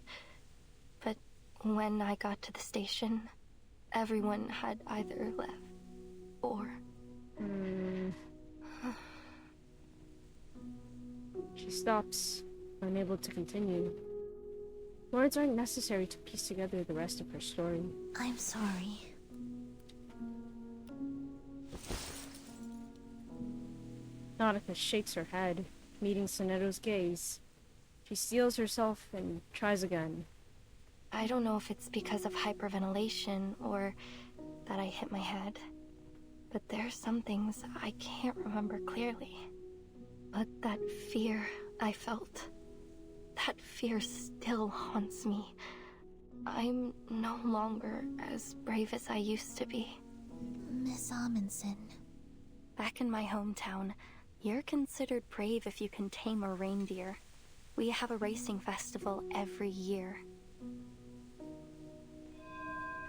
But when I got to the station, everyone had either left or... She stops, unable to continue. Words aren't necessary to piece together the rest of her story. I'm sorry. Nautica shakes her head, meeting Sonetto's gaze. She steels herself and tries again. I don't know if it's because of hyperventilation or that I hit my head, but there's some things I can't remember clearly. But that fear I felt, that fear still haunts me. I'm no longer as brave as I used to be. Miss Amundsen. Back in my hometown, you're considered brave if you can tame a reindeer. We have a racing festival every year.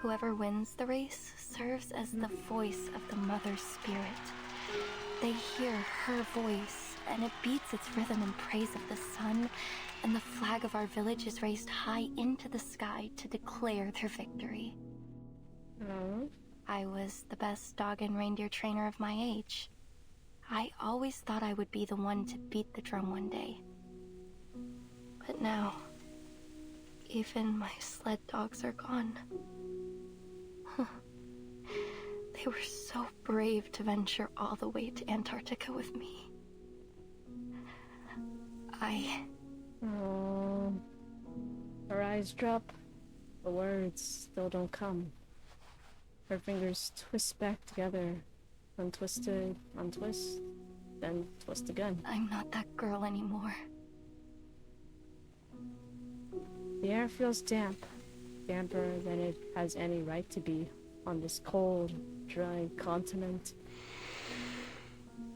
Whoever wins the race serves as the voice of the Mother Spirit. They hear her voice, and it beats its rhythm in praise of the sun, and the flag of our village is raised high into the sky to declare their victory. I was the best dog and reindeer trainer of my age. I always thought I would be the one to beat the drum one day. But now, even my sled dogs are gone. They were so brave to venture all the way to Antarctica with me. Oh, her eyes drop. The words still don't come. Her fingers twist back together. Untwisted, untwist, then twist again. I'm not that girl anymore. The air feels damp. Damper than it has any right to be on this cold, dry continent.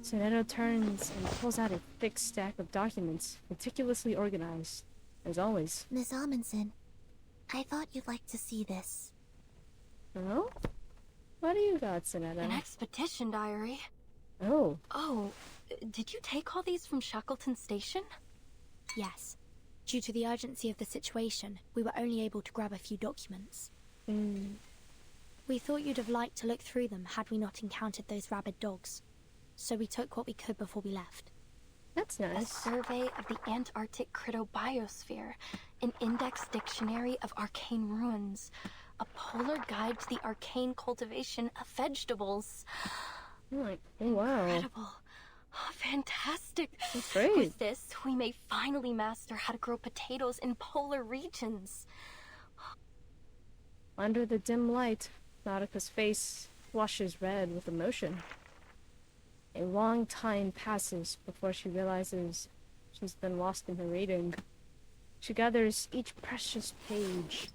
Soneto turns and pulls out a thick stack of documents, meticulously organized, as always. Miss Amundsen, I thought you'd like to see this. Oh? What do you got, Soneto? An expedition diary? Oh. Oh, did you take all these from Shackleton Station? Yes. Due to the urgency of the situation, we were only able to grab a few documents. We thought you'd have liked to look through them had we not encountered those rabid dogs. So we took what we could before we left. That's A nice. survey of the Antarctic cryptobiosphere, an index dictionary of arcane ruins, a polar guide to the arcane cultivation of vegetables. Oh, wow. Incredible. Oh, fantastic. That's great. With this, we may finally master how to grow potatoes in polar regions. Under the dim light, Nautica's face flushes red with emotion. A long time passes before she realizes she's been lost in her reading. She gathers each precious page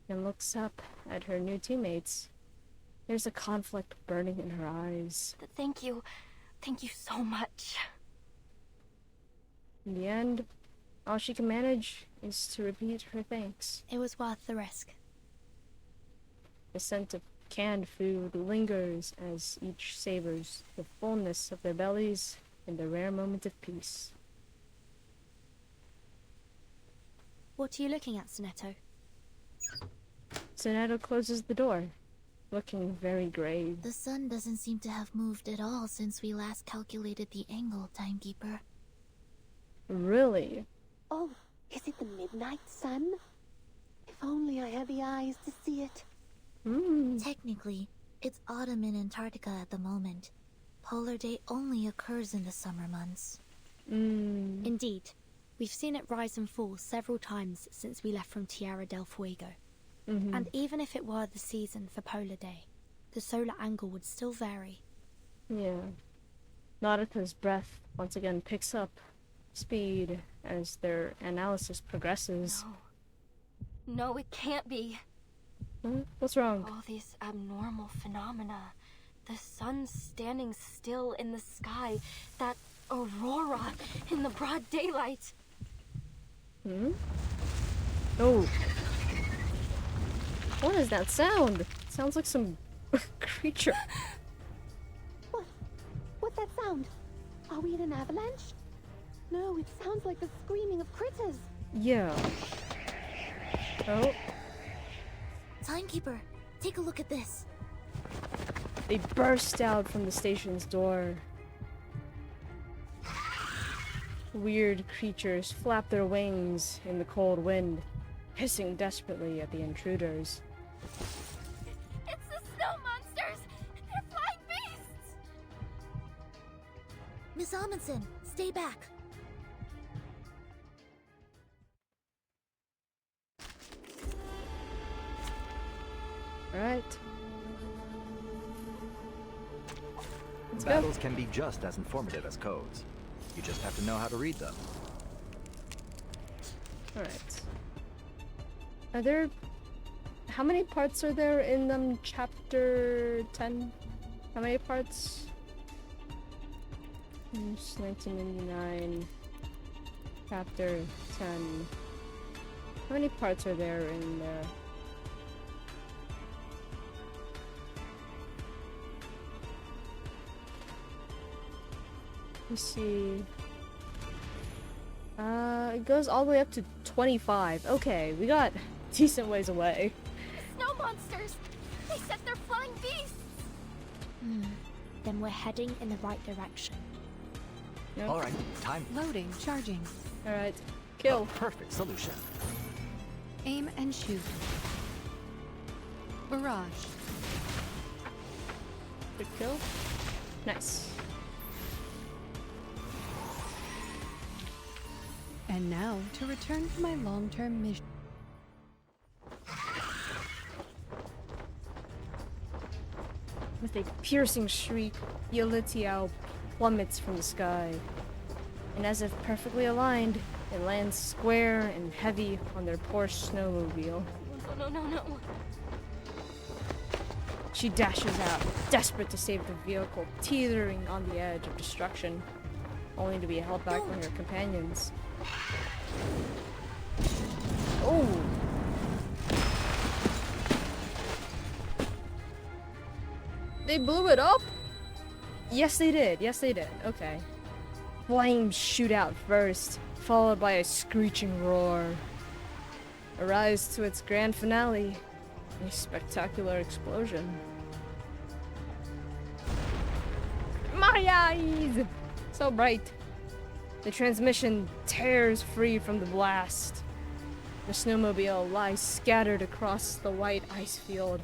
and looks up at her new teammates. There's a conflict burning in her eyes. Thank you. Thank you so much. In the end, all she can manage is to repeat her thanks. It was worth the risk. The scent of canned food lingers as each savors the fullness of their bellies in the rare moment of peace. What are you looking at, Soneto? Soneto closes the door, looking very grave. The sun doesn't seem to have moved at all since we last calculated the angle, Timekeeper. Really? Oh, is it the midnight sun? If only I had the eyes to see it. Technically, it's autumn in Antarctica at the moment. Polar day only occurs in the summer months. Indeed. We've seen it rise and fall several times since we left from Tierra del Fuego. And even if it were the season for Polar Day, the solar angle would still vary. Yeah. Nautica's breath once again picks up speed as their analysis progresses. No, it can't be. What's wrong? All these abnormal phenomena. The sun standing still in the sky. That aurora in the broad daylight. Oh. What is that sound? It sounds like some creature. What's that sound? Are we in an avalanche? No, it sounds like the screaming of critters. Yeah. Oh. Timekeeper, take a look at this. They burst out from the station's door. Weird creatures flap their wings in the cold wind, hissing desperately at the intruders. It's the snow monsters! They're flying beasts! Miss Amundsen, stay back. Alright. Let's go. Battles can be just as informative as codes. You just have to know how to read them. Alright. Are there... How many parts are there in chapter 10? How many parts? It's 1999. Chapter 10. How many parts are there in there? Let's see. It goes all the way up to 25. Okay, we got decent ways away. Snow monsters! They said they're flying beasts! Then we're heading in the right direction. No? All right, time. Loading, charging. All right, kill. Perfect solution. Aim and shoot. Barrage. Quick kill. Nice. And now to return to my long-term mission. With a piercing shriek, Yelitiao plummets from the sky. And as if perfectly aligned, it lands square and heavy on their Porsche snowmobile. No. She dashes out, desperate to save the vehicle, teetering on the edge of destruction, only to be held back by her companions. Oh! They blew it up? Yes, they did. Yes, they did. Okay. Flames shoot out first, followed by a screeching roar. A rise to its grand finale. A spectacular explosion. My eyes! So bright. The transmission tears free from the blast. The snowmobile lies scattered across the white ice field,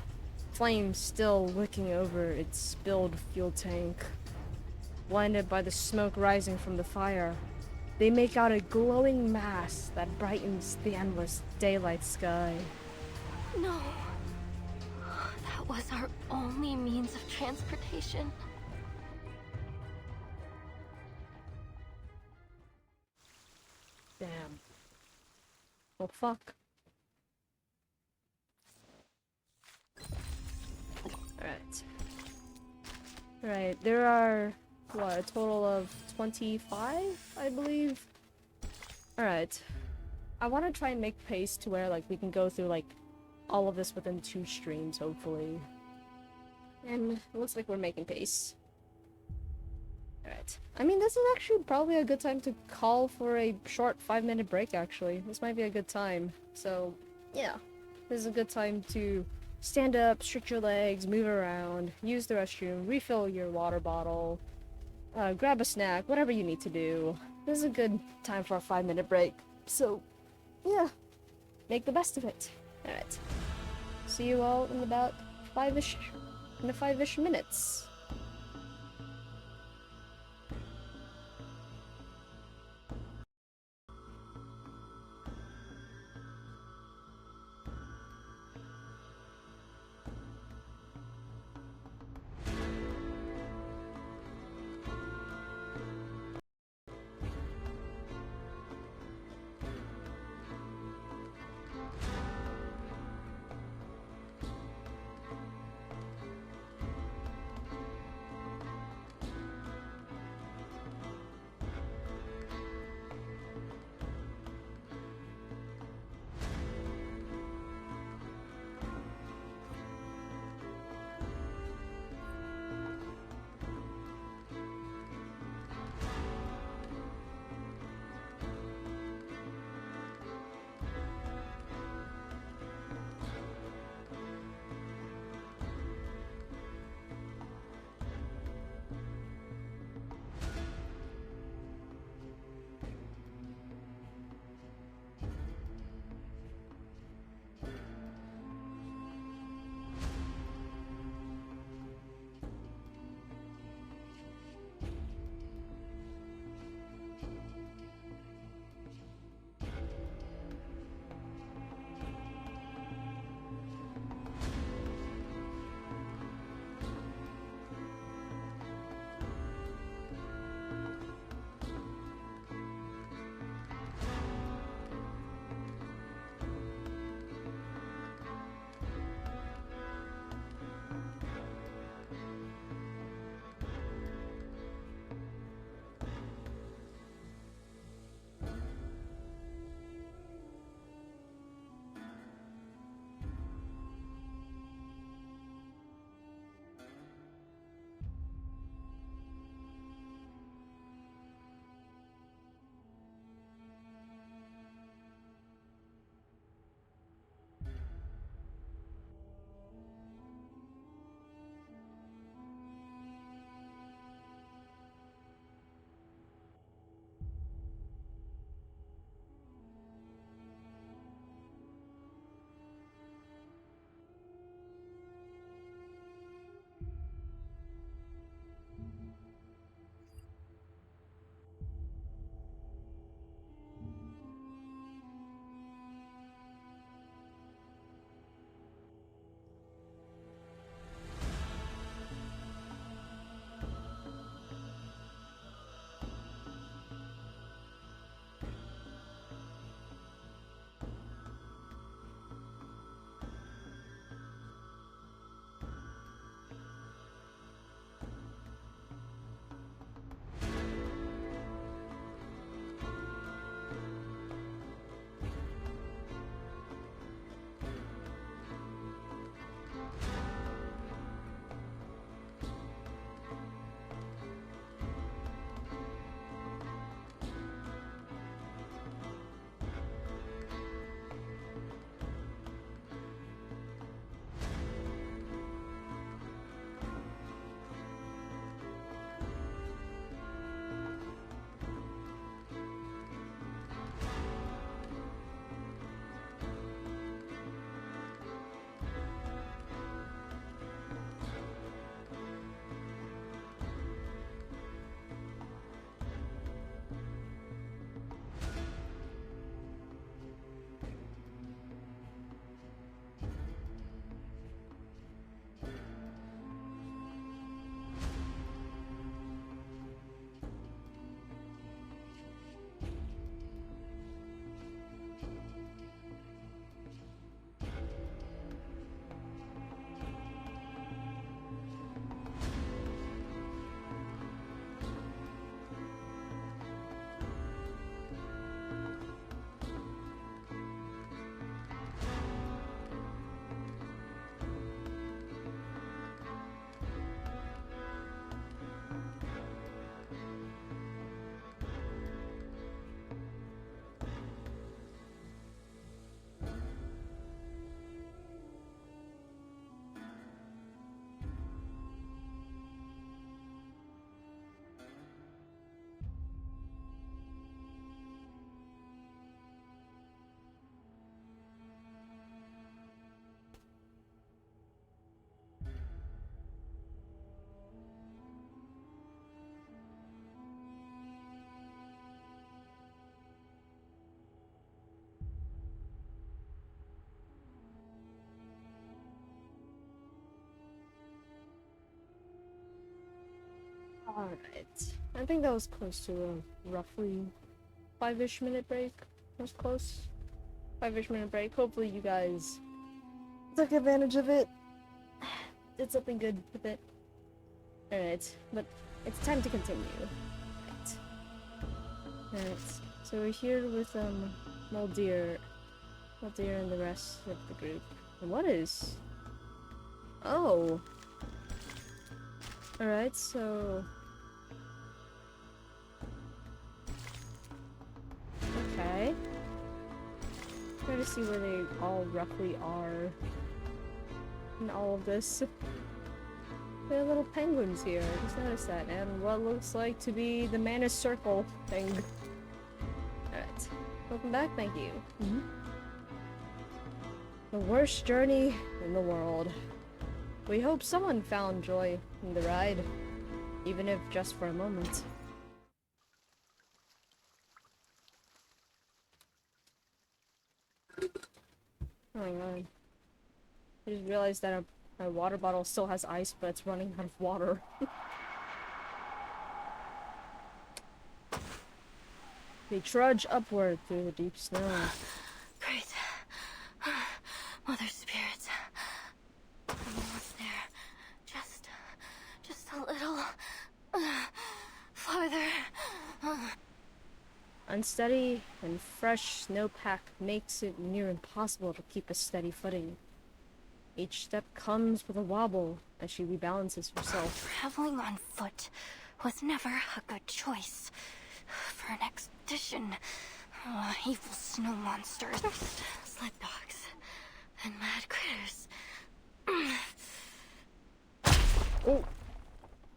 flames still licking over its spilled fuel tank. Blinded by the smoke rising from the fire, they make out a glowing mass that brightens the endless daylight sky. No. That was our only means of transportation. Damn. Well, fuck. Alright. Alright, there are, what, a total of 25, I believe? Alright. I want to try and make pace to where, like, we can go through, like, all of this within 2 streams, hopefully. And it looks like we're making pace. Alright. I mean, this is actually probably a good time to call for a short 5-minute break, actually. This might be a good time. So, yeah. This is a good time to stand up, stretch your legs, move around, use the restroom, refill your water bottle, grab a snack, whatever you need to do. This is a good time for a 5-minute break. So, yeah. Make the best of it. Alright. See you all in about 5-ish minutes. Alright. I think that was close to a roughly 5-ish minute break. That was close. 5-ish minute break. Hopefully you guys took advantage of it. Did something good with it. Alright, but it's time to continue. Alright. So we're here with Muldeer and the rest of the group. And what is? Oh. Alright, so okay. Try to see where they all roughly are in all of this. There are little penguins here, I just noticed that, and what looks like to be the Manus Circle thing. Alright. Welcome back, thank you. The worst journey in the world. We hope someone found joy in the ride, even if just for a moment. Oh my god. I just realized that my water bottle still has ice, but it's running out of water. They trudge upward through the deep snow. Great. Mother Spirit. I'm almost there. Just a little farther. Unsteady and fresh snowpack makes it near impossible to keep a steady footing. Each step comes with a wobble as she rebalances herself. Traveling on foot was never a good choice for an expedition. Evil snow monsters, sled dogs, and mad critters. Oh!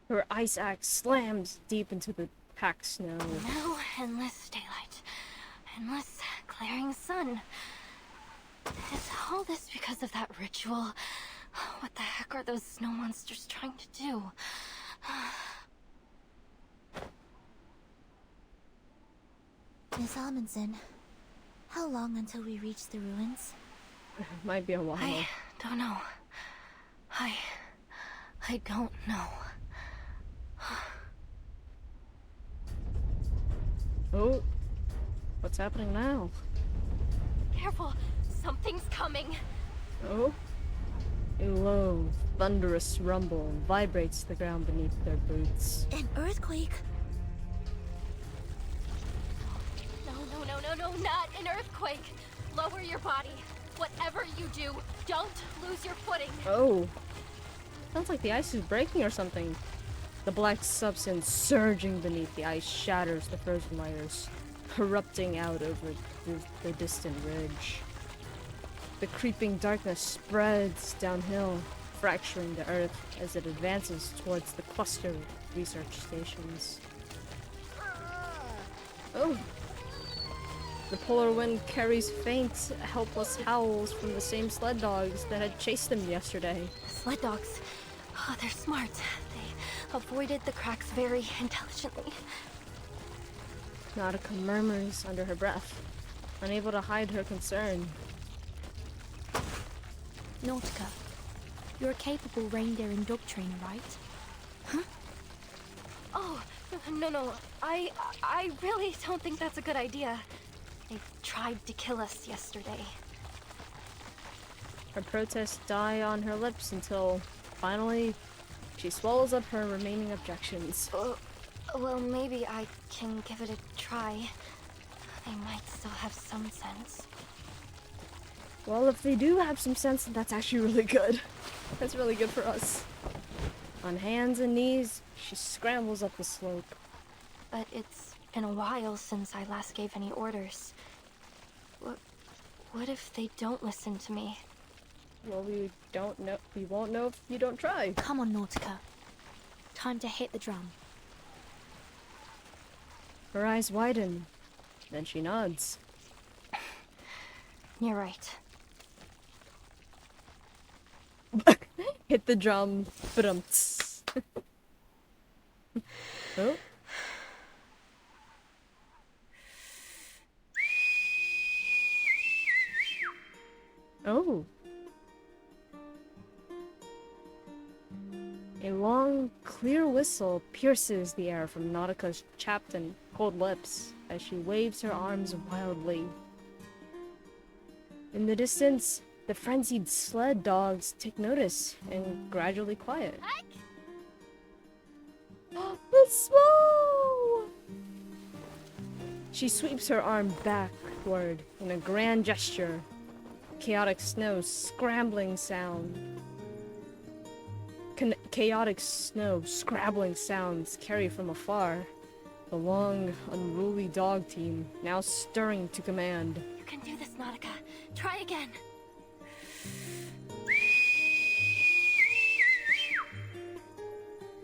Her ice axe slams deep into the packed snow. Now endless daylight, endless glaring sun. Is all this because of that ritual? What the heck are those snow monsters trying to do? Miss Amundsen, how long until we reach the ruins? Might be a while. I don't know. I don't know. Oh, what's happening now? Careful, something's coming. Oh? A low, thunderous rumble vibrates the ground beneath their boots. An earthquake? No, not an earthquake. Lower your body. Whatever you do, don't lose your footing. Oh. Sounds like the ice is breaking or something. The black substance surging beneath the ice shatters the frozen layers, erupting out over the distant ridge. The creeping darkness spreads downhill, fracturing the earth as it advances towards the cluster of research stations. Oh! The polar wind carries faint, helpless howls from the same sled dogs that had chased them yesterday. Sled dogs. Oh, they're smart. They avoided the cracks very intelligently. Nautica murmurs under her breath, unable to hide her concern. Nautica, you're a capable reindeer and dog trainer, right? Huh? Oh, no. I really don't think that's a good idea. They tried to kill us yesterday. Her protests die on her lips until, finally, she swallows up her remaining objections. Well, maybe I can give it a try. They might still have some sense. Well, if they do have some sense, that's actually really good. That's really good for us. On hands and knees, she scrambles up the slope. But it's been a while since I last gave any orders. What if they don't listen to me? Well, we don't know. We won't know if you don't try. Come on, Nautica. Time to hit the drum. Her eyes widen. Then she nods. You're right. Hit the drum. Ba-dum-ts. Oh. Oh. A long, clear whistle pierces the air from Nautica's chapped and cold lips as she waves her arms wildly. In the distance, the frenzied sled dogs take notice and gradually quiet. It's Smo! She sweeps her arm backward in a grand gesture. Chaotic snow scrambling sound. Chaotic snow scrabbling sounds carry from afar. The long, unruly dog team now stirring to command. You can do this, Nautica. Try again.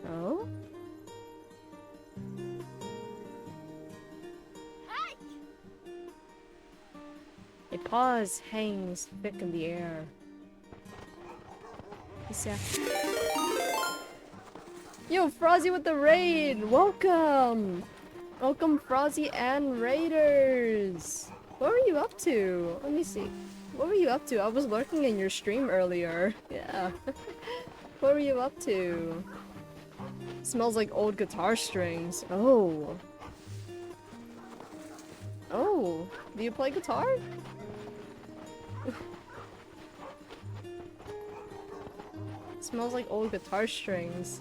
Oh? A pause hangs thick in the air. Yo, Frozzy with the raid! Welcome! Welcome, Frozzy and Raiders! What were you up to? Let me see. What were you up to? I was lurking in your stream earlier. Yeah. What were you up to? Smells like old guitar strings. Oh. Oh. Do you play guitar? Smells like old guitar strings.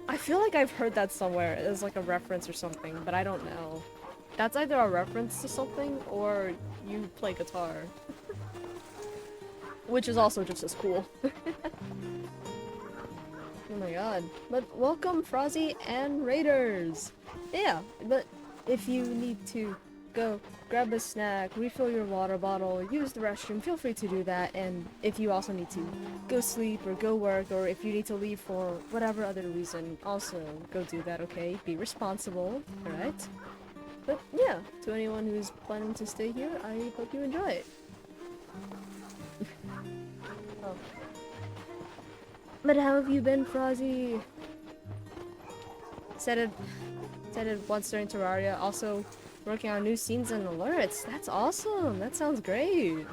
I feel like I've heard that somewhere as like a reference or something, but I don't know. That's either a reference to something or you play guitar. Which is also just as cool. Oh my god. But welcome, Frozzy and Raiders! Yeah, but if you need to go grab a snack, refill your water bottle, use the restroom, feel free to do that. And if you also need to go sleep or go work, or if you need to leave for whatever other reason, also go do that, okay? Be responsible, alright? But yeah, to anyone who's planning to stay here, I hope you enjoy it. Oh. But how have you been, Frozzy? Said it once during Terraria. Also working on new scenes and alerts. That's awesome. That sounds great.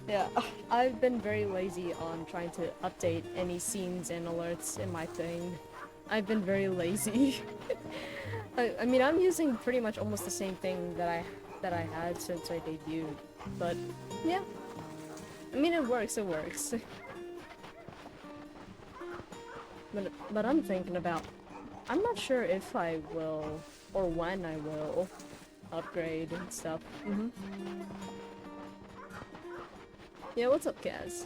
Yeah, I've been very lazy on trying to update any scenes and alerts in my thing. I've been very lazy. I mean, I'm using pretty much almost the same thing that I had since I debuted. But yeah, I mean, it works. It works. But I'm thinking about. I'm not sure if I will or when I will upgrade and stuff. Yeah, what's up, Kaz?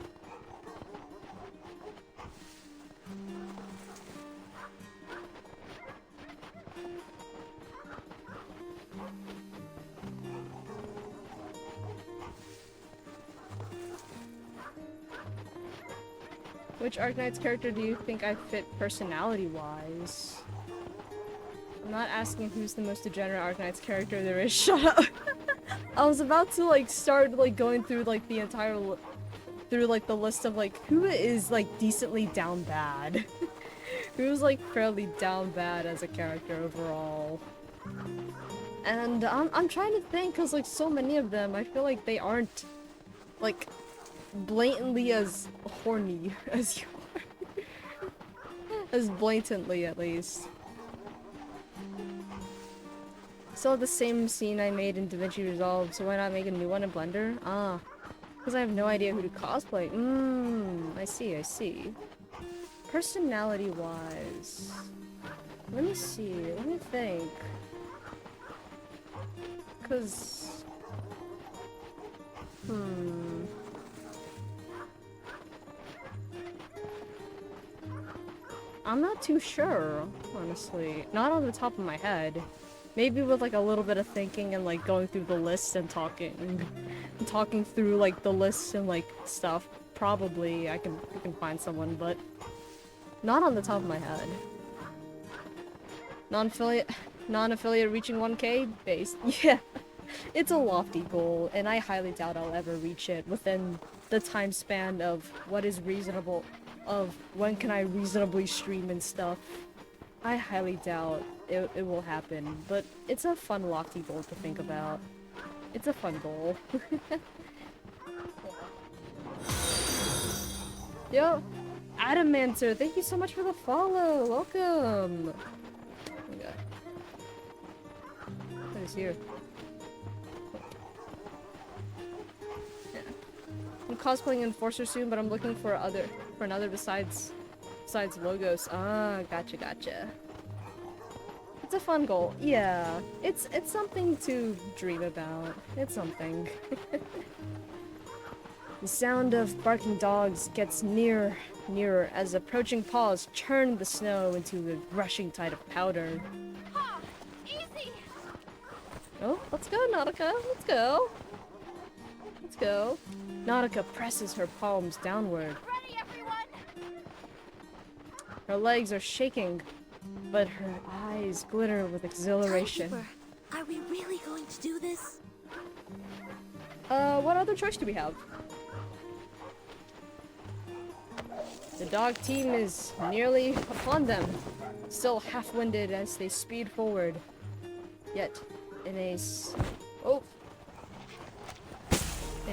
Which Arknight's character do you think I fit personality-wise? I'm not asking who's the most degenerate Arknight's character there is. Shut up! I was about to like start like going through like the entire through like the list of like who is like decently down bad. Who's like fairly down bad as a character overall. And I'm trying to think, cause like so many of them I feel like they aren't like blatantly as horny as you are. As blatantly, at least. Still the same scene I made in DaVinci Resolve, so why not make a new one in Blender? Ah, because I have no idea who to cosplay. I see. Personality-wise... Let me see, let me think. Because... I'm not too sure, honestly. Not on the top of my head. Maybe with like a little bit of thinking and like going through the list and talking through like the lists and like stuff. Probably I can find someone, but not on the top of my head. Non-affiliate reaching 1K base. Yeah, it's a lofty goal, and I highly doubt I'll ever reach it within the time span of what is reasonable. Of when can I reasonably stream and stuff. I highly doubt it will happen, but it's a fun lofty goal to think about. It's a fun goal. Yo, Adamancer, thank you so much for the follow. Welcome. Oh my god. What is here? Yeah. I'm cosplaying Enforcer soon, but I'm looking for another besides logos. Ah, gotcha. It's a fun goal. Yeah. It's something to dream about. It's something. The sound of barking dogs gets nearer as approaching paws churn the snow into a rushing tide of powder. Ha! Easy! Oh, let's go, Nautica. Let's go. Let's go. Nautica presses her palms downward. Ready, everyone! Her legs are shaking, but her eyes glitter with exhilaration. Timekeeper, are we really going to do this? What other choice do we have? The dog team is nearly upon them, still half-winded as they speed forward. Yet, in a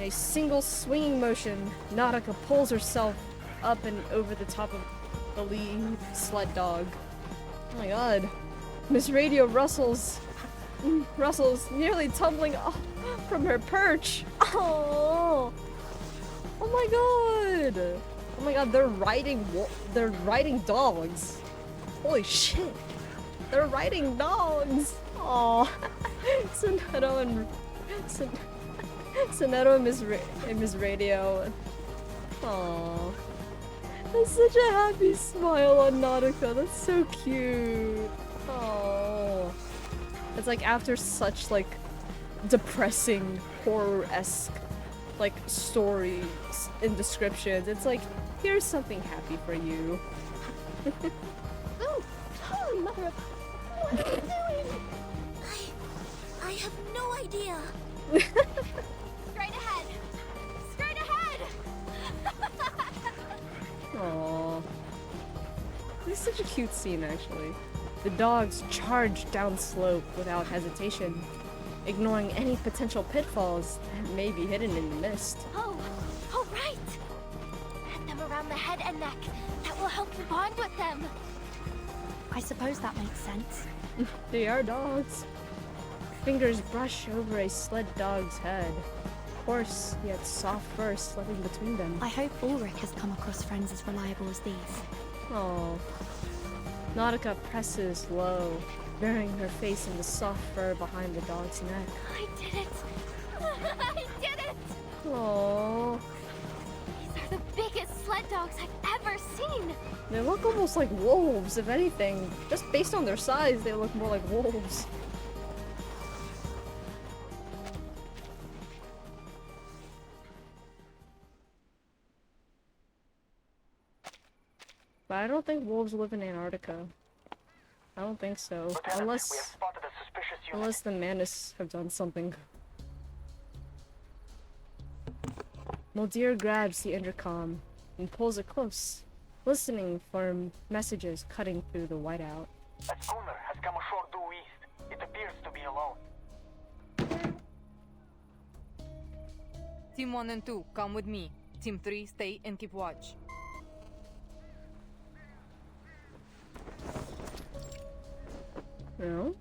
single swinging motion, Nautica pulls herself up and over the top of the lead sled dog. Oh my god. Miss Radio rustles, nearly tumbling off from her perch. Oh! Oh my god! Oh my god, they're riding dogs. Holy shit. They're riding dogs. Aw. Sonetto and Miss Radio. Aw. That's such a happy smile on Nautica. That's so cute. Oh. It's like after such like depressing, horror-esque like stories and descriptions, it's like, here's something happy for you. Oh, holy mother of... What are you doing? I have no idea. Straight ahead! Straight ahead! Aww. This is such a cute scene, actually. The dogs charge down slope without hesitation, ignoring any potential pitfalls that may be hidden in the mist. Oh, right! Pat them around the head and neck. That will help you bond with them. I suppose that makes sense. They are dogs. Fingers brush over a sled dog's head. Coarse, yet soft fur slipping between them. I hope Ulrich has come across friends as reliable as these. Oh. Nautica presses low, burying her face in the soft fur behind the dog's neck. I did it! I did it! Aww. These are the biggest sled dogs I've ever seen! They look almost like wolves, if anything. Just based on their size, they look more like wolves. But I don't think wolves live in Antarctica. I don't think so. Unless the Manus have done something. Muldir grabs the intercom and pulls it close, listening for messages cutting through the whiteout. A schooner has come ashore due east. It appears to be alone. Team 1 and 2, come with me. Team 3, stay and keep watch. No?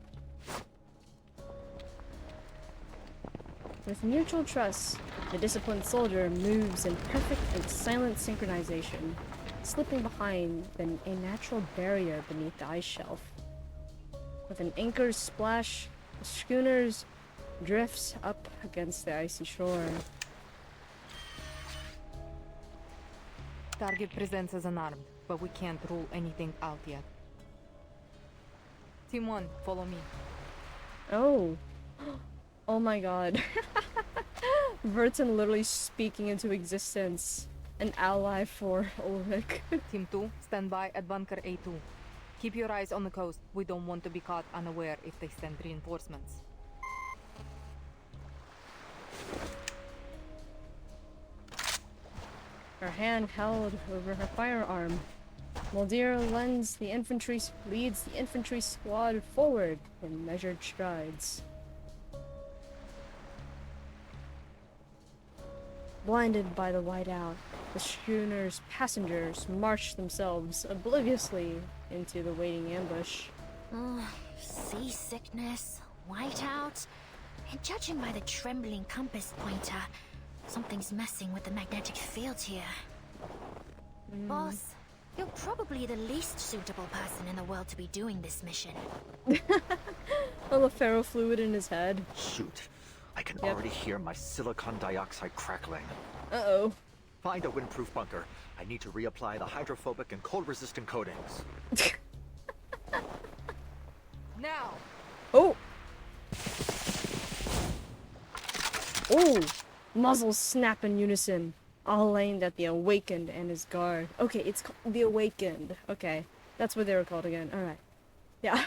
With mutual trust, the disciplined soldier moves in perfect and silent synchronization, slipping behind a natural barrier beneath the ice shelf. With an anchor's splash, the schooner drifts up against the icy shore. Target presents as unarmed, but we can't rule anything out yet. Team 1, follow me. Oh. Oh my god. Vertin literally speaking into existence. An ally for Ulrich. Team 2, stand by at bunker A2. Keep your eyes on the coast. We don't want to be caught unaware if they send reinforcements. Her hand held over her firearm. Muldir leads the infantry squad forward in measured strides. Blinded by the whiteout, The schooner's passengers marched themselves obliviously into the waiting ambush. Seasickness, whiteout, and judging by the trembling compass pointer, something's messing with the magnetic field here. Boss, you're probably the least suitable person in the world to be doing this mission. All the ferrofluid in his head. Shoot. I can already hear my silicon dioxide crackling. Uh-oh. Find a windproof bunker. I need to reapply the hydrophobic and cold-resistant coatings. Now! Oh! Oh! Muzzles snap in unison, all aimed at the Awakened and his guard. Okay, it's called the Awakened. Okay, that's what they were called again. Alright. Yeah.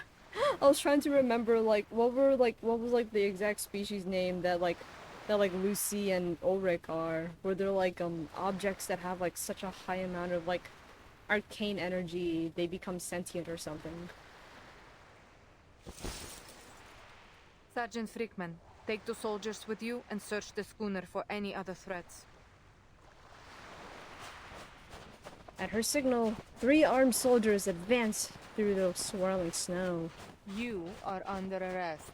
I was trying to remember, like, what was, like, the exact species name that Lucy and Ulrich are, where they're, like, objects that have, like, such a high amount of, like, arcane energy, they become sentient or something. Sergeant Frickman, take 2 soldiers with you and search the schooner for any other threats. At her signal, 3 armed soldiers advance through the swirling snow. You are under arrest.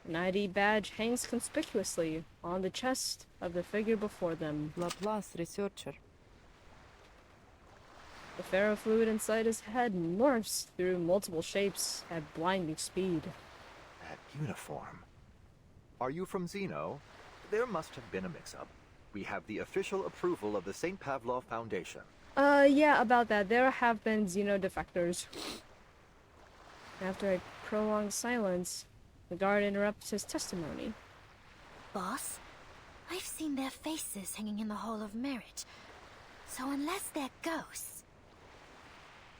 An ID badge hangs conspicuously on the chest of the figure before them. Laplace researcher. The ferrofluid inside his head morphs through multiple shapes at blinding speed. That uniform. Are you from Xeno? There must have been a mix-up. We have the official approval of the St. Pavlov Foundation. Yeah, about that. There have been Xeno defectors. After a prolonged silence, the guard interrupts his testimony. Boss, I've seen their faces hanging in the Hall of Merit. So unless they're ghosts,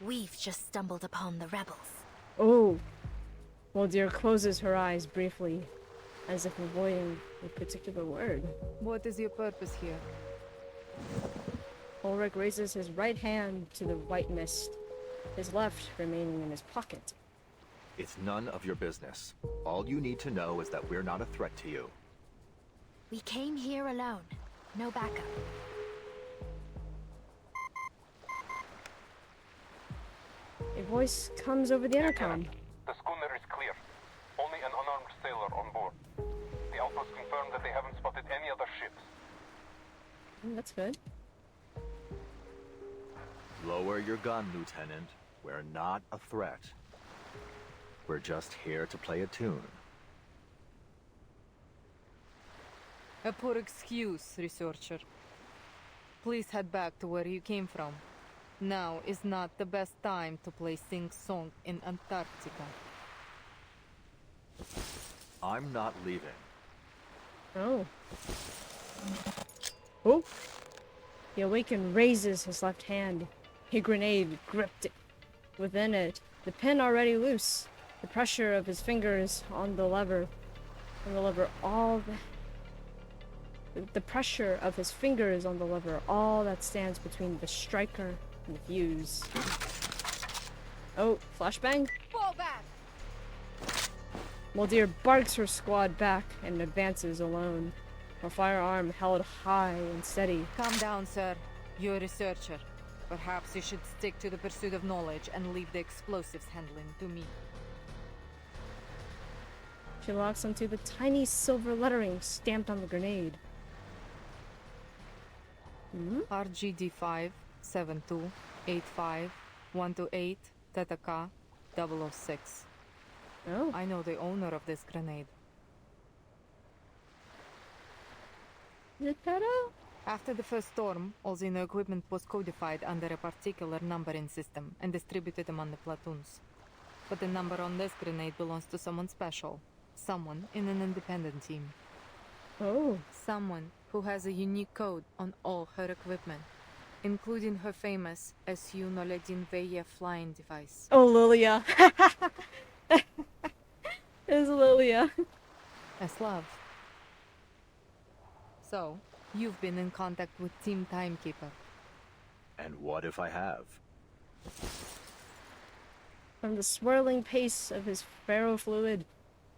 we've just stumbled upon the rebels. Oh. Waldir closes her eyes briefly, as if avoiding a particular word. What is your purpose here? Ulrich raises his right hand to the white mist, his left remaining in his pocket. It's none of your business. All you need to know is that we're not a threat to you. We came here alone. No backup. A voice comes over the intercom. The schooner is clear. Only an unarmed sailor on board. The outpost confirmed that they haven't spotted any other ships. That's good. Lower your gun, Lieutenant. We're not a threat. We're just here to play a tune. A poor excuse, researcher. Please head back to where you came from. Now is not the best time to play sing-song in Antarctica. I'm not leaving. Oh. Oh! The Awakened raises his left hand. A grenade gripped it. Within it, the pin already loose. The pressure of his fingers on the lever. The pressure of his fingers on the lever, all that stands between the striker and the fuse. Oh, flashbang? Fall back! Waldir barks her squad back and advances alone, her firearm held high and steady. Calm down, sir. You're a researcher. Perhaps you should stick to the pursuit of knowledge and leave the explosives handling to me. She locks onto the tiny silver lettering stamped on the grenade. RGD5 72 85 128 Theta K 006. Oh. I know the owner of this grenade. After the first storm, all Xeno equipment was codified under a particular numbering system and distributed among the platoons. But the number on this grenade belongs to someone special. Someone in an independent team. Oh. Someone who has a unique code on all her equipment, including her famous SU-001 Veya flying device. Oh, Lilia. It's Lilia. Slav. So, you've been in contact with Team Timekeeper. And what if I have? From the swirling pace of his ferrofluid,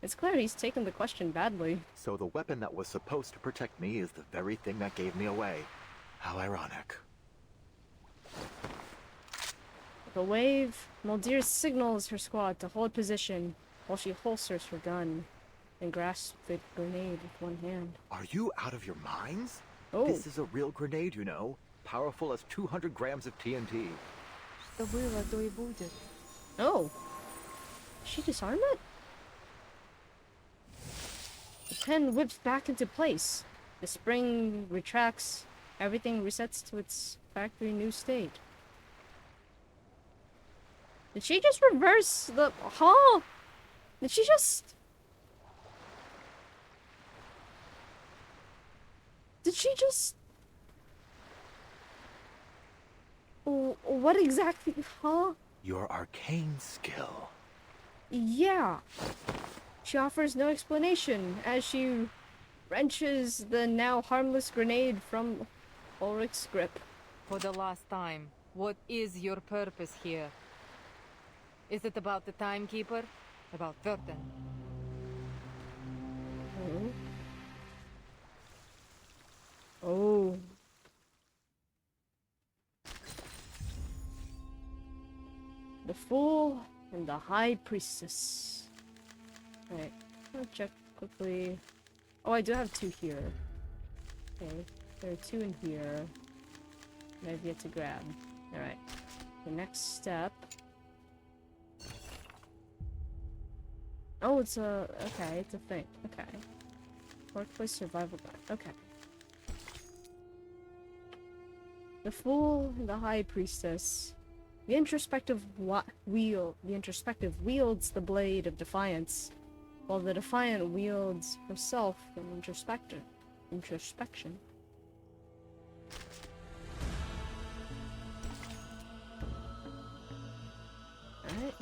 it's clear he's taken the question badly. So the weapon that was supposed to protect me is the very thing that gave me away. How ironic. With a wave, Muldir signals her squad to hold position while she holsters her gun and grasps the grenade with one hand. Are you out of your minds? Oh. This is a real grenade, you know. Powerful as 200 grams of TNT. Что было, то и будет. Oh. She disarmed it? The pen whips back into place. The spring retracts. Everything resets to its factory new state. Did she just reverse the... Huh? Did she just... Did she just... What exactly... Huh? Your arcane skill. Yeah. She offers no explanation as she wrenches the now harmless grenade from Ulrich's grip. For the last time, what is your purpose here? Is it about the timekeeper? About Vertin? Oh. The Fool and the High Priestess. Right. I'll check quickly. Oh, I do have 2 here. Okay. There are 2 in here. And I've yet to grab. Alright. The next step. Oh, it's a... Okay, it's a thing. Okay. Workplace survival guide. Okay. The Fool and the High Priestess. The introspective wields the blade of defiance, while the defiant wields herself in introspection. Alright.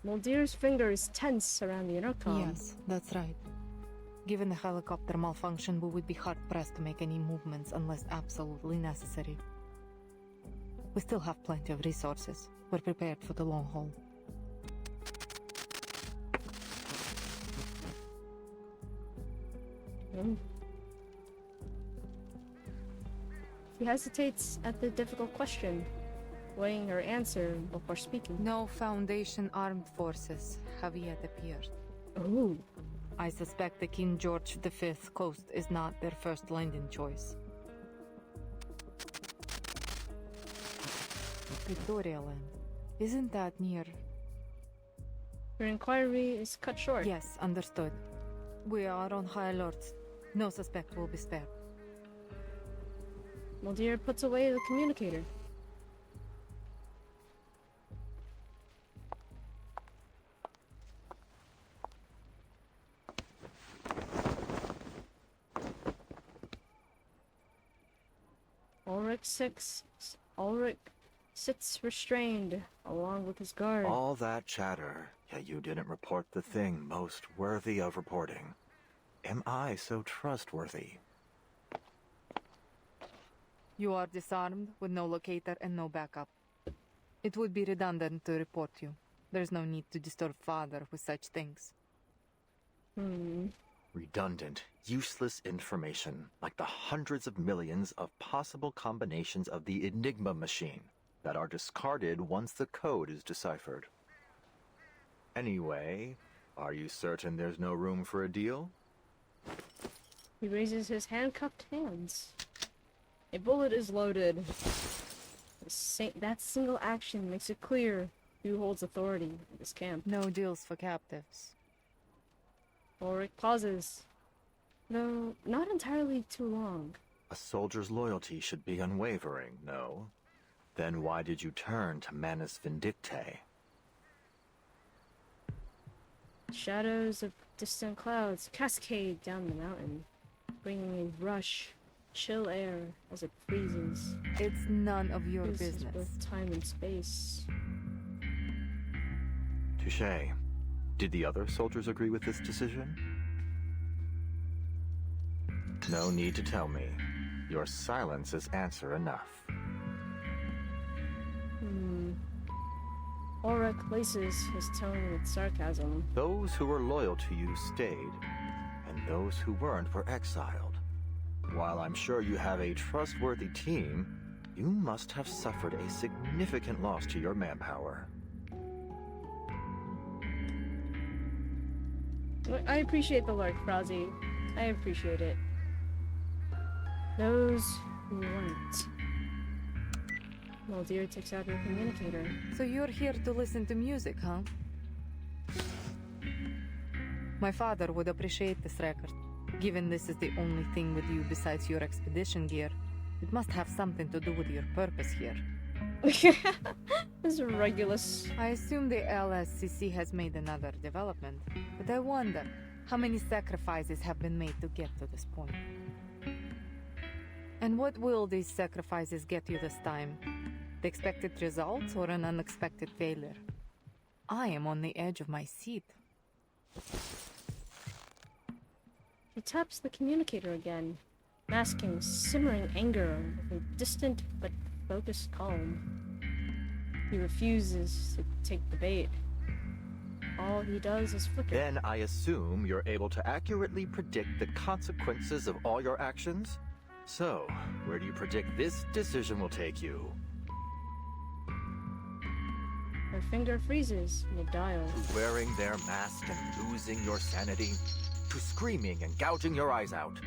Muldir's finger is tense around the intercom. Yes, that's right. Given the helicopter malfunction, we would be hard-pressed to make any movements unless absolutely necessary. We still have plenty of resources. We're prepared for the long haul. She hesitates at the difficult question, weighing her answer before speaking. No Foundation armed forces have yet appeared. Ooh. I suspect the King George V coast is not their first landing choice. Victoria Land. Isn't that near? Your inquiry is cut short. Yes, understood. We are on high alert. No suspect will be spared. Muldir puts away the communicator. Ulrich sits restrained, along with his guard. All that chatter, yet you didn't report the thing most worthy of reporting. Am I so trustworthy? You are disarmed, with no locator and no backup. It would be redundant to report you. There's no need to disturb Father with such things. Redundant, useless information, like the hundreds of millions of possible combinations of the Enigma machine that are discarded once the code is deciphered. Anyway, are you certain there's no room for a deal? He raises his handcuffed hands. A bullet is loaded. That single action makes it clear who holds authority in this camp. No deals for captives. Ulrich pauses. No, not entirely too long. A soldier's loyalty should be unwavering, no? Then why did you turn to Manus Vindictae? Shadows of distant clouds cascade down the mountain, bringing a rush, chill air as it freezes. It's none of your Freezes business. both time and space. Touché. Did the other soldiers agree with this decision? No need to tell me. Your silence is answer enough. Ulrich laces his tone with sarcasm. Those who were loyal to you stayed, and those who weren't were exiled. While I'm sure you have a trustworthy team, you must have suffered a significant loss to your manpower. I appreciate the lurk, Frazi. I appreciate it. Those who weren't. Dear takes out your communicator. So you're here to listen to music, huh? My father would appreciate this record. Given this is the only thing with you besides your expedition gear, it must have something to do with your purpose here. This is Regulus. I assume the LSCC has made another development, but I wonder how many sacrifices have been made to get to this point. And what will these sacrifices get you this time? The expected results or an unexpected failure? I am on the edge of my seat. He taps the communicator again, masking simmering anger with a distant but focused calm. He refuses to take the bait. All he does is flicker. Then I assume you're able to accurately predict the consequences of all your actions? So, where do you predict this decision will take you? Her finger freezes mid-dial. To wearing their mask and losing your sanity? To screaming and gouging your eyes out?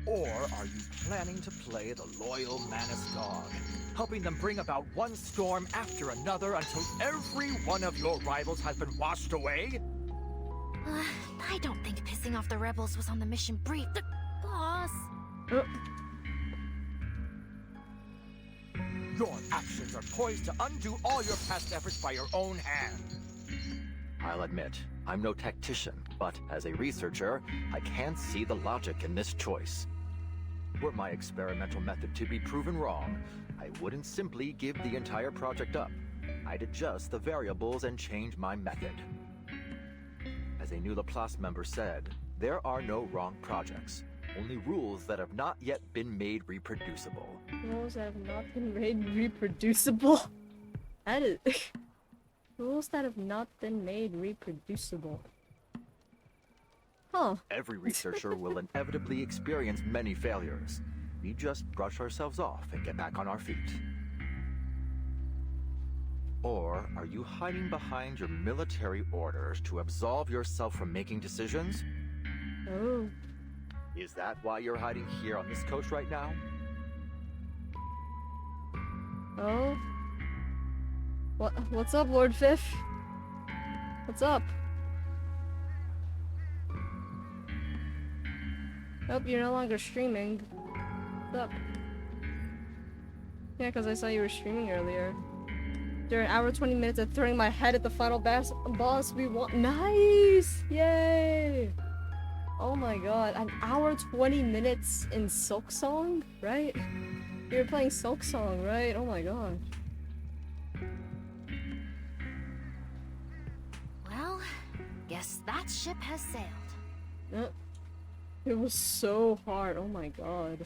Or are you planning to play the loyal Manus dog, helping them bring about one storm after another until every one of your rivals has been washed away? I don't think pissing off the rebels was on the mission brief. Boss! Your actions are poised to undo all your past efforts by your own hand. I'll admit, I'm no tactician, but as a researcher, I can see the logic in this choice. Were my experimental method to be proven wrong, I wouldn't simply give the entire project up. I'd adjust the variables and change my method. As a new Laplace member said, there are no wrong projects, only rules that have not yet been made reproducible. Rules that have not been made reproducible? That is... Rules that have not been made reproducible. Huh. Every researcher will inevitably experience many failures. We just brush ourselves off and get back on our feet. Or are you hiding behind your military orders to absolve yourself from making decisions? Oh. Is that why you're hiding here on this coast right now? Oh? What's up, Lord Fifth? What's up? Nope, you're no longer streaming. What's up? Yeah, because I saw you were streaming earlier. During an hour 20 minutes of throwing my head at the final boss, we won. Nice! Yay! Oh my god, an hour 20 minutes in Silk Song, right? You were playing Silk Song, right? Oh my god. Well, guess that ship has sailed. It was so hard, oh my god.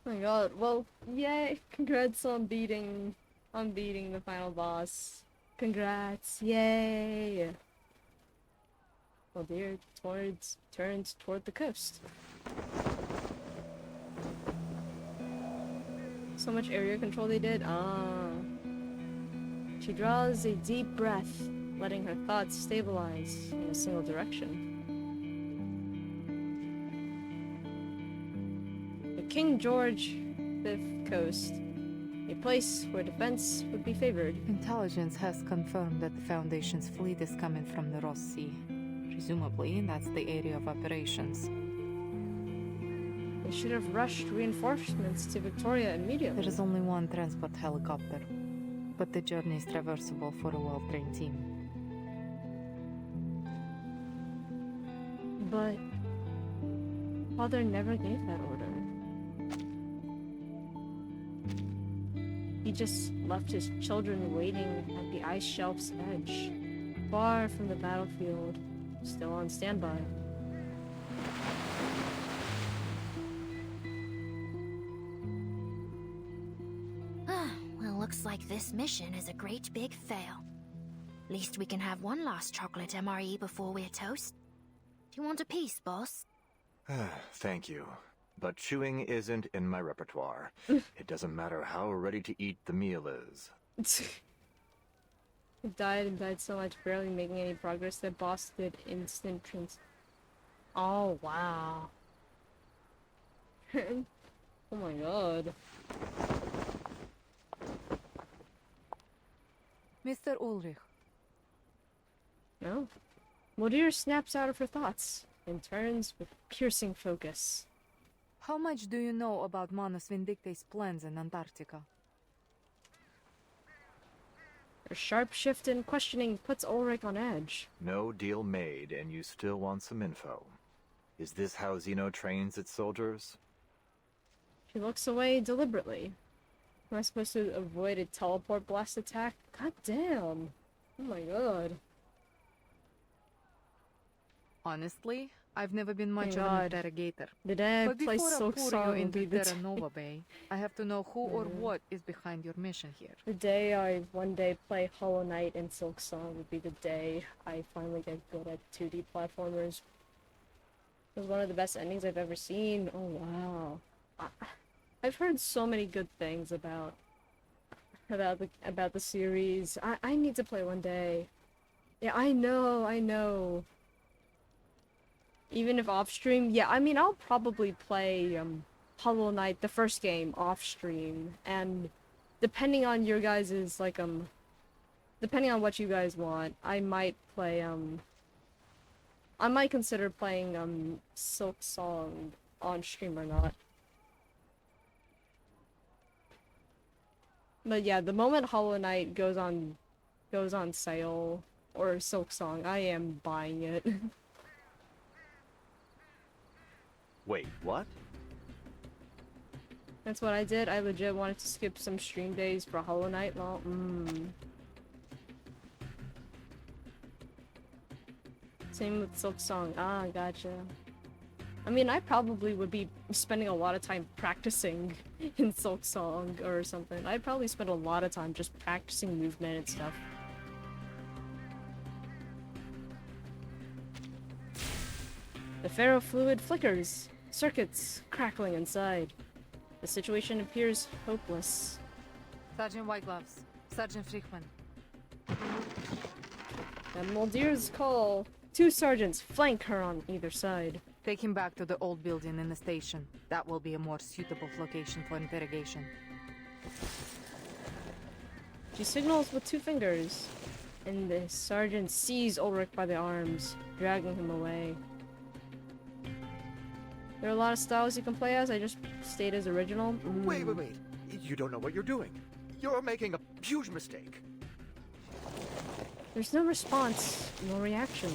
Oh my god, well, yay! Congrats on beating the final boss. Congrats, yay! Well, dear, turns toward the coast. So much area control they did. She draws a deep breath, letting her thoughts stabilize in a single direction. The King George V coast, a place where defense would be favored. Intelligence has confirmed that the Foundation's fleet is coming from the Ross Sea. Presumably, that's the area of operations. They should have rushed reinforcements to Victoria immediately. There is only one transport helicopter, but the journey is traversable for a well-trained team. But Father never gave that order. He just left his children waiting at the ice shelf's edge, far from the battlefield, still on standby. Looks like this mission is a great big fail. Least we can have one last chocolate MRE before we're toast. Do you want a piece, boss? Thank you. But chewing isn't in my repertoire. It doesn't matter how ready to eat the meal is. It died and died so much, barely making any progress that boss did instant trans. Oh, wow. Oh my god. Mr. Ulrich. No? Modir snaps out of her thoughts and turns with piercing focus. How much do you know about Manus Vindicte's plans in Antarctica? Her sharp shift in questioning puts Ulrich on edge. No deal made, and you still want some info. Is this how Xeno trains its soldiers? She looks away deliberately. Am I supposed to avoid a teleport blast attack? God damn. Oh my god. Honestly, I've never been much of an interrogator. The day I But play before I Silk pour Song you into will be the Terra Nova Bay, I have to know who or what is behind your mission here. The day I one day play Hollow Knight and Silk Song would be the day I finally get good at 2D platformers. It was one of the best endings I've ever seen. Oh wow. I've heard so many good things about the series. I need to play one day. Yeah, I know. Even if off stream, yeah, I mean I'll probably play Hollow Knight, the first game, off stream, and depending on your guys's like depending on what you guys want, I might play I might consider playing Silk Song on stream or not. But yeah, the moment Hollow Knight goes on sale, or Silk Song, I am buying it. Wait, what? That's what I did. I legit wanted to skip some stream days for Hollow Knight. Well, Same with Silk Song. Ah, gotcha. I mean, I probably would be spending a lot of time practicing in Silk Song or something. I'd probably spend a lot of time just practicing movement and stuff. The ferrofluid flickers, circuits crackling inside. The situation appears hopeless. Sergeant Whitegloves, Sergeant Friedman. At Muldir's call, 2 sergeants flank her on either side. Take him back to the old building in the station. That will be a more suitable location for interrogation. She signals with 2 fingers, and the sergeant seizes Ulrich by the arms, dragging him away. There are a lot of styles you can play as. I just stayed as original. Wait. You don't know what you're doing. You're making a huge mistake. There's no response, no reaction.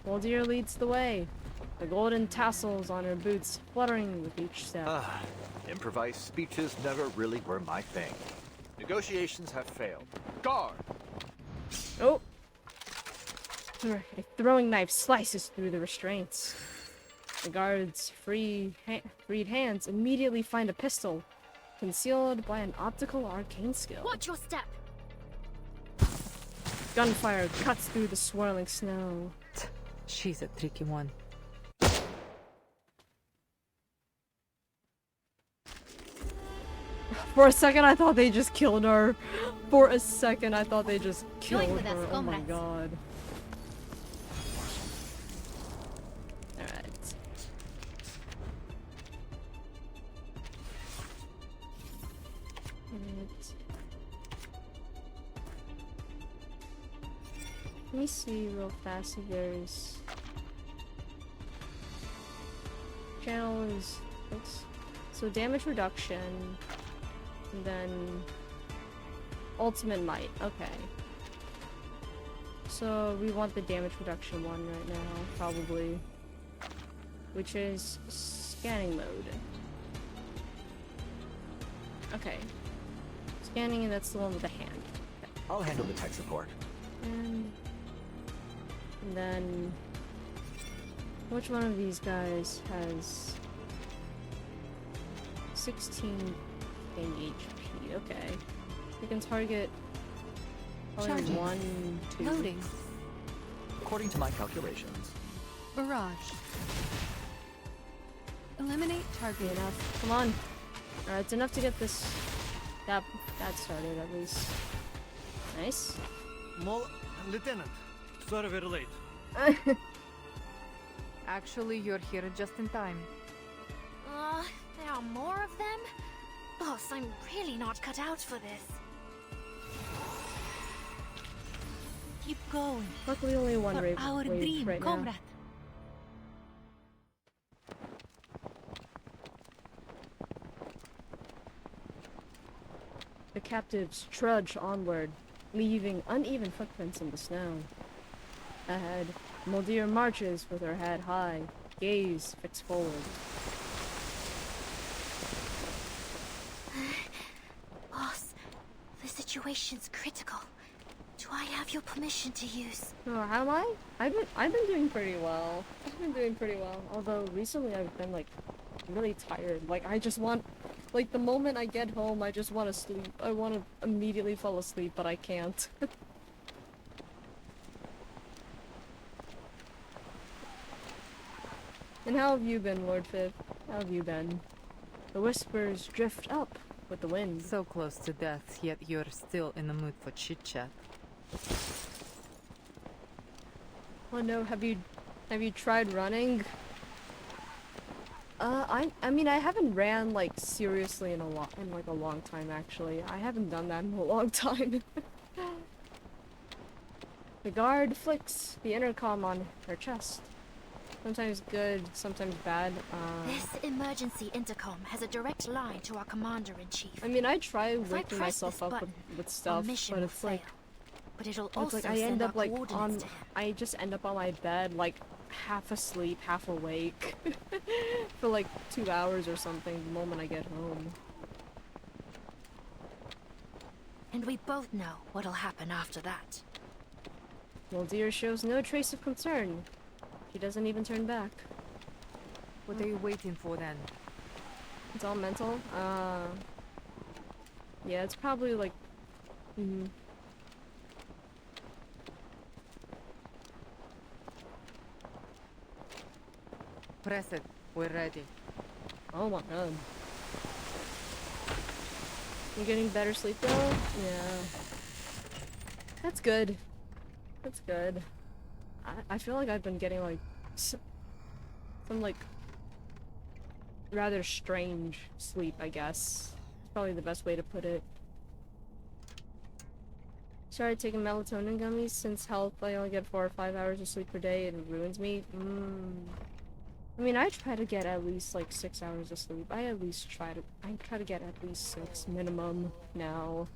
Waldir leads the way, the golden tassels on her boots fluttering with each step. Improvised speeches never really were my thing. Negotiations have failed. Guard! Oh! A throwing knife slices through the restraints. The guard's freed hands immediately find a pistol, concealed by an optical arcane skill. Watch your step! Gunfire cuts through the swirling snow. She's a tricky one. For a second, I thought they just killed her. For a second, I thought they just killed her. Oh my god. Alright. Let me see real fast if there's channels. So damage reduction, and then ultimate might. Okay. So we want the damage reduction one right now, probably, which is scanning mode. Okay. Scanning, and that's the one with the hand. Okay. I'll handle the tech support. And then which one of these guys has 16 HP. Okay. You can target probably Charging. 1, 2. Loading. According to my calculations. Barrage. Eliminate target. Enough. Come on. Alright, it's enough to get this that started at least. Nice. Lieutenant, sorry we're late. Actually, you're here just in time. There are more of them? Boss, I'm really not cut out for this. Keep going. Luckily only one For wave our dream, right now. comrade. The captives trudge onward, leaving uneven footprints in the snow. Ahead, Muldir marches with her head high, gaze fixed forward. Boss, the situation's critical. Do I have your permission to use? Oh, how am I? I've been doing pretty well. I've been doing pretty well. Although recently I've been like really tired. Like I just want, like the moment I get home, I just want to sleep. I want to immediately fall asleep, but I can't. And how have you been, Lord Fifth? How have you been? The whispers drift up with the wind. So close to death, yet you're still in the mood for chit-chat. Oh no, have you tried running? I mean I haven't ran like seriously in a long time actually. I haven't done that in a long time. The guard flicks the intercom on her chest. Sometimes good, sometimes bad. This emergency intercom has a direct line to our commander-in-chief. I mean I try If I waking press myself this up button, with our stuff, mission but will it's like fail. But it'll it's also like I send end our up like coordinates to him. I just end up on my bed like half asleep, half awake for like 2 hours or something the moment I get home. And we both know what'll happen after that. Well, dear shows no trace of concern. She doesn't even turn back. What are you waiting for then? It's all mental. Yeah, it's probably like Press it. We're ready. Oh my god. You getting better sleep though? Yeah. That's good. That's good. I feel like I've been getting like some like rather strange sleep, I guess. It's probably the best way to put it. Started taking melatonin gummies since health. I only get 4 or 5 hours of sleep per day and it ruins me. I mean, I try to get at least like 6 hours of sleep. I try to get at least 6 minimum now.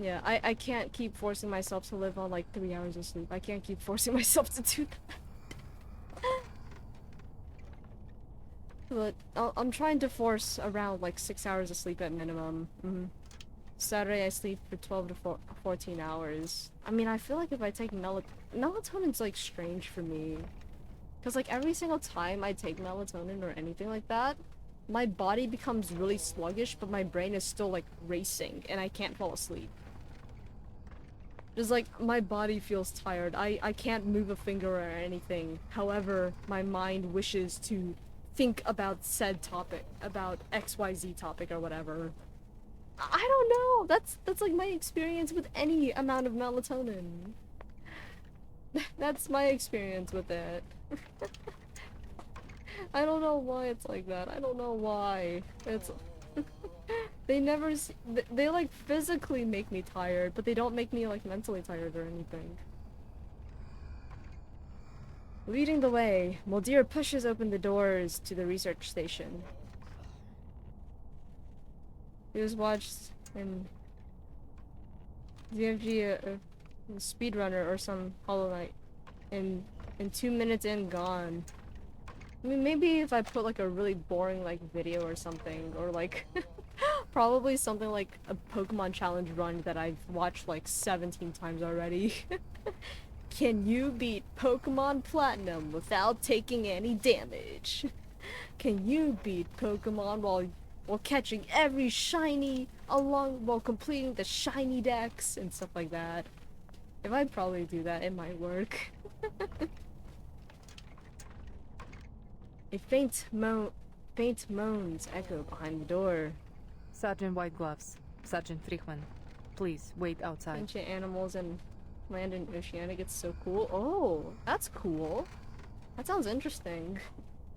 Yeah, I can't keep forcing myself to live on like 3 hours of sleep. I can't keep forcing myself to do that. But I'm trying to force around like 6 hours of sleep at minimum. Saturday I sleep for 12 to 14 hours. I mean, I feel like if I take melatonin's like strange for me. Because like every single time I take melatonin or anything like that, my body becomes really sluggish, but my brain is still like racing and I can't fall asleep. Just like my body feels tired. I can't move a finger or anything. However, my mind wishes to think about said topic, about XYZ topic or whatever. I don't know. That's like my experience with any amount of melatonin. That's my experience with it. I don't know why it's like that. I don't know why. It's they like physically make me tired, but they don't make me like mentally tired or anything. Leading the way, Muldir pushes open the doors to the research station. He was watched in ZFG, a speedrunner or some Hollow Knight, and 2 minutes in, gone. I mean, maybe if I put like a really boring like video or something, or like probably something like a Pokemon challenge run that I've watched like 17 times already. Can you beat Pokemon Platinum without taking any damage? Can you beat Pokemon while catching every shiny while completing the shiny decks and stuff like that? If I'd probably do that, it might work. A faint moans echo behind the door. Sergeant White Gloves, Sergeant Frickman, please wait outside. Ancient animals and land in Oceanic, it's so cool. Oh, that's cool. That sounds interesting.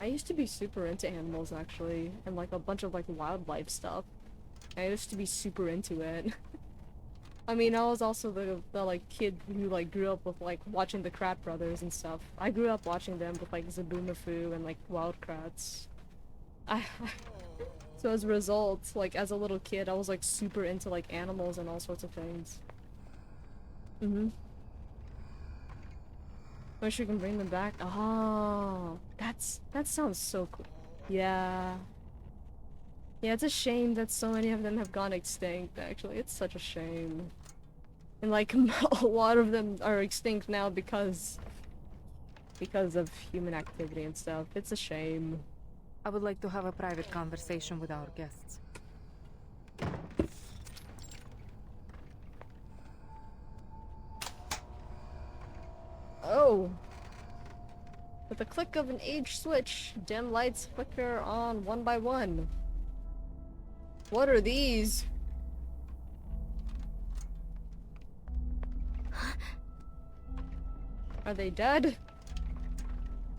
I used to be super into animals actually, and like a bunch of like wildlife stuff. I used to be super into it. I mean, I was also the like kid who like grew up with like watching the Krat brothers and stuff. I grew up watching them with like Zaboomafoo and like Wild Krats. So as a result, like as a little kid, I was like super into like animals and all sorts of things. Wish we can bring them back. Oh, that sounds so cool. Yeah. Yeah, it's a shame that so many of them have gone extinct, actually. It's such a shame. And like, a lot of them are extinct now because of human activity and stuff. It's a shame. I would like to have a private conversation with our guests. Oh! With the click of an age switch, dim lights flicker on one by one. What are these? Are they dead?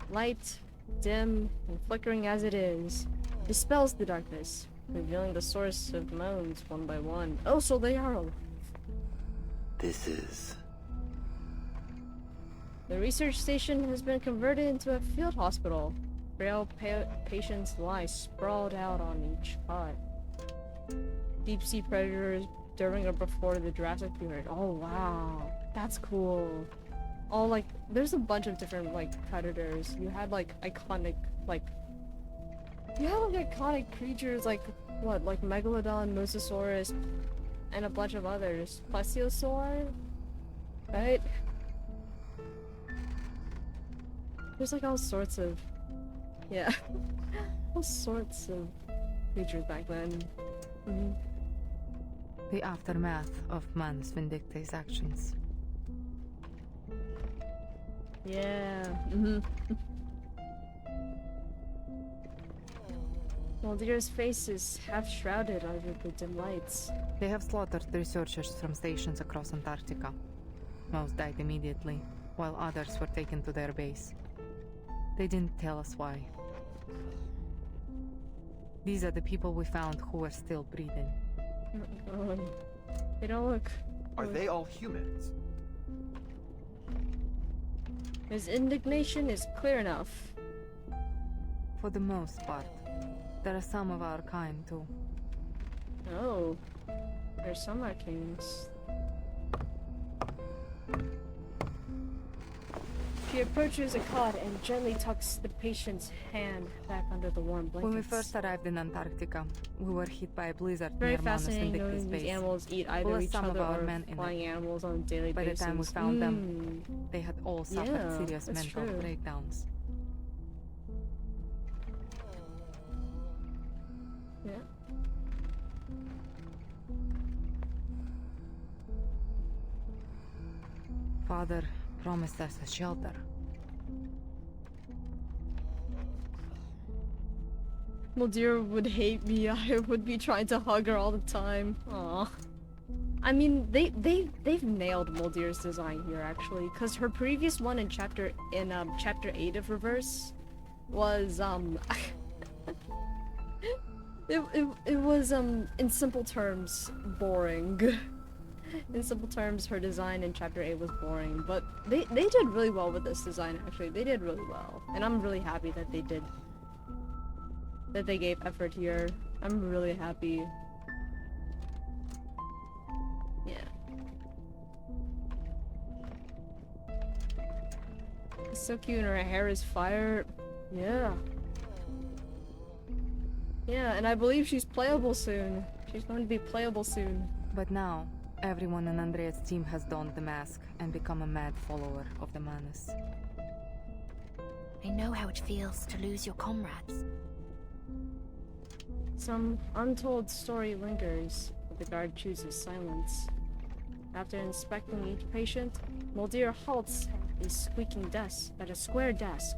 Light, dim, and flickering as it is, dispels the darkness, revealing the source of moans one by one. Oh, so they are alive. This is... The research station has been converted into a field hospital. Frail patients lie sprawled out on each cot. Deep-sea predators during or before the Jurassic period. Oh wow, that's cool. Oh, like, there's a bunch of different, like, predators. You had, like, iconic, like... You had, like, iconic creatures, like, what, like Megalodon, Mosasaurus, and a bunch of others. Plesiosaur? Right? There's, like, all sorts of... Yeah. all sorts of creatures back then. The aftermath of Manus Vindicta's actions. Yeah. Moldeer's face is half shrouded under the dim lights. They have slaughtered researchers from stations across Antarctica. Most died immediately, while others were taken to their base. They didn't tell us why. These are the people we found who were still breathing. They don't look... Are they all humans? His indignation is clear enough. For the most part. There are some of our kind, too. Oh. There's some Arcanes. She approaches a cot and gently tucks the patient's hand back under the warm blankets. When we first arrived in Antarctica, we were hit by a blizzard Very near Manus fascinating Vindicta's knowing these base. animals eat either each some other of our or men in flying animals on a daily By basis. the time we found them, they had all suffered Yeah, serious that's mental true. breakdowns. Yeah. Father promised us a shelter. Moldeer would hate me. I would be trying to hug her all the time. Aw. I mean, they've nailed Moldeer's design here actually, because her previous one in chapter 8 of Reverse was it was in simple terms boring. In simple terms, her design in chapter 8 was boring, but they did really well with this design actually. They did really well, and I'm really happy that they did. That they gave effort here. I'm really happy. Yeah. It's so cute, and her hair is fire. Yeah. Yeah, and I believe she's playable soon. She's going to be playable soon. But now, everyone in Andrea's team has donned the mask and become a mad follower of the Manus. I know how it feels to lose your comrades. Some untold story lingers, but the guard chooses silence. After inspecting each patient, Muldir halts a square desk,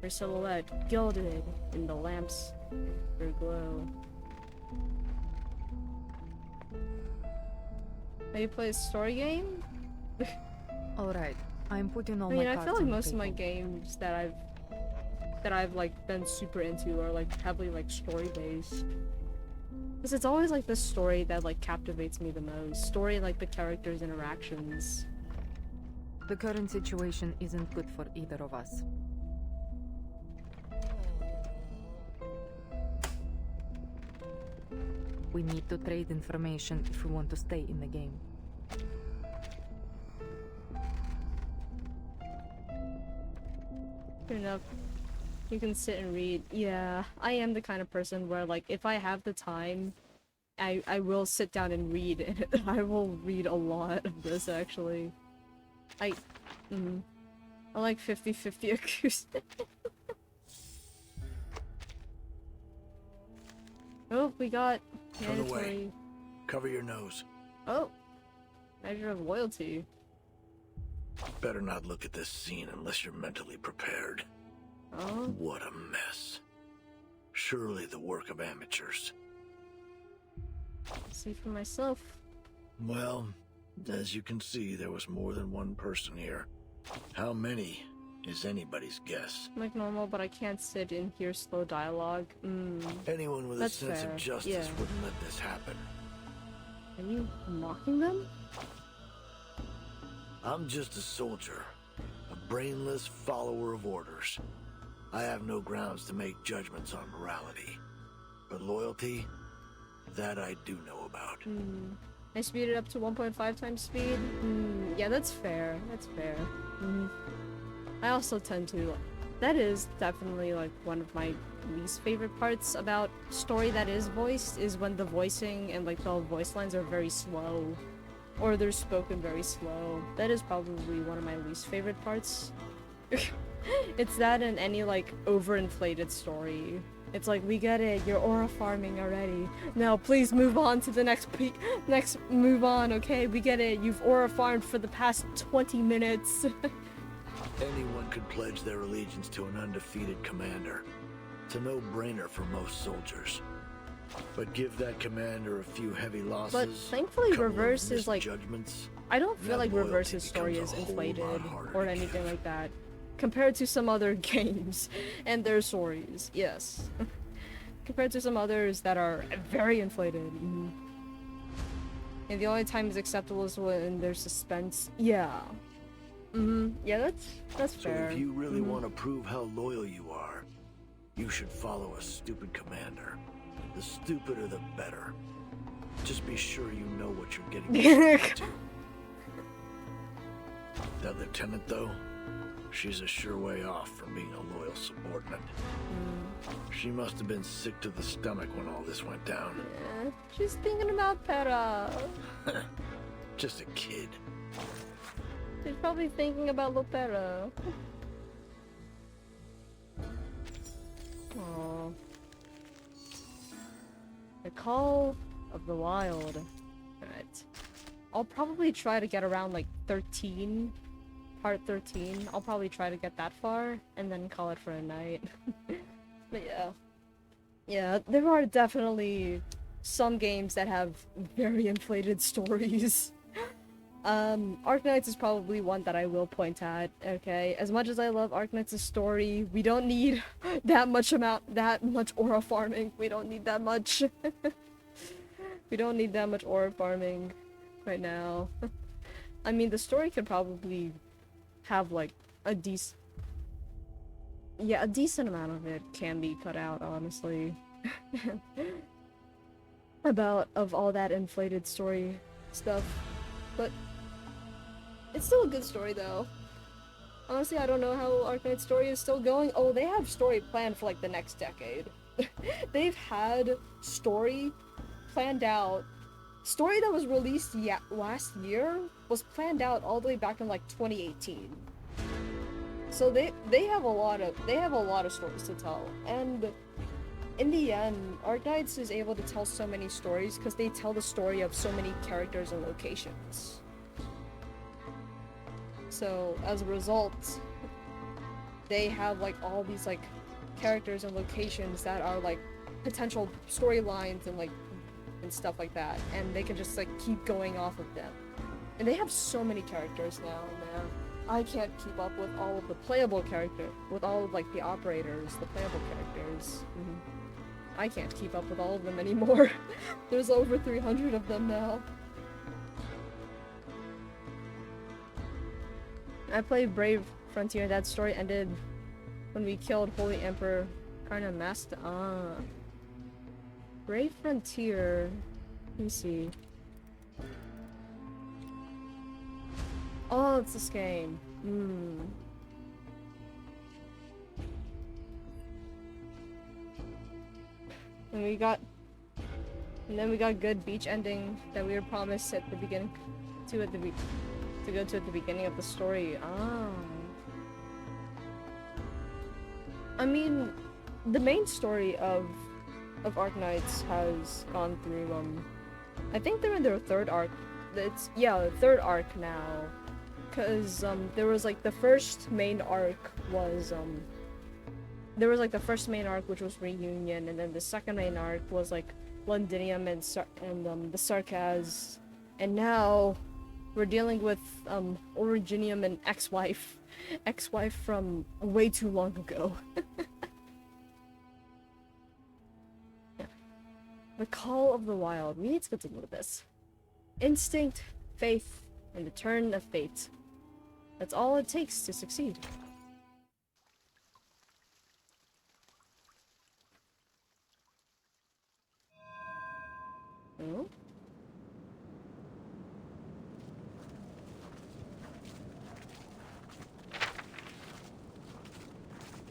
her silhouette gilded in the lamp's glow. Maybe play a story game? Alright, I'm putting all I mean, my I cards feel like on the most of my table. games that I've like been super into are like heavily like story based. Because it's always like the story that like captivates me the most. Story like the characters' interactions. The current situation isn't good for either of us. We need to trade information if we want to stay in the game. Fair enough. You can sit and read. Yeah, I am the kind of person where like if I have the time, I will sit down and read, and I will read a lot of this actually. I like 50-50 acoustic. Oh, we got Turn away. mandatory. Cover your nose. Oh, measure of loyalty. Better not look at this scene unless you're mentally prepared. Oh. What a mess. Surely the work of amateurs. See for myself. Well, as you can see, there was more than one person here. How many is anybody's guess. Like normal, but I can't sit and hear slow dialogue. Anyone with That's a sense fair. of justice Yeah. wouldn't let this happen. Are you mocking them? I'm just a soldier, a brainless follower of orders. I have no grounds to make judgments on morality. But loyalty, that I do know about. I speed it up to 1.5 times speed. Yeah, that's fair. That's fair. I also tend to... That is definitely like one of my least favorite parts about story that is voiced, is when the voicing and like the voice lines are very slow. Or they're spoken very slow. That is probably one of my least favorite parts. It's that in any like overinflated story. It's like, we get it, you're aura farming already. Now please move on to the next move on, okay? We get it, you've aura farmed for the past 20 minutes. Anyone could pledge their allegiance to an undefeated commander. It's a no-brainer for most soldiers. But give that commander a few heavy losses. But thankfully couple of Reverse is like... misjudgments, I don't feel that like loyalty Reverse's story becomes is a whole inflated lot harder or to anything give. like that. Compared to some other games and their stories, yes. Compared to some others that are very inflated. And the only time it's acceptable is when there's suspense. Yeah. Yeah, that's fair. So if you really want to prove how loyal you are, you should follow a stupid commander. The stupider the better. Just be sure you know what you're getting into. That lieutenant, though, she's a sure way off from being a loyal subordinate. She must have been sick to the stomach when all this went down. Yeah, she's thinking about Pera. Just a kid. She's probably thinking about Lopera. Aww. The Call of the Wild. Alright. I'll probably try to get around like 13. Part 13. I'll probably try to get that far and then call it for a night. But yeah. Yeah, there are definitely some games that have very inflated stories. Arknights is probably one that I will point at, okay? As much as I love Arknights' story, we don't need that much aura farming. We don't need that much. We don't need that much aura farming right now. I mean, the story could probably have, like, a decent amount of it can be cut out, honestly. Of all that inflated story stuff. But it's still a good story, though. Honestly, I don't know how Arknight's story is still going. Oh, they have story planned for, like, the next decade. They've had story planned out. Story that was released last year was planned out all the way back in, like, 2018. So they have a lot of stories to tell, and in the end, Arknights is able to tell so many stories because they tell the story of so many characters and locations. So as a result, they have like all these like characters and locations that are like potential storylines and like and stuff like that, and they can just like keep going off of them. And they have so many characters now, man. I can't keep up with all of the playable characters, with all of like the operators, the playable characters. I can't keep up with all of them anymore. There's over 300 of them now. I played Brave Frontier. That story ended when we killed Holy Emperor Karna Master. Brave Frontier. Let me see. Oh, it's this game. And then we got good beach ending that we were promised at the beginning to go to at the beginning of the story. I mean, the main story of Arknights has gone through I think they're in their third arc. The third arc now. Cause there was like the first main arc was which was Reunion, and then the second main arc was like Londinium and the Sarkaz, and now we're dealing with Originium and ex-wife from way too long ago. Yeah. The Call of the Wild. We need to continue with this. Instinct, faith, and the turn of fate. That's all it takes to succeed. Oh?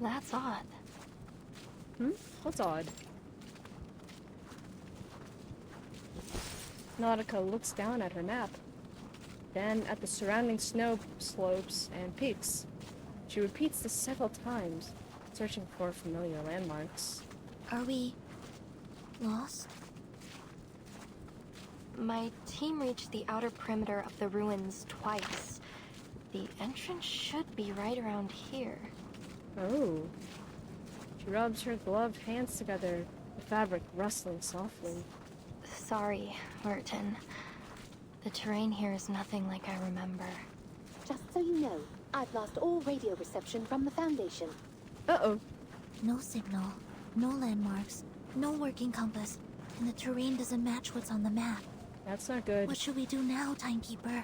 That's odd. What's odd? Nautica looks down at her map, then at the surrounding snow slopes and peaks. She repeats this several times, searching for familiar landmarks. Are we lost? My team reached the outer perimeter of the ruins twice. The entrance should be right around here. Oh. She rubs her gloved hands together, the fabric rustling softly. Sorry, Vertin. The terrain here is nothing like I remember. Just so you know, I've lost all radio reception from the Foundation. Uh-oh. No signal, no landmarks, no working compass, and the terrain doesn't match what's on the map. That's not good. What should we do now, Timekeeper?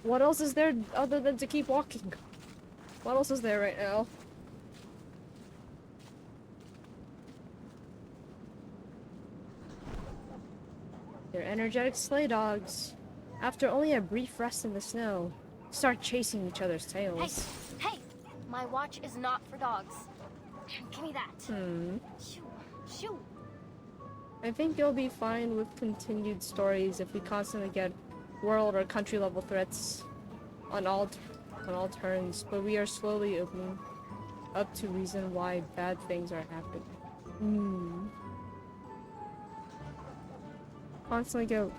What else is there other than to keep walking? What else is there right now? They're energetic sleigh dogs. After only a brief rest in the snow, start chasing each other's tails. Hey! My watch is not for dogs. Give me that. Shoo! Shoo! I think you'll be fine with continued stories if we constantly get world or country level threats on all turns, but we are slowly opening up to reason why bad things are happening. Constantly go.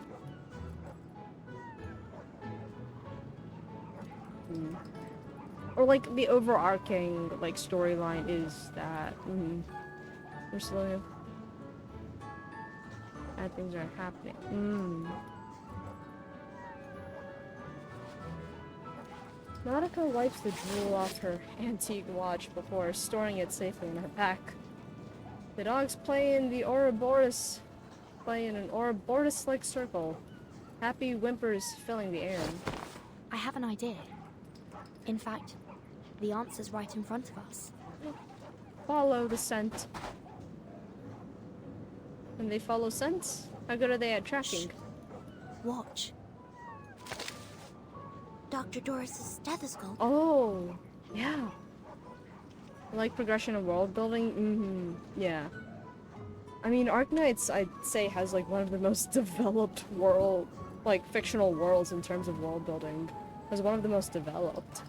Or like the overarching like storyline is that we're slowly bad things are happening. Nautica wipes the drool off her antique watch before storing it safely in her pack. The dogs play in an Ouroboros-like circle. Happy whimpers filling the air. I have an idea. In fact, the answer's right in front of us. Follow the scent. And they follow scents? How good are they at tracking? Shh. Watch. Dr. Doris's stethoscope. Oh, yeah. Like progression of world building? Yeah. I mean, Arknights, I'd say, has like one of the most developed fictional worlds in terms of world building. was one of the most developed.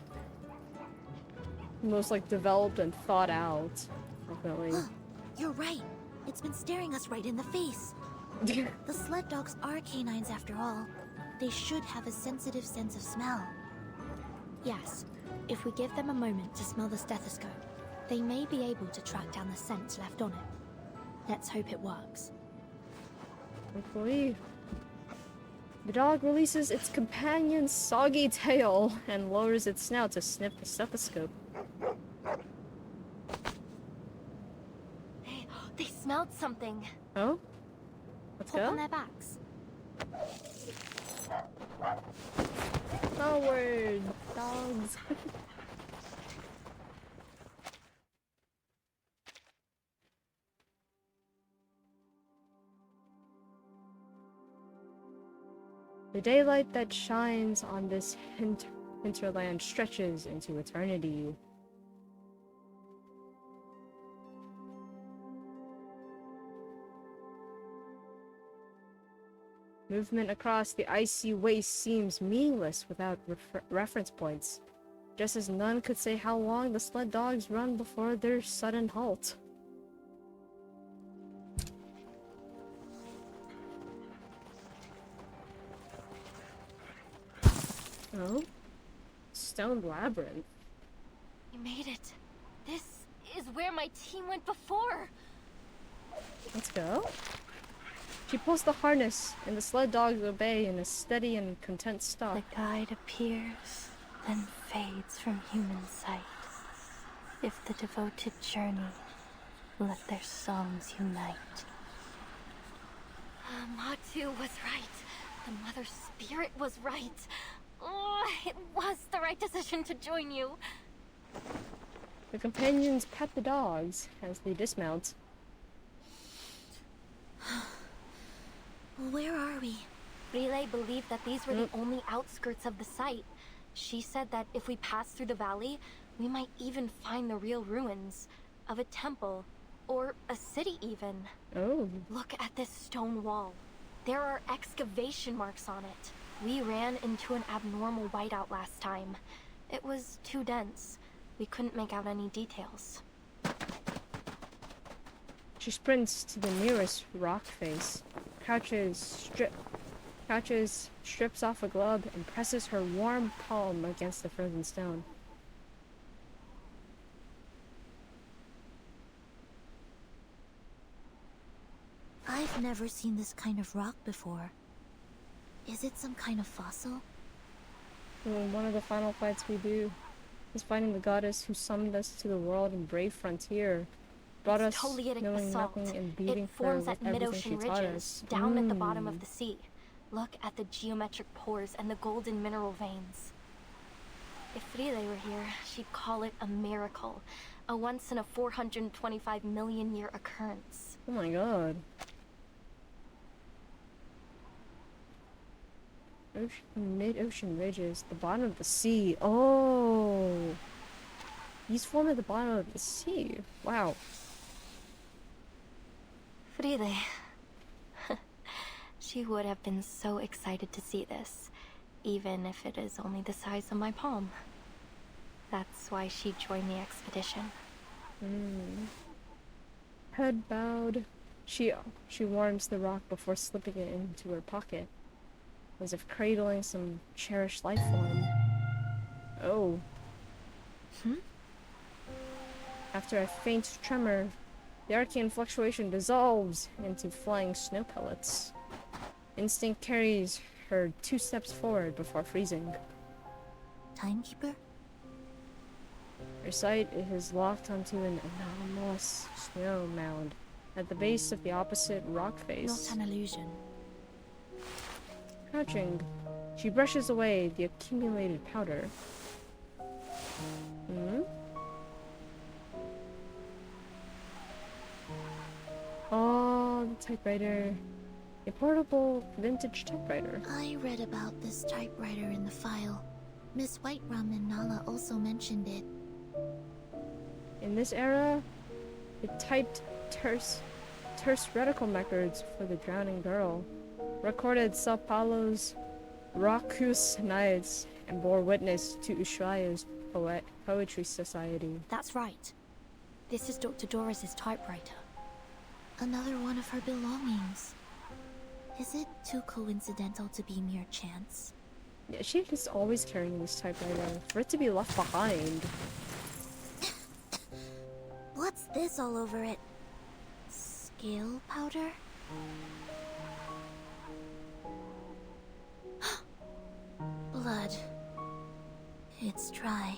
Most, like, developed and thought out. Definitely. You're right. It's been staring us right in the face. The sled dogs are canines after all. They should have a sensitive sense of smell. Yes, if we give them a moment to smell the stethoscope, they may be able to track down the scents left on it. Let's hope it works. Hopefully. The dog releases its companion's soggy tail and lowers its snout to sniff the stethoscope. They smelled something. Oh? Let's Hop go. on their backs. Forward, dogs. The daylight that shines on this hinterland stretches into eternity. Movement across the icy waste seems meaningless without reference points, just as none could say how long the sled dogs run before their sudden halt. Oh? Stone labyrinth. We made it. This is where my team went before. Let's go. She pulls the harness, and the sled dogs obey in a steady and content stop. The guide appears, then fades from human sight. If the devoted journey, let their songs unite. Matu was right. The Mother Spirit was right. Oh, it was the right decision to join you. The companions pet the dogs as they dismount. Where are we? Relay believed that these were the only outskirts of the site. She said that if we pass through the valley, we might even find the real ruins of a temple or a city even. Oh. Look at this stone wall. There are excavation marks on it. We ran into an abnormal whiteout last time. It was too dense. We couldn't make out any details. She sprints to the nearest rock face, crouches, strips off a glove, and presses her warm palm against the frozen stone. I've never seen this kind of rock before. Is it some kind of fossil? One of the final fights we do is fighting the goddess who summoned us to the world and brave frontier. Brought us Tolitic knowing basalt. nothing and beating It her forms with at everything mid-ocean she taught ridges, us. down at the bottom of the sea. Look at the geometric pores and the golden mineral veins. If Frile were here, she'd call it a miracle. A once in a 425 million year occurrence. Oh my god. Mid-ocean ridges, the bottom of the sea. Oh, these form at the bottom of the sea. Wow. Frile. She would have been so excited to see this, even if it is only the size of my palm. That's why she joined the expedition. Head bowed, she warms the rock before slipping it into her pocket, as if cradling some cherished life form. Oh. After a faint tremor, the arcane fluctuation dissolves into flying snow pellets. Instinct carries her 2 steps forward before freezing. Timekeeper? Her sight is locked onto an anomalous snow mound at the base of the opposite rock face. Not an illusion. Crouching, she brushes away the accumulated powder. Oh, the typewriter. A portable vintage typewriter. I read about this typewriter in the file. Miss Whiterum and Nala also mentioned it. In this era, it typed terse reticle records for the drowning girl, recorded Sao Paulo's raucous nights, and bore witness to Ushuaia's poetry society. That's right. This is Dr. Doris's typewriter. Another one of her belongings. Is it too coincidental to be mere chance? Yeah, she is always carrying this typewriter. For it to be left behind. What's this all over it? Scale powder? Blood. It's dry.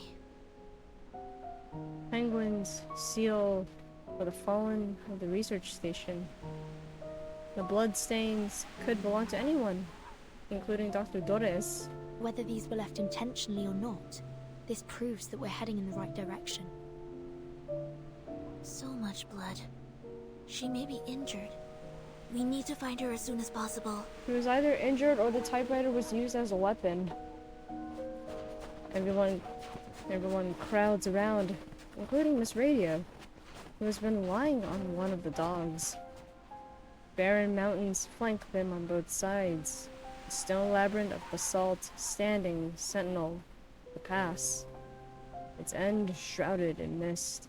Penguins, seal for the fallen of the research station. The blood stains could belong to anyone, including Dr. Dores. Whether these were left intentionally or not, this proves that we're heading in the right direction. So much blood. She may be injured. We need to find her as soon as possible. She was either injured or the typewriter was used as a weapon. Everyone crowds around, including Miss Radio, who has been lying on one of the dogs. Barren mountains flank them on both sides. A stone labyrinth of basalt standing sentinel the pass, its end shrouded in mist.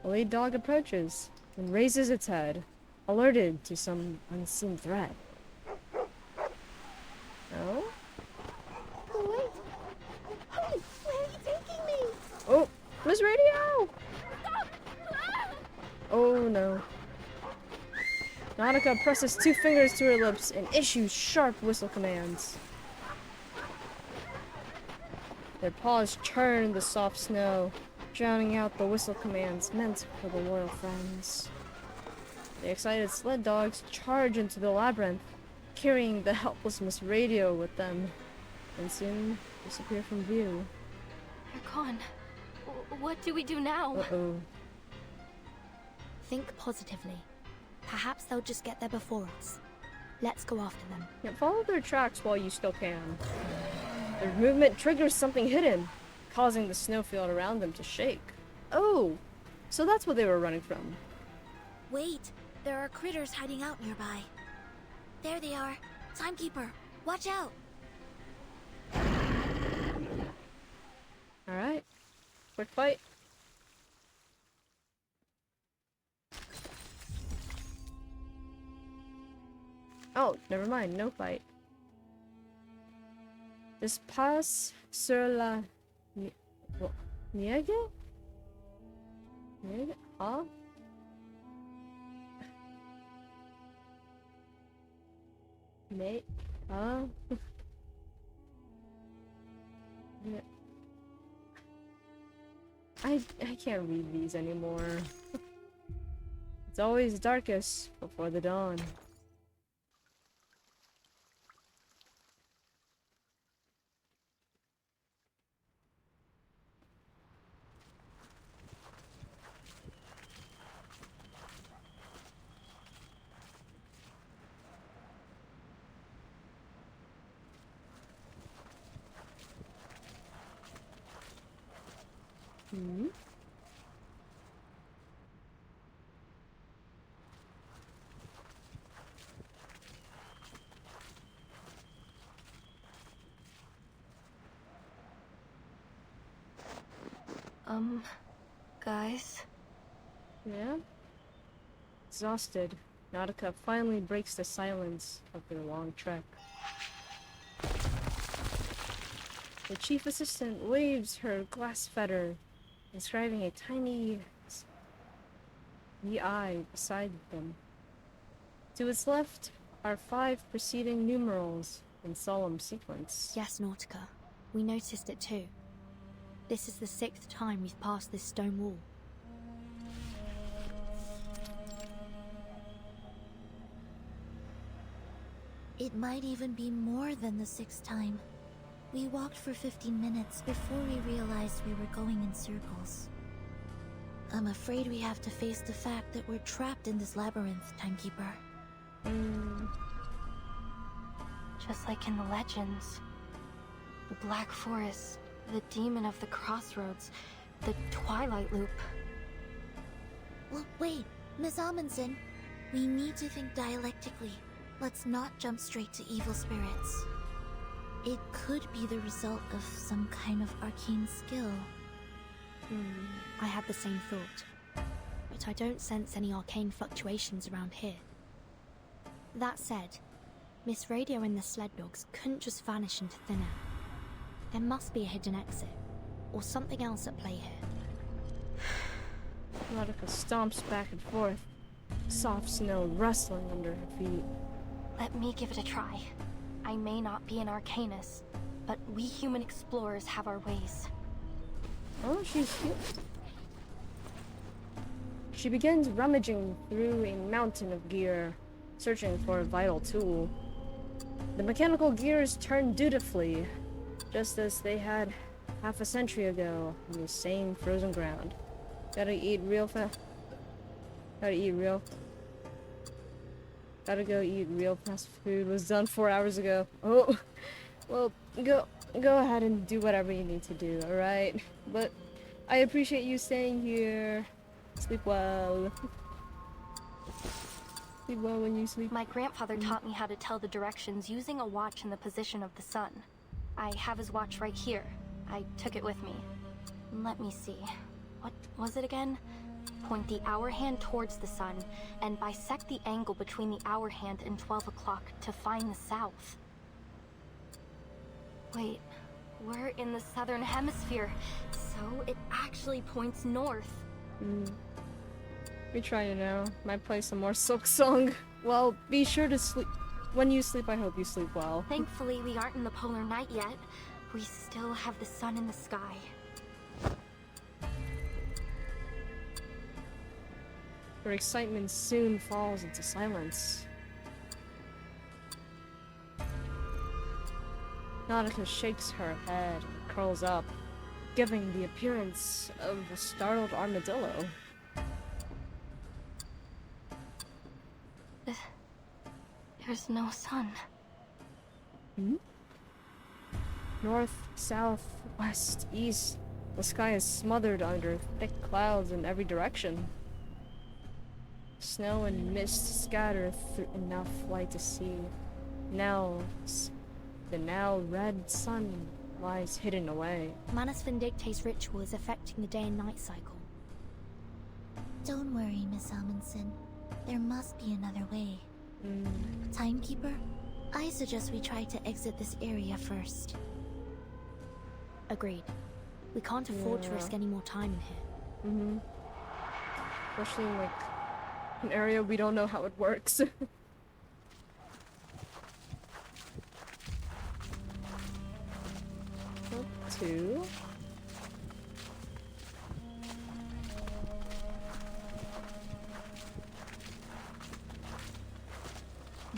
The lead dog approaches and raises its head, alerted to some unseen threat. No? Wait! Hey, where are you taking me? Oh! Miss Radio! Oh no. Nautica presses 2 fingers to her lips and issues sharp whistle commands. Their paws churn the soft snow, drowning out the whistle commands meant for the loyal friends. The excited sled dogs charge into the labyrinth, carrying the helpless Miss Radio with them, and soon disappear from view. They're gone. What do we do now? Uh-oh. Think positively. Perhaps they'll just get there before us. Let's go after them. Yeah, follow their tracks while you still can. Their movement triggers something hidden, causing the snowfield around them to shake. Oh, so that's what they were running from. Wait, there are critters hiding out nearby. There they are. Timekeeper, watch out! Alright. Quick fight. Oh, never mind, no fight. This passe sur la... Niege? Niege? Ah? Mate? Ah? Yeah. I can't read these anymore. It's always darkest before the dawn. Hmm? Guys? Yeah? Exhausted, Nautica finally breaks the silence of their long trek. The chief assistant waves her glass fetter, inscribing a tiny EI beside them. To its left are 5 preceding numerals in solemn sequence. Yes, Nautica. We noticed it too. This is the 6th time we've passed this stone wall. It might even be more than the 6th time. We walked for 15 minutes before we realized we were going in circles. I'm afraid we have to face the fact that we're trapped in this labyrinth, Timekeeper. Just like in the legends. The Black Forest, the Demon of the Crossroads, the Twilight Loop. Well, wait, Miss Amundsen. We need to think dialectically. Let's not jump straight to evil spirits. It could be the result of some kind of arcane skill. I had the same thought, but I don't sense any arcane fluctuations around here. That said, Miss Radio and the sled dogs couldn't just vanish into thin air. There must be a hidden exit, or something else at play here. Nautica stomps back and forth, soft snow rustling under her feet. Let me give it a try. I may not be an Arcanist, but we human explorers have our ways. Oh, she begins rummaging through a mountain of gear, searching for a vital tool. The mechanical gears turn dutifully, just as they had half a century ago on the same frozen ground. Gotta eat real fast. Gotta go eat real fast food. Was done 4 hours ago. Oh, well, go ahead and do whatever you need to do, alright? But I appreciate you staying here. Sleep well. Sleep well when you sleep. My grandfather taught me how to tell the directions using a watch in the position of the sun. I have his watch right here. I took it with me. Let me see. What was it again? Point the hour hand towards the sun, and bisect the angle between the hour hand and 12 o'clock to find the south. Wait, we're in the southern hemisphere, so it actually points north. We try you now. Might play some more Silk Song. Well, be sure to sleep. When you sleep, I hope you sleep well. Thankfully, we aren't in the polar night yet. We still have the sun in the sky. Her excitement soon falls into silence. Nautica shakes her head and curls up, giving the appearance of a startled armadillo. There's no sun. North, south, west, east. The sky is smothered under thick clouds in every direction. Snow and mist scatter enough light to see. Now, the now red sun lies hidden away. Manus Vindictae's ritual is affecting the day and night cycle. Don't worry, Miss Amundsen. There must be another way. Timekeeper, I suggest we try to exit this area first. Agreed. We can't afford to risk any more time in here. Especially in, like, an area we don't know how it works. 2.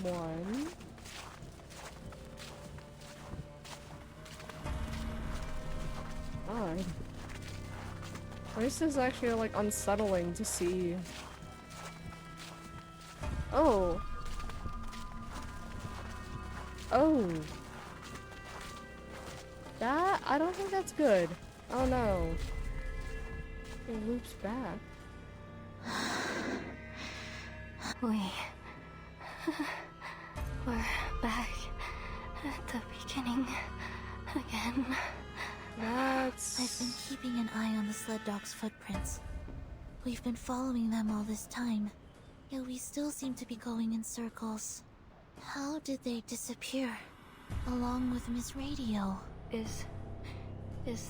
One. God. This is actually like unsettling to see. Oh. Oh. That? I don't think that's good. Oh no. It loops back. We're back at the beginning again. I've been keeping an eye on the sled dog's footprints. We've been following them all this time, yet we still seem to be going in circles. How did they disappear? Along with Miss Radio. Is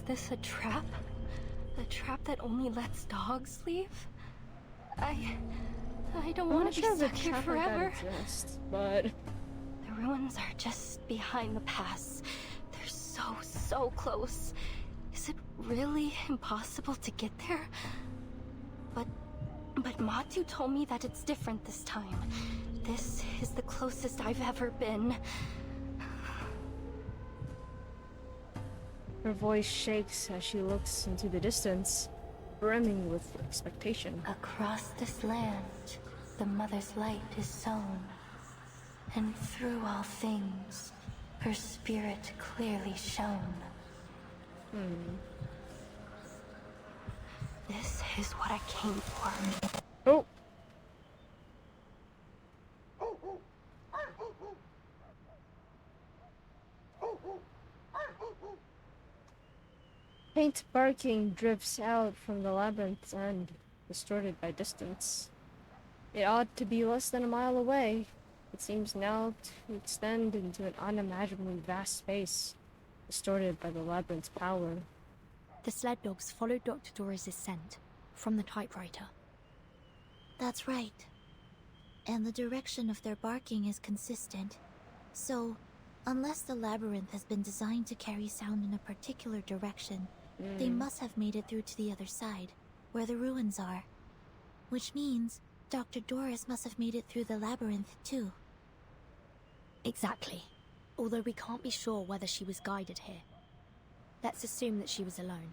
this a trap? A trap that only lets dogs leave? I don't want to be stuck here forever. But the ruins are just behind the pass. They're so close. Is it really impossible to get there? But Matu told me that it's different this time. This is the closest I've ever been. her voice shakes as she looks into the distance, brimming with expectation. Across this land, the Mother's light is sown, and through all things, her spirit clearly shone. This is what I came for. Oh! Faint barking drifts out from the labyrinth's end, distorted by distance. It ought to be less than a mile away. It seems now to extend into an unimaginably vast space, distorted by the labyrinth's power. The sled dogs followed Dr. Doris' scent from the typewriter. That's right. And the direction of their barking is consistent. So, unless the labyrinth has been designed to carry sound in a particular direction, they must have made it through to the other side, where the ruins are. Which means Dr. Doris must have made it through the labyrinth too. Exactly. Although we can't be sure whether she was guided here. Let's assume that she was alone.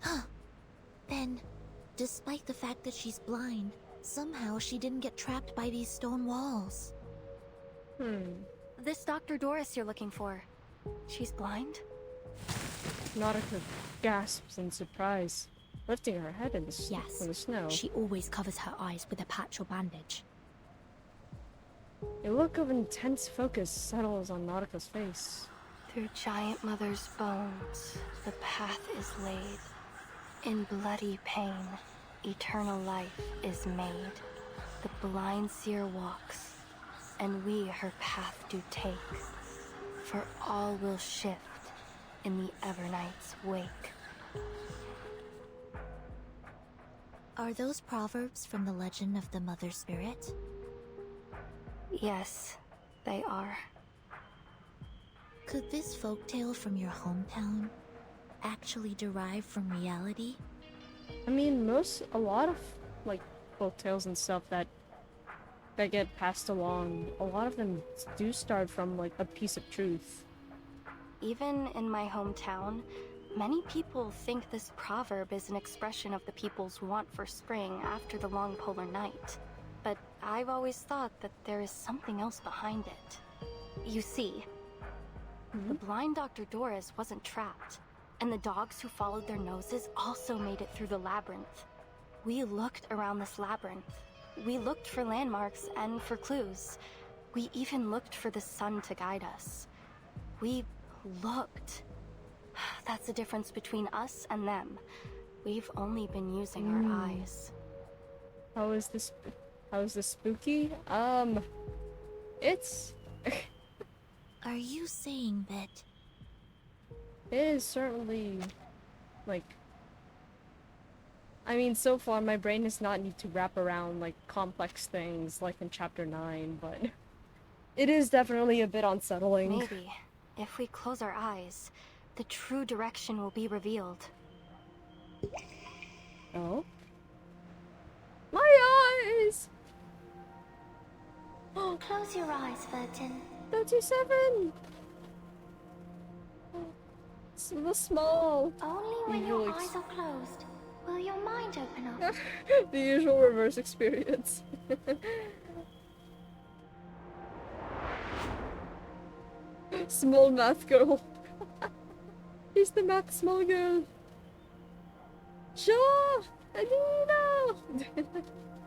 Huh. Then, despite the fact that she's blind, somehow she didn't get trapped by these stone walls. This Dr. Doris you're looking for, she's blind? Nautica gasps in surprise, lifting her head in the snow. She always covers her eyes with a patch or bandage. A look of intense focus settles on Nautica's face. Through Giant Mother's bones, the path is laid. In bloody pain, eternal life is made. The blind seer walks, and we her path do take. For all will shift in the Evernight's wake. Are those proverbs from the legend of the Mother Spirit? Yes, they are. Could this folktale from your hometown actually derive from reality? I mean, a lot of, like, folk tales and stuff that get passed along, a lot of them do start from, like, a piece of truth. Even in my hometown, many people think this proverb is an expression of the people's want for spring after the long polar night. But I've always thought that there is something else behind it. You see, the blind Dr. Doris wasn't trapped, and the dogs who followed their noses also made it through the labyrinth. We looked around this labyrinth. We looked for landmarks and for clues. We even looked for the sun to guide us. We looked. That's the difference between us and them. We've only been using our eyes. How is this spooky? It's... Are you saying that... It is certainly, like... I mean, so far my brain has not need to wrap around, like, complex things like in Chapter 9, but... It is definitely a bit unsettling. Maybe, if we close our eyes, the true direction will be revealed. Oh? My eyes! Close your eyes, Vertin. 37! The small. Only when your eyes are closed will your mind open up. The usual reverse experience. Small math girl. She's the math small girl. Shaw! Adina!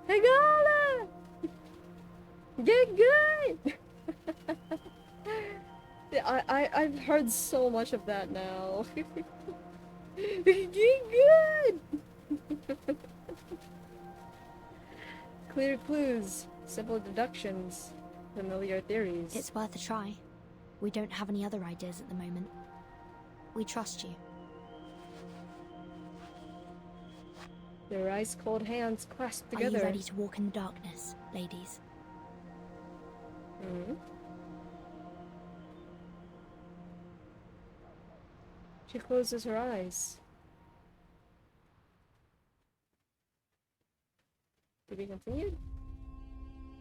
Hegala! Get good! I've heard so much of that now. Get good! Clear clues, simple deductions, familiar theories. It's worth a try. We don't have any other ideas at the moment. We trust you. Their ice-cold hands clasped together. Are you ready to walk in the darkness, ladies? She closes her eyes. To be continued?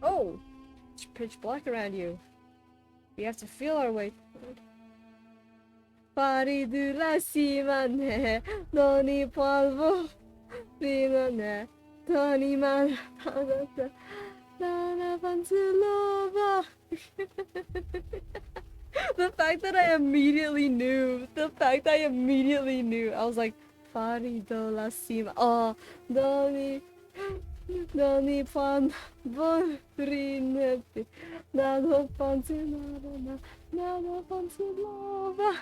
Oh! It's pitch black around you. We have to feel our way forward. Pari la simane, doni polvo, rimane, doni man, pagata, la panzulova. The fact that I immediately knew, I was like, Pari do la sima, oh, doni, Nani pan Vertin Nano Pantinana Nano Pantinova.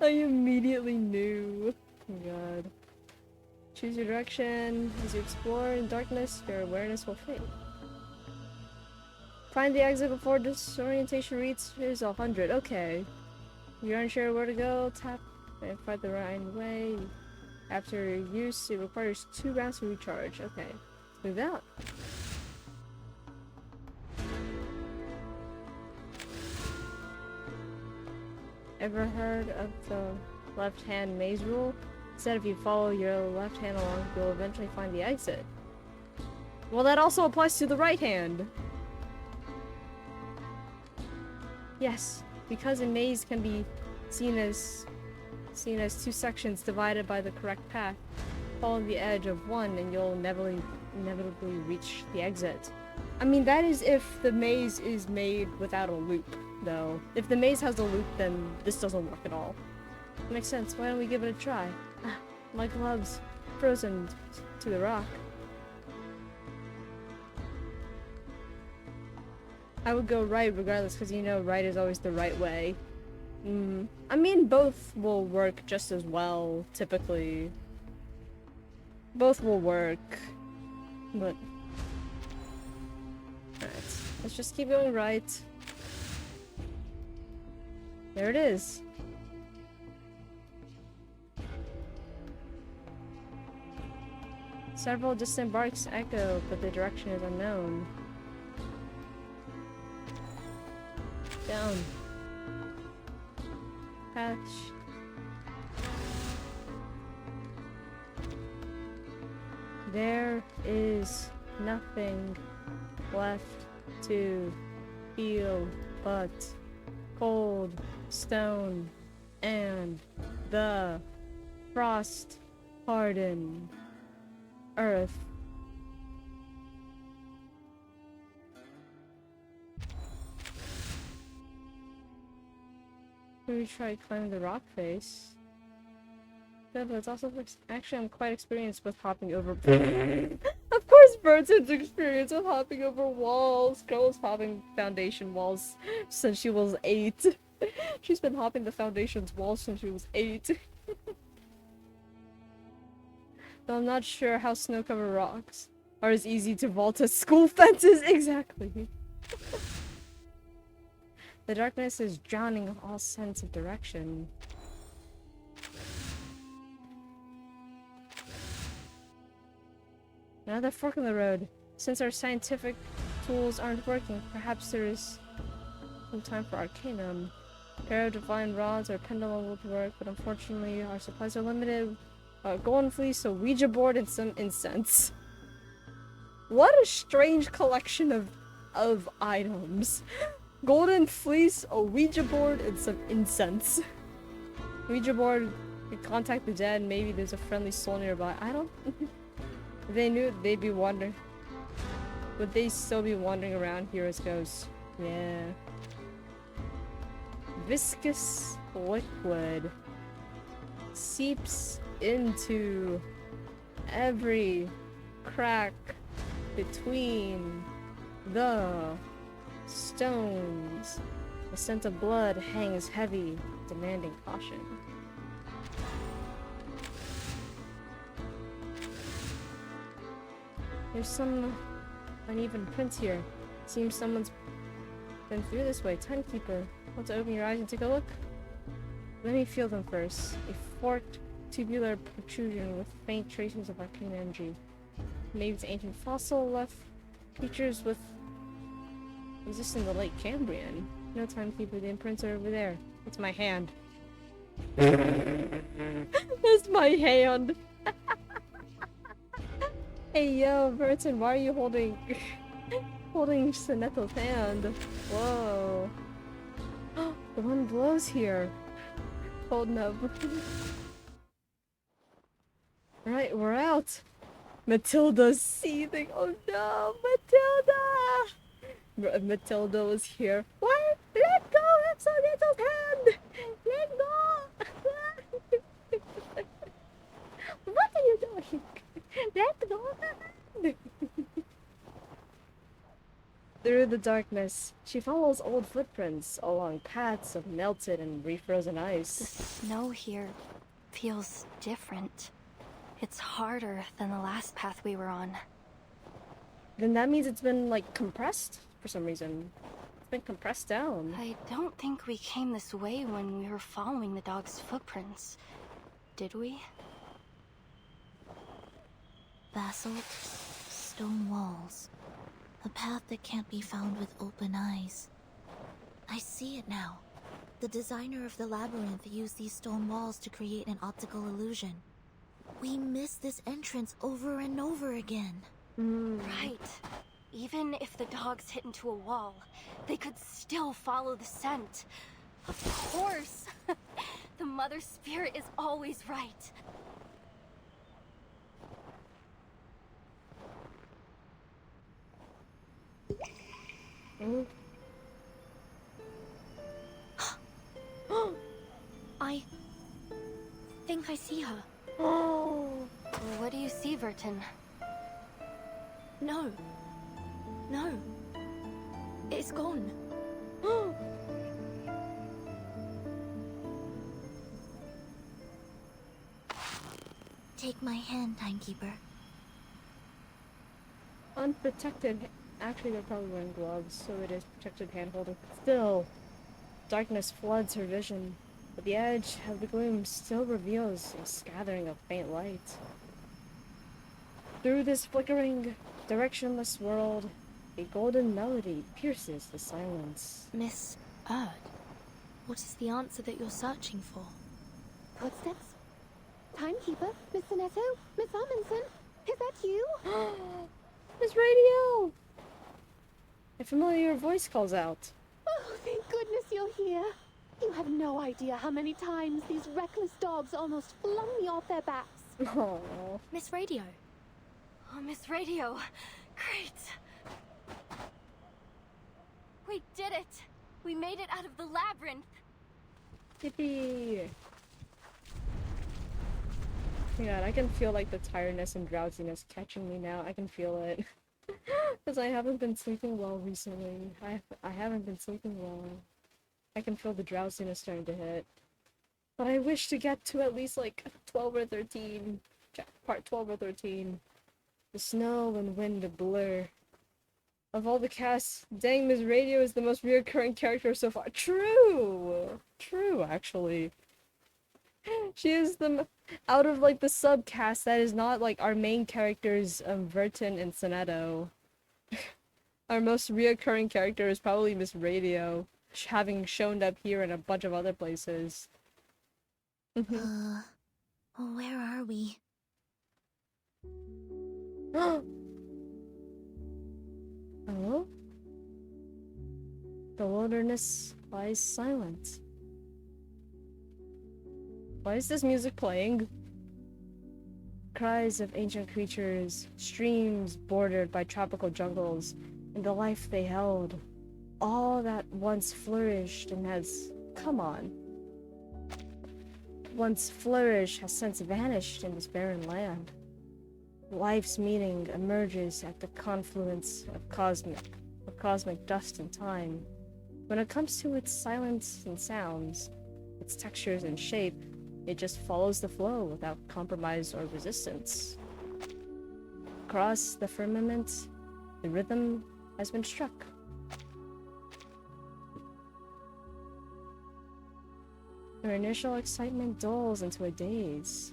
I immediately knew. Oh god. Choose your direction. As you explore in darkness, your awareness will fade. Find the exit before disorientation reaches 100. Okay. If you're unsure where to go, tap and find the right way. After use, it requires 2 rounds to recharge. Okay. Move out. Ever heard of the left-hand maze rule? Said if you follow your left hand along, you'll eventually find the exit. Well, that also applies to the right hand. Yes, because a maze can be seen as 2 sections divided by the correct path. Follow the edge of one and you'll inevitably reach the exit. I mean, that is if the maze is made without a loop, though. If the maze has a loop, then this doesn't work at all. Makes sense. Why don't we give it a try? My gloves frozen to the rock. I would go right regardless, because you know right is always the right way. I mean, both will work just as well, typically. Both will work, but... Alright, let's just keep going right. There it is. Several distant barks echo, but the direction is unknown. Down. Patch. There is nothing left to feel but cold stone and the frost-hardened earth. We tried climbing the rock face. Yeah, but it's also actually I'm quite experienced with hopping over. Of course, Vertin's experienced with hopping over walls. Girl was hopping foundation walls since she was 8. She's been hopping the foundation's walls since she was 8. Though I'm not sure how snow-covered rocks are as easy to vault as school fences. Exactly. The darkness is drowning all sense of direction. Another fork in the road. Since our scientific tools aren't working, perhaps there is some time for Arcanum. A pair of divine rods or pendulum would work, but unfortunately our supplies are limited. Golden fleece, a Ouija board, and some incense. What a strange collection of items. Golden fleece, a Ouija board, and some incense. Ouija board could contact the dead. Maybe there's a friendly soul nearby. I don't... If they knew, they'd be wandering. Would they still be wandering around here as ghosts? Yeah. Viscous liquid seeps into every crack between the stones. The scent of blood hangs heavy, demanding caution. There's some uneven prints here. Seems someone's been through this way. Timekeeper, want to open your eyes and take a look? Let me feel them first. A forked, tubular protrusion with faint traces of arcane energy. Maybe it's ancient fossil left features with exist in the late Cambrian. No, Timekeeper, the imprints are over there. It's my hand. That's my hand. Hey yo, Vertin, why are you holding Soneto's hand? Whoa. The wind blows here. Cold nub. Right, we're out. Matilda's seething. Oh no, Matilda! Matilda was here. What? Let go of Soneto's hand! Let go! What are you doing? Let go of her hand! Through the darkness, she follows old footprints along paths of melted and refrozen ice. The snow here feels different. It's harder than the last path we were on. Then that means it's been, like, compressed for some reason. It's been compressed down. I don't think we came this way when we were following the dog's footprints. Did we? Basalt, stone walls. A path that can't be found with open eyes. I see it now. The designer of the labyrinth used these stone walls to create an optical illusion. We miss this entrance over and over again. Right. Even if the dogs hit into a wall, they could still follow the scent. Of course! The Mother Spirit is always right. I think I see her. Oh. What do you see, Vertin? No. No. It's gone. Take my hand, Timekeeper. Unprotected. Actually, they're probably wearing gloves, so it is protected handholding. Still, darkness floods her vision, but the edge of the gloom still reveals a scattering of faint light. Through this flickering, directionless world, a golden melody pierces the silence. Miss Erd, what is the answer that you're searching for? Footsteps? Timekeeper? Miss Sinetto? Miss Amundsen? Is that you? Miss Radio! A familiar voice calls out. Oh, thank goodness you're here. You have no idea how many times these reckless dogs almost flung me off their backs. Oh, Miss Radio. Oh, Miss Radio. Great. We did it. We made it out of the labyrinth. Yippee! Oh my god, I can feel like the tiredness and drowsiness catching me now. I can feel it. Because I haven't been sleeping well recently. I haven't been sleeping well. I can feel the drowsiness starting to hit. But I wish to get to at least like 12 or 13. Part 12 or 13. The snow and wind a blur. Of all the casts, dang, Miss Radio is the most reoccurring character so far. True! True, actually. She is the, out of like the subcast that is not like our main characters, Vertin and Sinetto. Our most reoccurring character is probably Miss Radio, having shown up here and a bunch of other places. Where are we? Oh? The wilderness lies silent. Why is this music playing? Cries of ancient creatures, streams bordered by tropical jungles, and the life they held. All that once flourished and has... come on. Once flourished has since vanished in this barren land. Life's meaning emerges at the confluence of cosmic dust and time. When it comes to its silence and sounds, its textures and shape, it just follows the flow without compromise or resistance. Across the firmament, the rhythm has been struck. Her initial excitement dulls into a daze.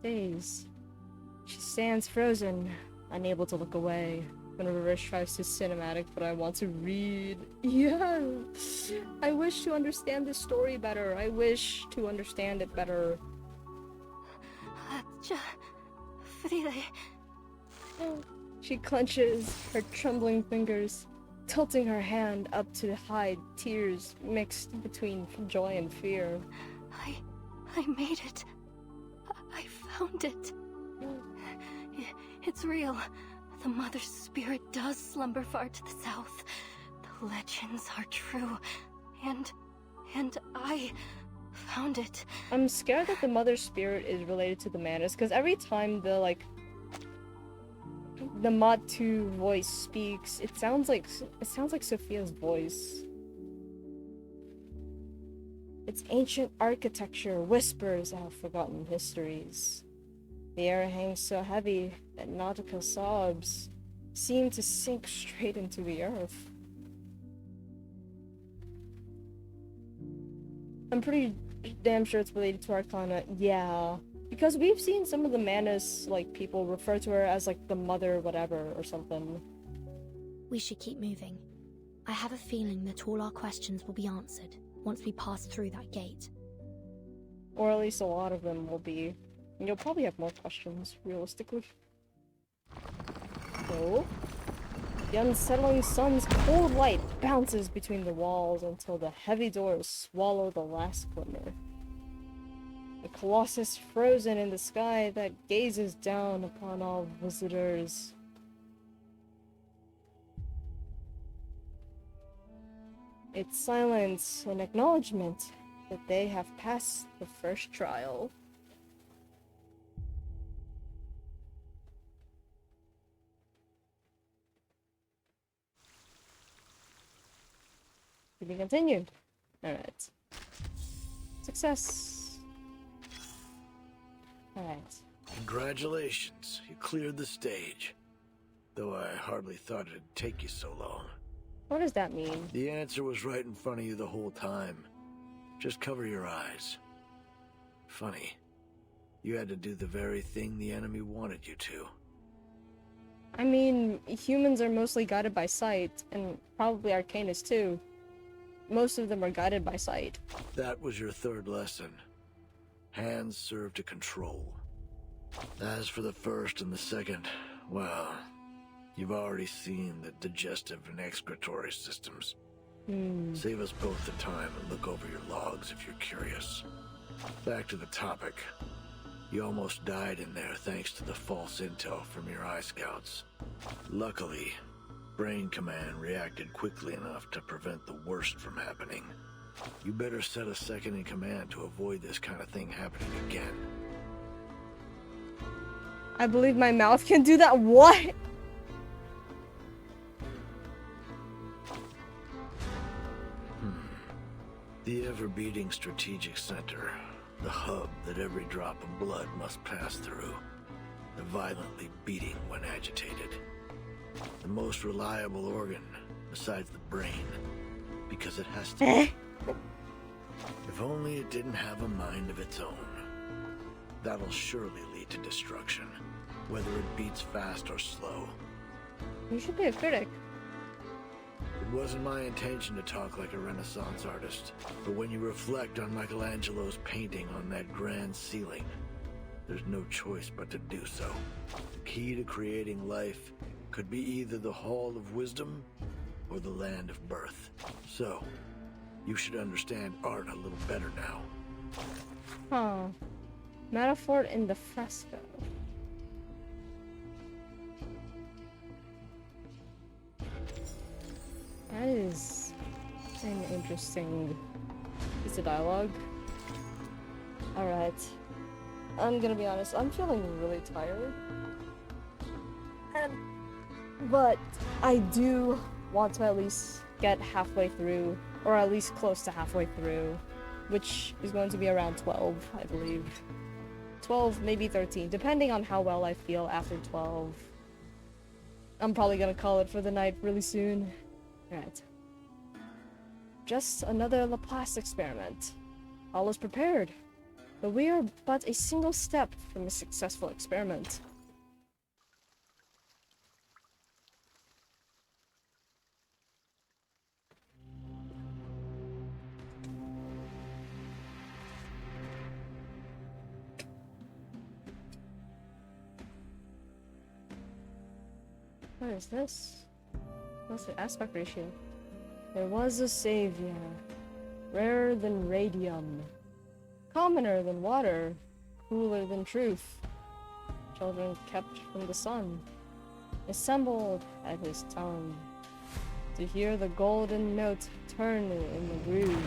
She stands frozen, unable to look away. When reverse tries to cinematic, but I want to read. Yeah! I wish to understand this story better. I wish to understand it better. She clenches her trembling fingers, tilting her hand up to hide tears mixed between joy and fear. I made it. I found it. It's real. The Mother Spirit does slumber far to the south. The legends are true. And I found it. I'm scared that the Mother Spirit is related to the Manus, because every time the, like, the Mod 2 voice speaks, it sounds like Sophia's voice. Its ancient architecture whispers our forgotten histories. The air hangs so heavy that nautical sobs seem to sink straight into the earth. I'm pretty damn sure it's related to Arcana. Yeah. Because we've seen some of the Manus, like, people refer to her as, like, the mother whatever or something. We should keep moving. I have a feeling that all our questions will be answered once we pass through that gate. Or at least a lot of them will be. And you'll probably have more questions, realistically. So, the unsettling sun's cold light bounces between the walls until the heavy doors swallow the last glimmer. A colossus frozen in the sky that gazes down upon all visitors. Its silence an acknowledgement that they have passed the first trial. To be continued. Alright. Success. Alright. Congratulations, you cleared the stage. Though I hardly thought it'd take you so long. What does that mean? The answer was right in front of you the whole time. Just cover your eyes. Funny. You had to do the very thing the enemy wanted you to. I mean, humans are mostly guided by sight, and probably Arcanists too. Most of them are guided by sight. That was your third lesson. Hands serve to control. As for the first and the second, well, you've already seen the digestive and excretory systems. Save us both the time and look over your logs if you're curious. Back to the topic. You almost died in there thanks to the false intel from your eye scouts. Luckily, Brain Command reacted quickly enough to prevent the worst from happening. You better set a second in command to avoid this kind of thing happening again. I believe my mouth can do that. What? The ever-beating strategic center, the hub that every drop of blood must pass through, the violently beating when agitated. The most reliable organ, besides the brain, because it has to. If only it didn't have a mind of its own. That'll surely lead to destruction, whether it beats fast or slow. You should be a critic. It wasn't my intention to talk like a Renaissance artist, but when you reflect on Michelangelo's painting on that grand ceiling, there's no choice but to do so. The key to creating life could be either the Hall of Wisdom or the Land of Birth. So, you should understand art a little better now. Huh. Metaphor in the fresco. That is an interesting piece of dialogue. Alright. I'm gonna be honest, I'm feeling really tired. But I do want to at least get halfway through, or at least close to halfway through, which is going to be around 12, I believe. 12, maybe 13, depending on how well I feel after 12. I'm probably gonna call it for the night really soon. Alright. Just another Laplace experiment. All is prepared, but we are but a single step from a successful experiment. What is this? What's the aspect ratio? There was a savior, rarer than radium, commoner than water, cooler than truth. Children kept from the sun, assembled at his tongue, to hear the golden note turn in the groove.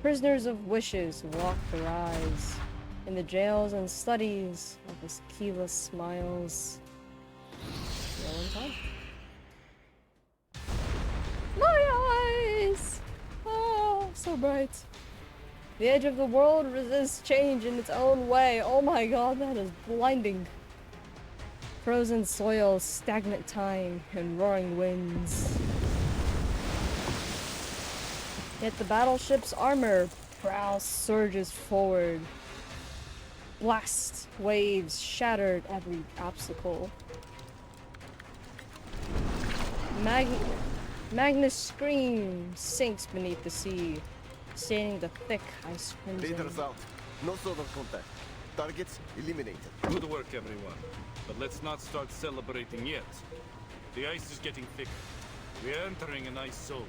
Prisoners of wishes walk the rise, in the jails and studies of his keyless smiles. time. My eyes! Oh, so bright. The edge of the world resists change in its own way. Oh my god, that is blinding. Frozen soil, stagnant time, and roaring winds. Yet the battleship's armor prow surges forward. Blast waves shattered every obstacle. Magnus' scream sinks beneath the sea, staining the thick ice crimson. Raiders out. No solar contact. Targets eliminated. Good work, everyone. But let's not start celebrating yet. The ice is getting thicker. We're entering an ice zone.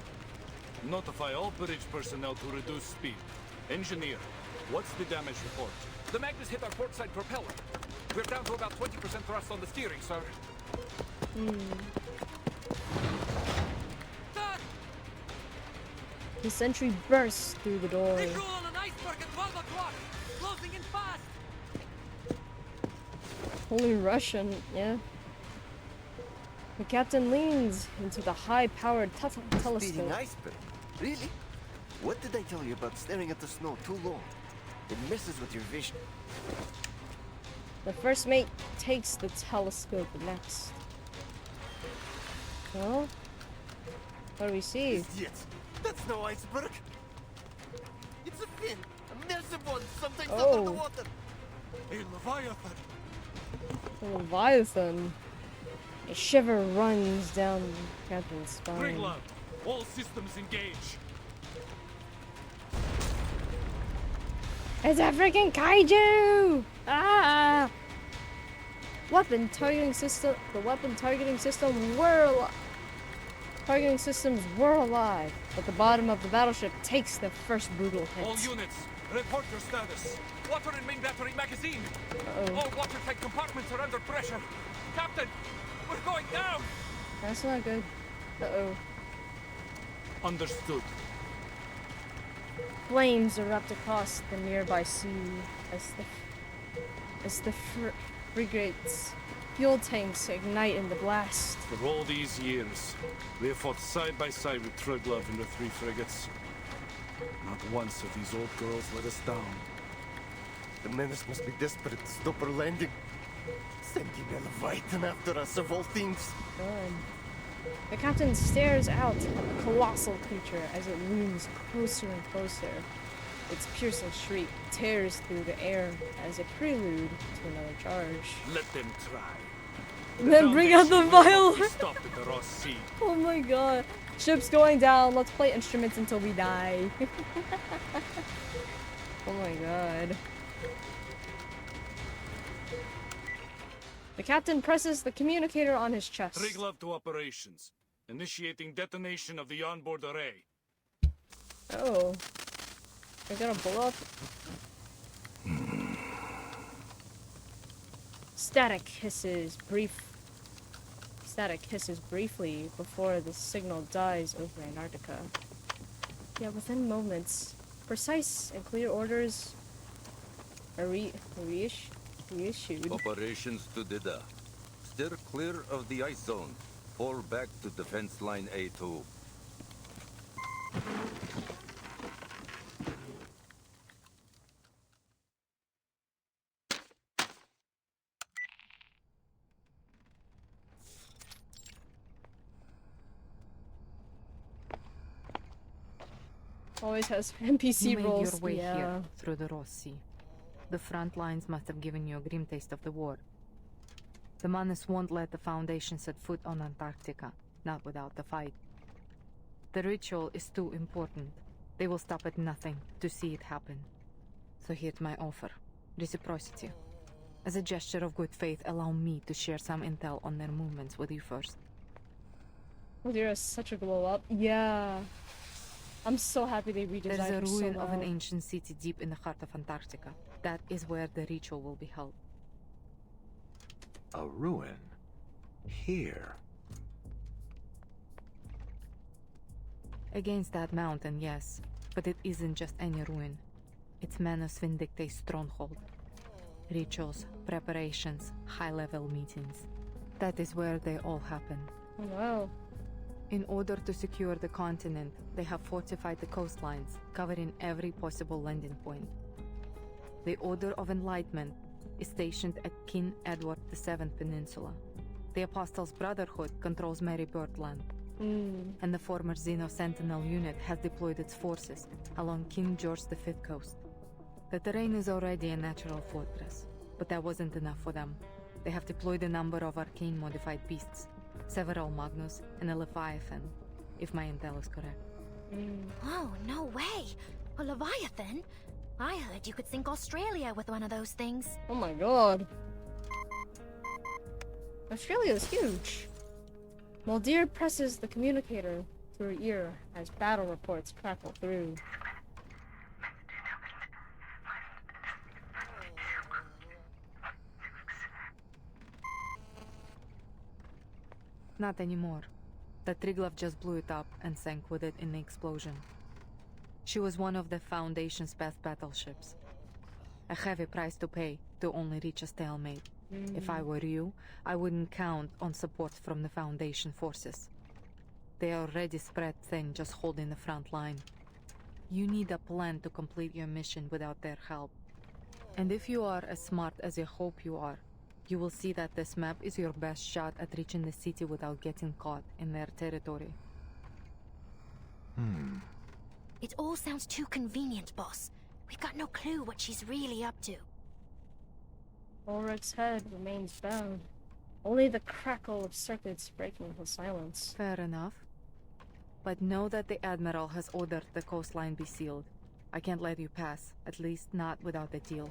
Notify all bridge personnel to reduce speed. Engineer, what's the damage report? The Magnus hit our port side propeller. We're down to about 20% thrust on the steering, sir. The sentry bursts through the door. Visual on an iceberg at 12 o'clock! Closing in fast! Holy Russian, yeah. The captain leans into the high-powered telescope. Speeding iceberg? Really? What did I tell you about staring at the snow too long? It messes with your vision. The first mate takes the telescope next. Oh? What do we see? Idiots! That's no iceberg! It's a fin! A massive one! Something's Oh. under the water! A Leviathan! A Leviathan. A shiver runs down the captain's spine. Bringlove! All systems engage! It's a freaking kaiju! Ah! Weapon targeting system. The weapon targeting system were targeting systems were alive, but the bottom of the battleship takes the first brutal hit. All units, report your status. Water in main battery magazine. All watertight compartments are under pressure. Captain, we're going down. That's not good. Uh-oh. Understood. Flames erupt across the nearby sea as the frigate's fuel tanks ignite in the blast. For all these years, we have fought side by side with Triglav and the 3 frigates. Not once have these old girls let us down. The menace must be desperate to stop our landing. Sending a Leviathan after us of all things. God. The captain stares out at the colossal creature as it looms closer and closer. Its piercing shriek tears through the air as a prelude to another charge. Let them try. Then bring out the vial! Stop at the Ross Sea. Oh my god. Ship's going down. Let's play instruments until we die. Oh my god. The captain presses the communicator on his chest. Triglav to operations. Initiating detonation of the onboard array. Oh. They're gonna blow up. Static hisses briefly before the signal dies over Antarctica. Yet within moments, precise and clear orders are reissued. Operations to Dida. Steer clear of the ice zone. Fall back to defense line A2. Always has NPC You made roles. your way yeah. here through the Ross Sea. The front lines must have given you a grim taste of the war. The Manus won't let the Foundation set foot on Antarctica, not without the fight. The ritual is too important. They will stop at nothing to see it happen. So here's my offer. Reciprocity. As a gesture of good faith, allow me to share some intel on their movements with you first. Oh, there is such a glow up. Yeah. I'm so happy they redesigned There's a her so ruin of an well. ancient city deep in the heart of Antarctica. That is where the ritual will be held. A ruin? Here? Against that mountain, yes. But it isn't just any ruin. It's Manus Vindicte's stronghold. Rituals, preparations, high-level meetings. That is where they all happen. Oh, wow. In order to secure the continent, they have fortified the coastlines, covering every possible landing point. The Order of Enlightenment is stationed at King Edward VII Peninsula. The Apostles' Brotherhood controls Mary Birdland, and the former Xeno Sentinel unit has deployed its forces along King George V coast. The terrain is already a natural fortress, but that wasn't enough for them. They have deployed a number of arcane-modified beasts, several Magnus and a Leviathan, if my intel is correct. Oh, no way! A Leviathan? I heard you could sink Australia with one of those things. Oh my god. Australia is huge. Muldeer presses the communicator to her ear as battle reports crackle through. Not anymore. The Triglav just blew it up and sank with it in the explosion. She was one of the Foundation's best battleships. A heavy price to pay to only reach a stalemate. If I were you, I wouldn't count on support from the Foundation forces. They are already spread thin just holding the front line. You need a plan to complete your mission without their help. And if you are as smart as you hope you are, you will see that this map is your best shot at reaching the city without getting caught in their territory. It all sounds too convenient, boss. We've got no clue what she's really up to. Ulrich's head remains bowed. Only the crackle of circuits breaking his silence. Fair enough. But know that the Admiral has ordered the coastline be sealed. I can't let you pass, at least not without a deal.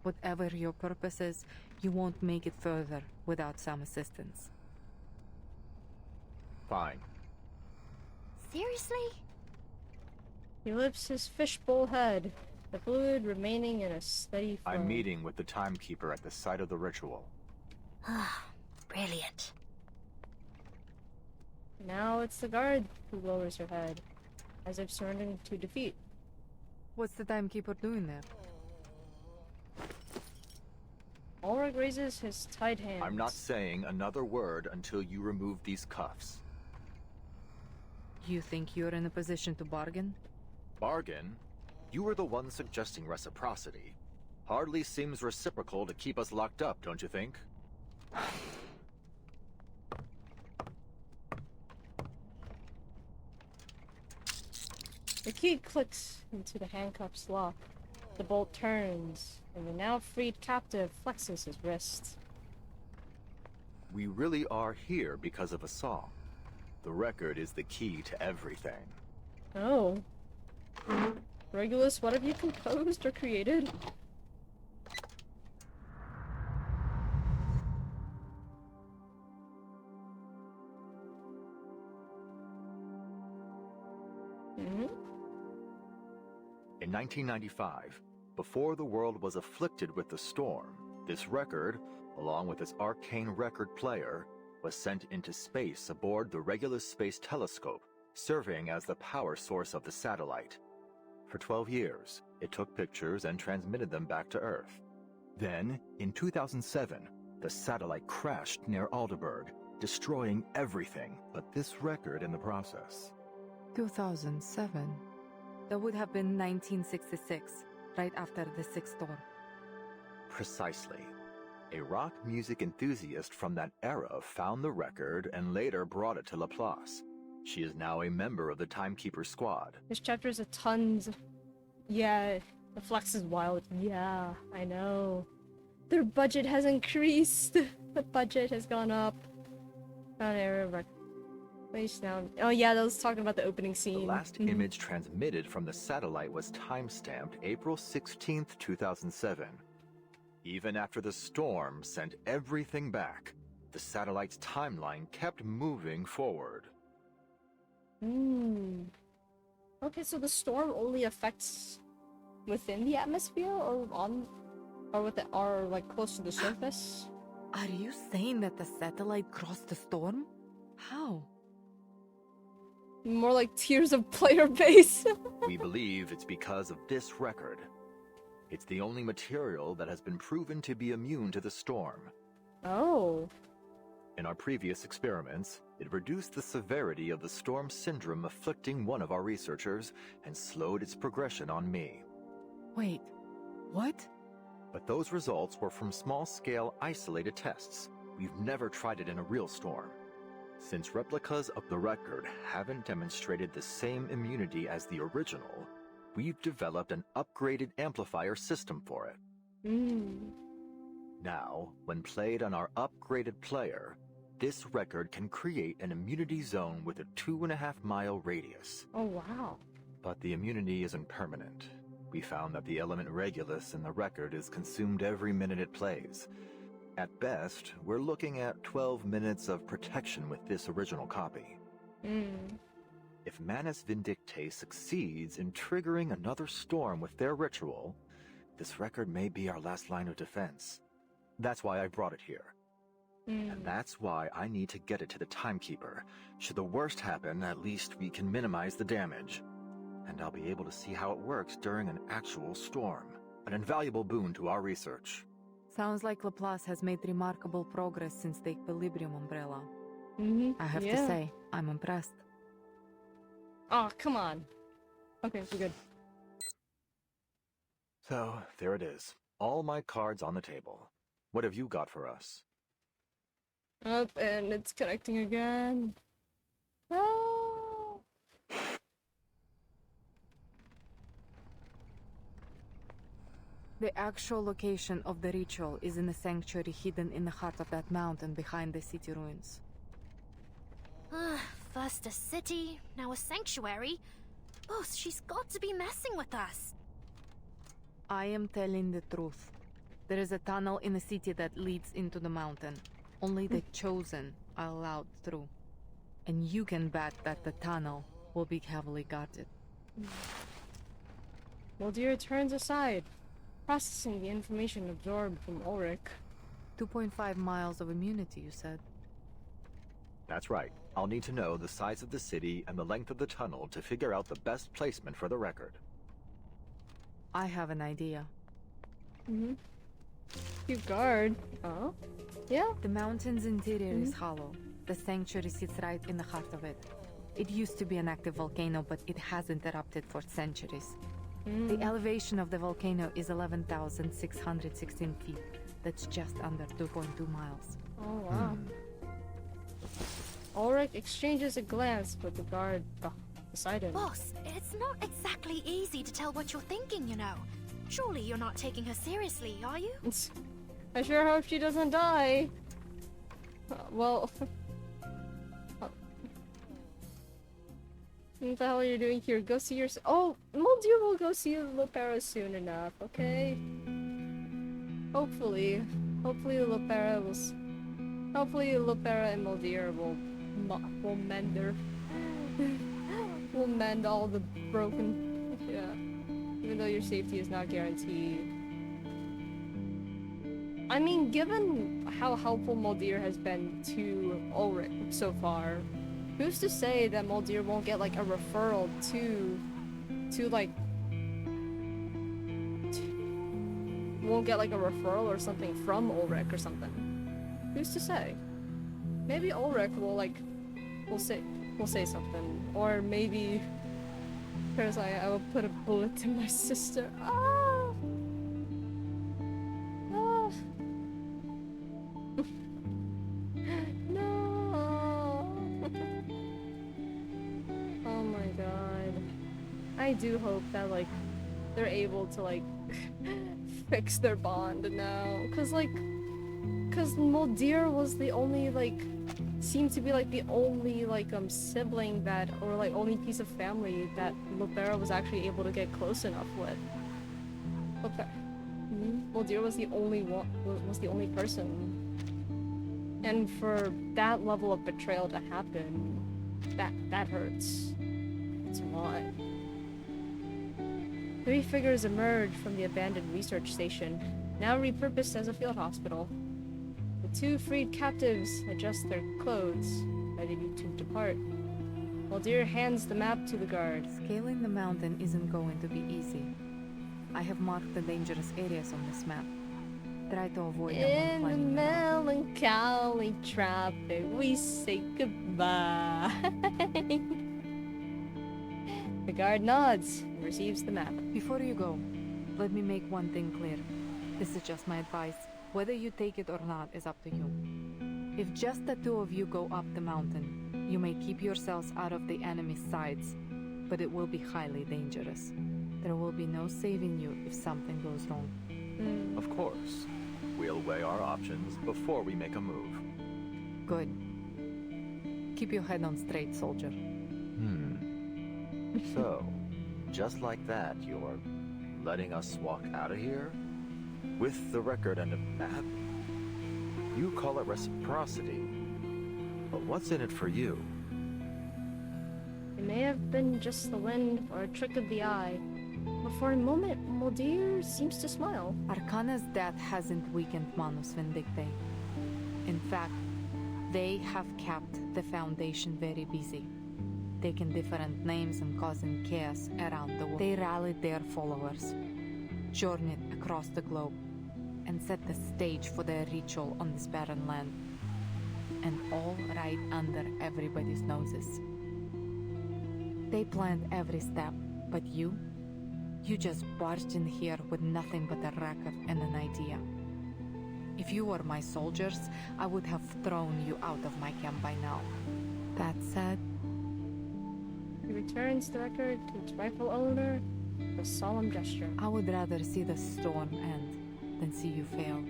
Whatever your purpose is, you won't make it further without some assistance. Fine. Seriously? He lifts his fishbowl head, the fluid remaining in a steady flow. I'm meeting with the Timekeeper at the site of the ritual. Ah, brilliant. Now it's the guard who lowers her head, as if surrendering to defeat. What's the Timekeeper doing there? Ulrich raises his tied hands. I'm not saying another word until you remove these cuffs. You think you're in a position to bargain? Bargain? You were the one suggesting reciprocity. Hardly seems reciprocal to keep us locked up, don't you think? The key clicks into the handcuff's lock. The bolt turns, and the now freed captive flexes his wrist. We really are here because of a song. The record is the key to everything. Oh. Regulus, what have you composed or created? In 1995, before the world was afflicted with the storm, this record, along with its arcane record player, was sent into space aboard the Regulus Space Telescope, serving as the power source of the satellite. For 12 years, it took pictures and transmitted them back to Earth. Then, in 2007, the satellite crashed near Aldeburgh, destroying everything but this record in the process. 2007. That would have been 1966, right after the Sixth Storm. Precisely. A rock music enthusiast from that era found the record and later brought it to Laplace. She is now a member of the Timekeeper squad. This chapter is a tons. Yeah, the flex is wild. Yeah, I know. Their budget has increased. The budget has gone up. Found error. Place down. Oh yeah, that was talking about the opening scene. The last image transmitted from the satellite was timestamped April 16th, 2007. Even after the storm sent everything back, the satellite's timeline kept moving forward. Okay, so the storm only affects within the atmosphere or on or like close to the surface? Are you saying that the satellite crossed the storm? How? More like Tears of player base. We believe it's because of this record. It's the only material that has been proven to be immune to the storm. Oh. In our previous experiments, it reduced the severity of the storm syndrome afflicting one of our researchers and slowed its progression on me. Wait, what? But those results were from small-scale isolated tests. We've never tried it in a real storm. Since replicas of the record haven't demonstrated the same immunity as the original, we've developed an upgraded amplifier system for it. Now, when played on our upgraded player, this record can create an immunity zone with a 2.5-mile radius. Oh, wow. But the immunity isn't permanent. We found that the element Regulus in the record is consumed every minute it plays. At best, we're looking at 12 minutes of protection with this original copy. If Manus Vindicte succeeds in triggering another storm with their ritual, this record may be our last line of defense. That's why I brought it here. And that's why I need to get it to the Timekeeper. Should the worst happen, at least we can minimize the damage. And I'll be able to see how it works during an actual storm. An invaluable boon to our research. Sounds like Laplace has made remarkable progress since the Equilibrium umbrella. I have to say, I'm impressed. Oh, come on. Okay, we're good. So, there it is. All my cards on the table. What have you got for us? Up, and it's connecting again. No! The actual location of the ritual is in a sanctuary hidden in the heart of that mountain behind the city ruins. First a city, now a sanctuary. Boss, she's got to be messing with us. I am telling the truth. There is a tunnel in the city that leads into the mountain. Only the chosen are allowed through. And you can bet that the tunnel will be heavily guarded. Muldir turns aside, processing the information absorbed from Ulrich. 2.5 miles of immunity, you said? That's right. I'll need to know the size of the city and the length of the tunnel to figure out the best placement for the record. I have an idea. Keep guard. Oh? Yeah? The mountain's interior is hollow. The sanctuary sits right in the heart of it. It used to be an active volcano, but it hasn't erupted for centuries. The elevation of the volcano is 11,616 feet. That's just under 2.2 miles. Oh, wow. Ulrich exchanges a glance with the guard beside him. Boss, it's not exactly easy to tell what you're thinking, you know. Surely you're not taking her seriously, are you? I sure hope she doesn't die. Well... What the hell are you doing here? Go see your... Oh! Muldir will go see Lopera soon enough, okay? Hopefully. Hopefully Lopera will... Hopefully Lopera and Muldir will mend their... will mend all the broken... Yeah. Even though your safety is not guaranteed. I mean, given how helpful Muldir has been to Ulrich so far, who's to say that Muldir won't get like a referral won't get like a referral or something from Ulrich or something? Who's to say? Maybe Ulrich will say something, or maybe because I will put a bullet in my sister. Ah! Ah! No! Oh my god. I do hope that like they're able to like fix their bond now, cause Muldir was the only seemed to be like the only sibling that, or like only piece of family that Lopera was actually able to get close enough with. Muldir was the only one, was the only person, and for that level of betrayal to happen, that hurts. It's a lot. 3 figures emerge from the abandoned research station, now repurposed as a field hospital. The 2 freed captives adjust their clothes, ready to depart. Muldir hands the map to the guard. Scaling the mountain isn't going to be easy. I have marked the dangerous areas on this map. Try to avoid them In when the climbing the mountain. melancholy traffic, we say goodbye. The guard nods and receives the map. Before you go, let me make one thing clear. This is just my advice. Whether you take it or not is up to you. If just the two of you go up the mountain, you may keep yourselves out of the enemy's sides, but it will be highly dangerous. There will be no saving you if something goes wrong. Of course. We'll weigh our options before we make a move. Good. Keep your head on straight, soldier. So, just like that, you're letting us walk out of here? With the record and a map? You call it reciprocity. But what's in it for you? It may have been just the wind or a trick of the eye, but for a moment, Moldir seems to smile. Arcana's death hasn't weakened Manus Vindicte. In fact, they have kept the Foundation very busy, taking different names and causing chaos around the world. They rallied their followers, journeyed across the globe, and set the stage for their ritual on this barren land. And all right under everybody's noses. They planned every step, but you just barged in here with nothing but a record and an idea. If you were my soldiers, I would have thrown you out of my camp by now. That said, He returns the record to its rightful owner with a solemn gesture. I would rather see the storm end than see you fail.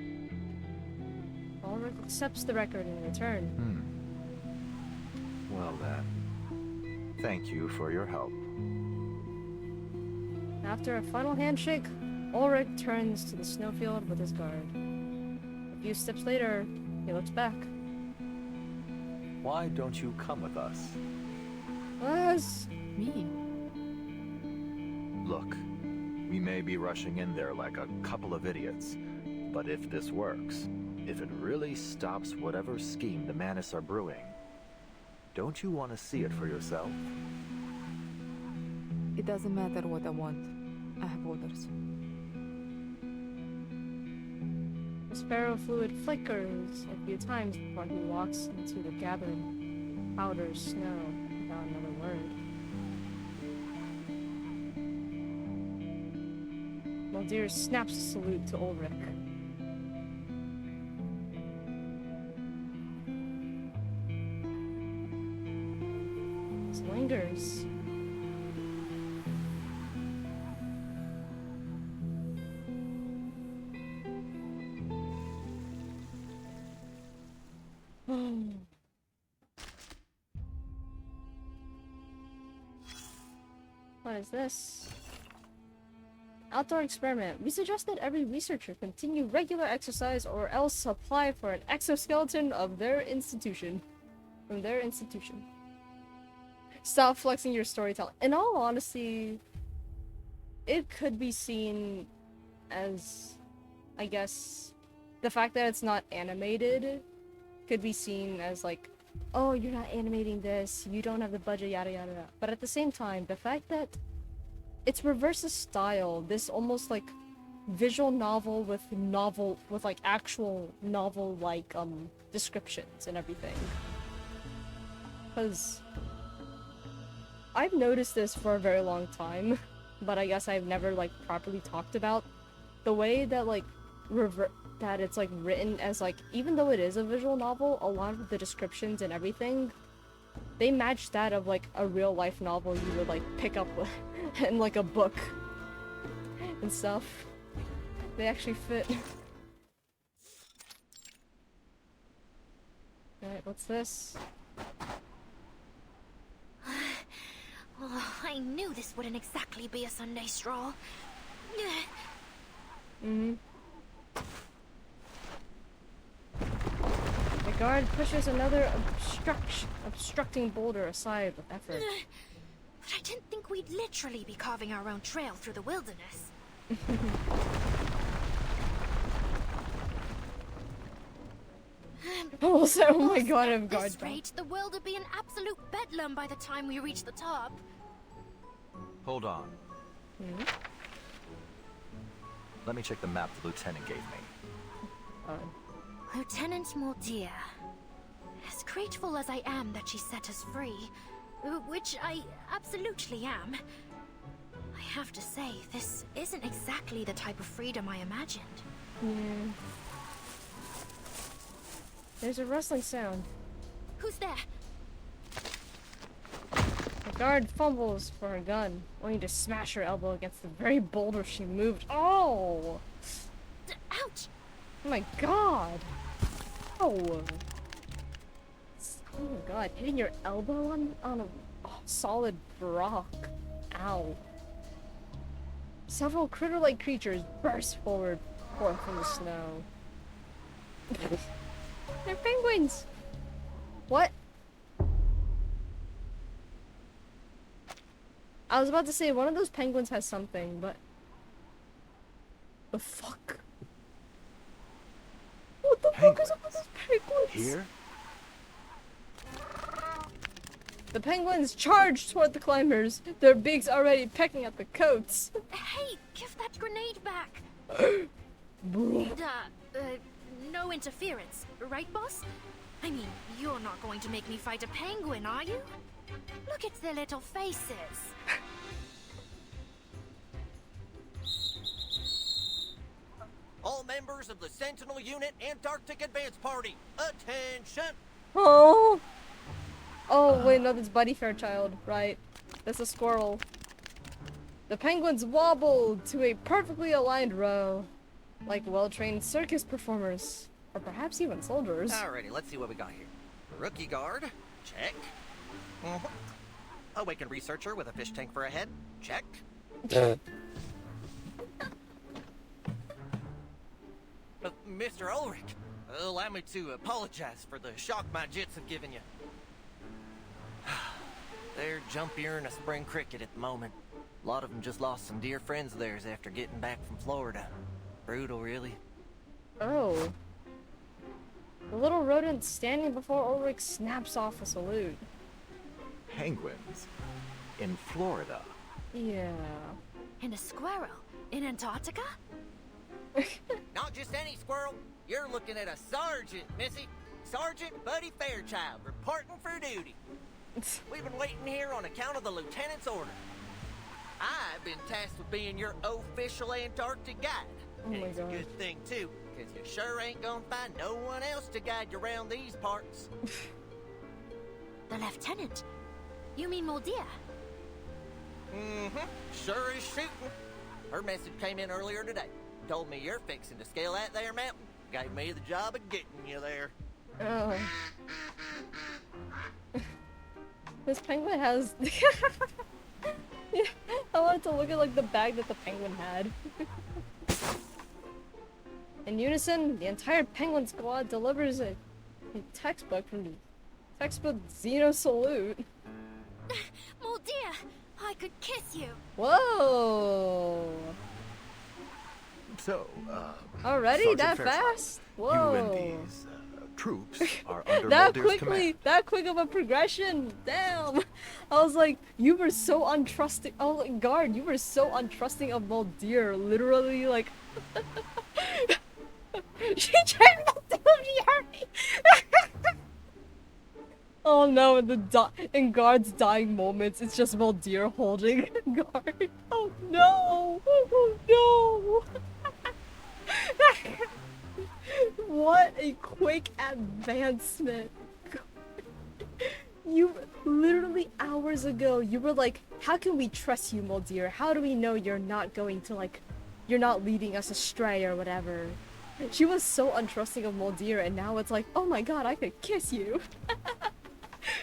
Ulrich accepts the record in return. Well then, thank you for your help. After a final handshake, Ulrich turns to the snowfield with his guard. A few steps later, he looks back. Why don't you come with us? Us? Me? Look, we may be rushing in there like a couple of idiots, but if this works, if it really stops whatever scheme the Manus are brewing, don't you want to see it for yourself? It doesn't matter what I want. I have orders. The sparrow fluid flickers a few times before he walks into the gathering powder snow without another word. Moldir snaps a salute to Ulrich. He lingers. What is this? Outdoor experiment. We suggest that every researcher continue regular exercise or else apply for an exoskeleton of their institution. From their institution. Stop flexing your storytelling. In all honesty, it could be seen as, I guess, the fact that it's not animated could be seen as like, oh, you're not animating this, you don't have the budget, yada yada yada. But at the same time, the fact that it's reverses style, this almost like visual novel with like actual novel like descriptions and everything. Because I've noticed this for a very long time, but I guess I've never like properly talked about the way that like that it's like written as like, even though it is a visual novel, a lot of the descriptions and everything, they match that of like a real life novel you would like pick up in like a book and stuff. They actually fit. Alright, what's this? Oh, I knew this wouldn't exactly be a Sunday stroll. The guard pushes another obstructing boulder aside with effort. But I didn't think we'd literally be carving our own trail through the wilderness. Oh my god, I'm guard. At this rate, the world would be an absolute bedlam by the time we reach the top. Hold on. Let me check the map the lieutenant gave me. Lieutenant Mordier. As grateful as I am that she set us free, which I absolutely am, I have to say, this isn't exactly the type of freedom I imagined. Yeah. There's a rustling sound. Who's there? The guard fumbles for her gun, only to smash her elbow against the very boulder she moved. Oh! Ouch! Oh my god! Oh! Oh my god, hitting your elbow on a solid rock. Ow. Several critter-like creatures burst forth from the snow. They're penguins! What? I was about to say, one of those penguins has something, but... The fuck? What the fuck is up with these penguins? Here? The penguins charge toward the climbers, their beaks already pecking at the coats. Hey, give that grenade back! Bro. No interference, right, boss? I mean, you're not going to make me fight a penguin, are you? Look at their little faces. All members of the Sentinel Unit Antarctic Advance Party, attention! Oh! Oh, wait, no, that's Buddy Fairchild, right. That's a squirrel. The penguins wobbled to a perfectly aligned row, like well-trained circus performers, or perhaps even soldiers. Alrighty, let's see what we got here. Rookie guard, check. Awakened researcher with a fish tank for a head, check. Mr. Ulrich, allow me to apologize for the shock my jits have given you. They're jumpier than a spring cricket at the moment. A lot of them just lost some dear friends of theirs after getting back from Florida. Brutal, really. Oh. The little rodent standing before Ulrich snaps off a salute. Penguins? In Florida? Yeah. And a squirrel? In Antarctica? Not just any squirrel. You're looking at a sergeant, Missy. Sergeant Buddy Fairchild, reporting for duty. We've been waiting here on account of the lieutenant's order. I've been tasked with being your official Antarctic guide. Oh and my it's God. a good thing, too, because you sure ain't gonna find no one else to guide you around these parts. The lieutenant? You mean Moldia? Mm-hmm. Sure is shooting. Her message came in earlier today. Told me you're fixing to scale that there mountain. Gave me the job of getting you there. Oh. This penguin has... Yeah, I wanted to look at like the bag that the penguin had. In unison, the entire penguin squad delivers a textbook from the textbook Xeno Salute. Moldia, I could kiss you. Whoa! So, Already Sergeant that Fairchild, fast? Whoa! You and these troops are under that Moldier's command. that quick of a progression. Damn! I was like, you were so untrusting. Oh, like, guard, you were so untrusting of Moldier. Literally, like. She tried to do me. Oh no! In guard's dying moments, it's just Moldier holding guard. Oh no! Oh no! What a quick advancement. You literally hours ago, you were like, how can we trust you, Moldier? How do we know you're not going to like, you're not leading us astray or whatever? She was so untrusting of Moldier, and now it's like, oh my god, I could kiss you.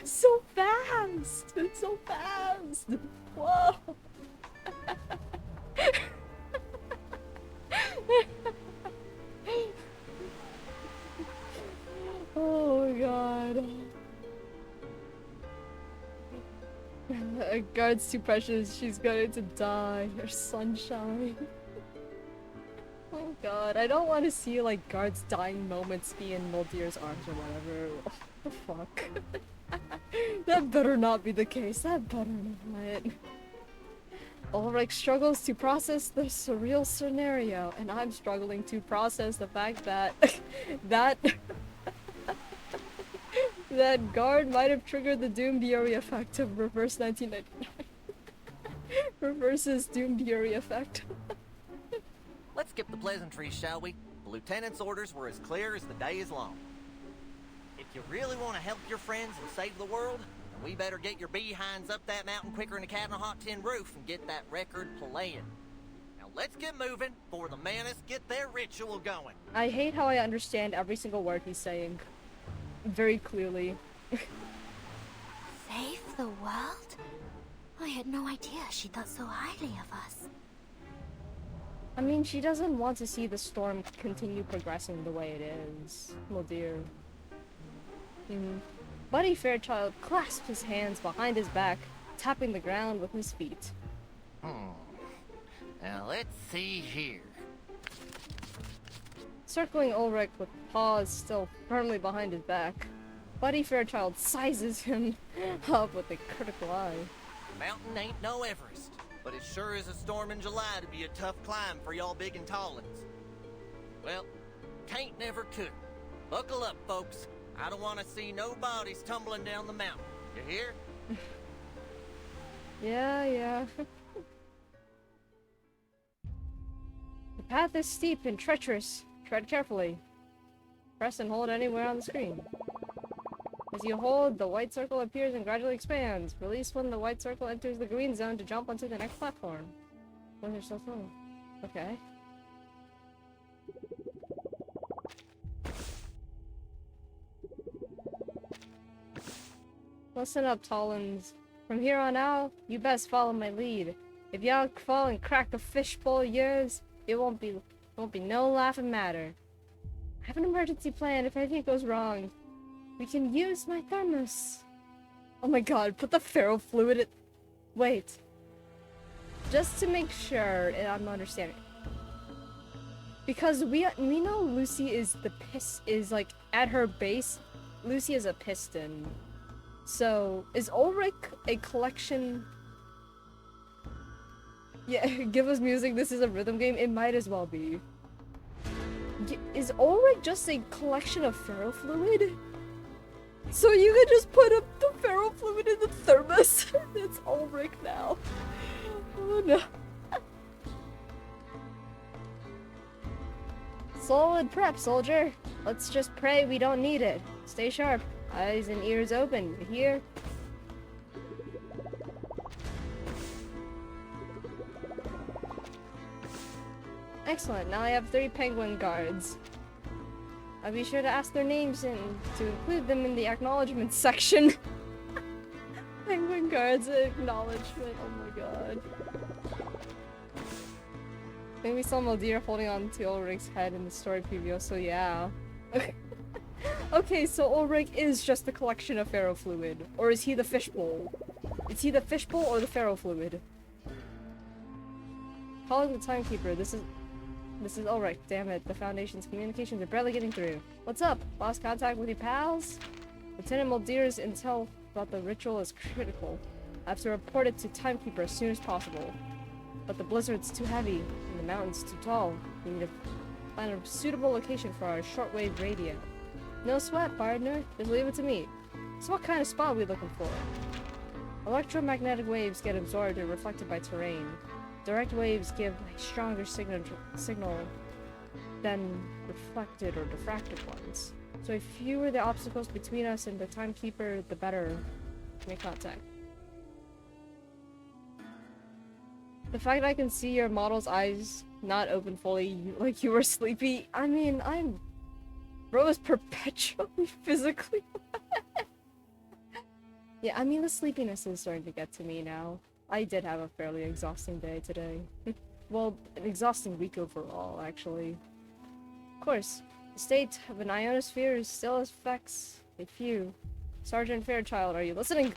So fast! It's so fast! Whoa! Oh my god. A guard's too precious, she's going to die. Her sunshine. Oh god, I don't want to see like guards dying moments be in Moldier's arms or whatever. What the fuck? That better not be the case, that better not. Ulrich struggles to process the surreal scenario, and I'm struggling to process the fact that that that guard might have triggered the Doom Fury effect of reverse 1999. Reverses Doom Fury effect. Let's skip the pleasantries, shall we? The lieutenant's orders were as clear as the day is long. If you really want to help your friends and save the world, then we better get your behinds up that mountain quicker than a cat on a hot tin roof and get that record playing. Now let's get moving before the Menace get their ritual going. I hate how I understand every single word he's saying. Very clearly. Save the world? I had no idea she thought so highly of us. I mean, she doesn't want to see the storm continue progressing the way it is. Oh dear. Buddy Fairchild clasped his hands behind his back, tapping the ground with his feet. Now let's see here. Circling Ulrich with paws still firmly behind his back, Buddy Fairchild sizes him up with a critical eye. Mountain ain't no Everest, but it sure is a storm in July to be a tough climb for y'all big and tallins. Well, can't never could. Buckle up, folks. I don't want to see no bodies tumbling down the mountain. You hear? Yeah. The path is steep and treacherous. Tread carefully. Press and hold anywhere on the screen. As you hold, the white circle appears and gradually expands. Release when the white circle enters the green zone to jump onto the next platform. When you're so slow. Okay. Listen up, Tollins. From here on out, you best follow my lead. If y'all fall and crack a fishbowl of yours, it won't be no laughing matter. I have an emergency plan if anything goes wrong. We can use my thermos. Oh my god, put the ferrofluid in... Wait. Just to make sure I'm understanding. Because we know Lucy is like at her base, Lucy is a piston. So, is Ulrich a collection? Yeah, give us music, this is a rhythm game, it might as well be. Is Ulrich just a collection of ferrofluid? So you can just put up the ferrofluid in the thermos? It's Ulrich now. Oh no. Solid prep, soldier. Let's just pray we don't need it. Stay sharp. Eyes and ears open. You hear? Excellent. Now I have 3 penguin guards. I'll be sure to ask their names and to include them in the acknowledgement section. Penguin guards acknowledgement. Oh my god. Maybe we saw Maldir holding on to Ulrich's head in the story preview, so yeah. Okay, so Ulrich is just a collection of ferrofluid. Or is he the fishbowl? Is he the fishbowl or the ferrofluid? Calling the timekeeper, this is Ulrich. Damn it, the Foundation's communications are barely getting through. What's up? Lost contact with your pals? Lieutenant Muldir's intel about the ritual is critical. I have to report it to Timekeeper as soon as possible. But the blizzard's too heavy, and the mountain's too tall. We need to find a suitable location for our shortwave radio. No sweat, partner. Just leave it to me. So what kind of spot are we looking for? Electromagnetic waves get absorbed and reflected by terrain. Direct waves give a stronger signal than reflected or diffracted ones. So the fewer the obstacles between us and the Timekeeper, the better. Make contact. The fact I can see your model's eyes not open fully, like you were sleepy, I mean, Bro is perpetually physically Yeah, I mean, the sleepiness is starting to get to me now. I did have a fairly exhausting day today. Well, an exhausting week overall, actually. Of course, the state of an ionosphere still affects a few. Sergeant Fairchild, are you listening?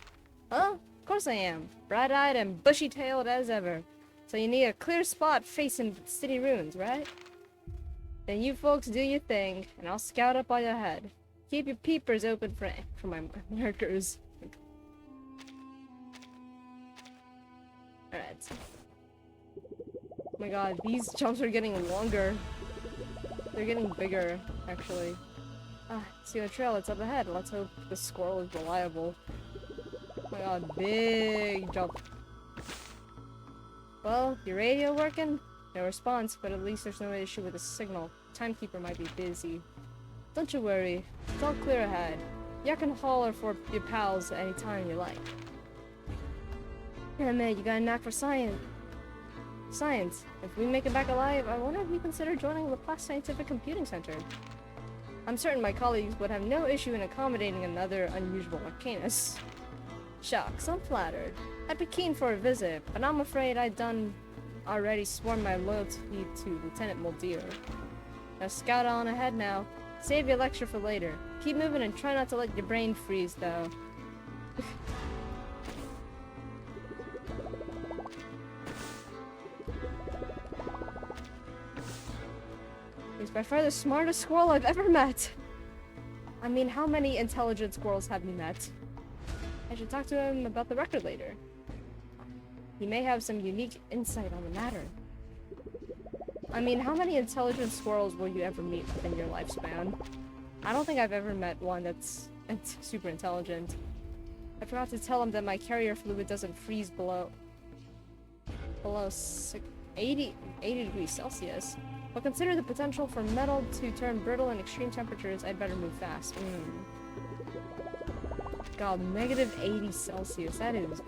Huh? Of course I am. Bright-eyed and bushy-tailed as ever. So you need a clear spot facing city ruins, right? Then you folks do your thing, and I'll scout up on your head. Keep your peepers open for my markers. Alright. Oh my god, these jumps are getting longer. They're getting bigger, actually. Ah, see the trail, it's up ahead. Let's hope the squirrel is reliable. Oh my god, big jump. Well, your radio working? No response, but at least there's no issue with the signal. Timekeeper might be busy. Don't you worry, it's all clear ahead. You can holler for your pals anytime you like. Yeah, man, you got a knack for science. If we make it back alive, I wonder if you consider joining Laplace Scientific Computing Center. I'm certain my colleagues would have no issue in accommodating another unusual Arcanus. Shucks, I'm flattered. I'd be keen for a visit, but I'm afraid I'd already sworn my loyalty to Lieutenant Muldeer. Now scout on ahead now. Save your lecture for later. Keep moving and try not to let your brain freeze, though. He's by far the smartest squirrel I've ever met. I mean, how many intelligent squirrels have you met? I should talk to him about the record later. He may have some unique insight on the matter. I mean, how many intelligent squirrels will you ever meet within your lifespan? I don't think I've ever met one that's super intelligent. I forgot to tell him that my carrier fluid doesn't freeze below 80 degrees Celsius. But consider the potential for metal to turn brittle in extreme temperatures. I'd better move fast. God, negative 80 Celsius. That is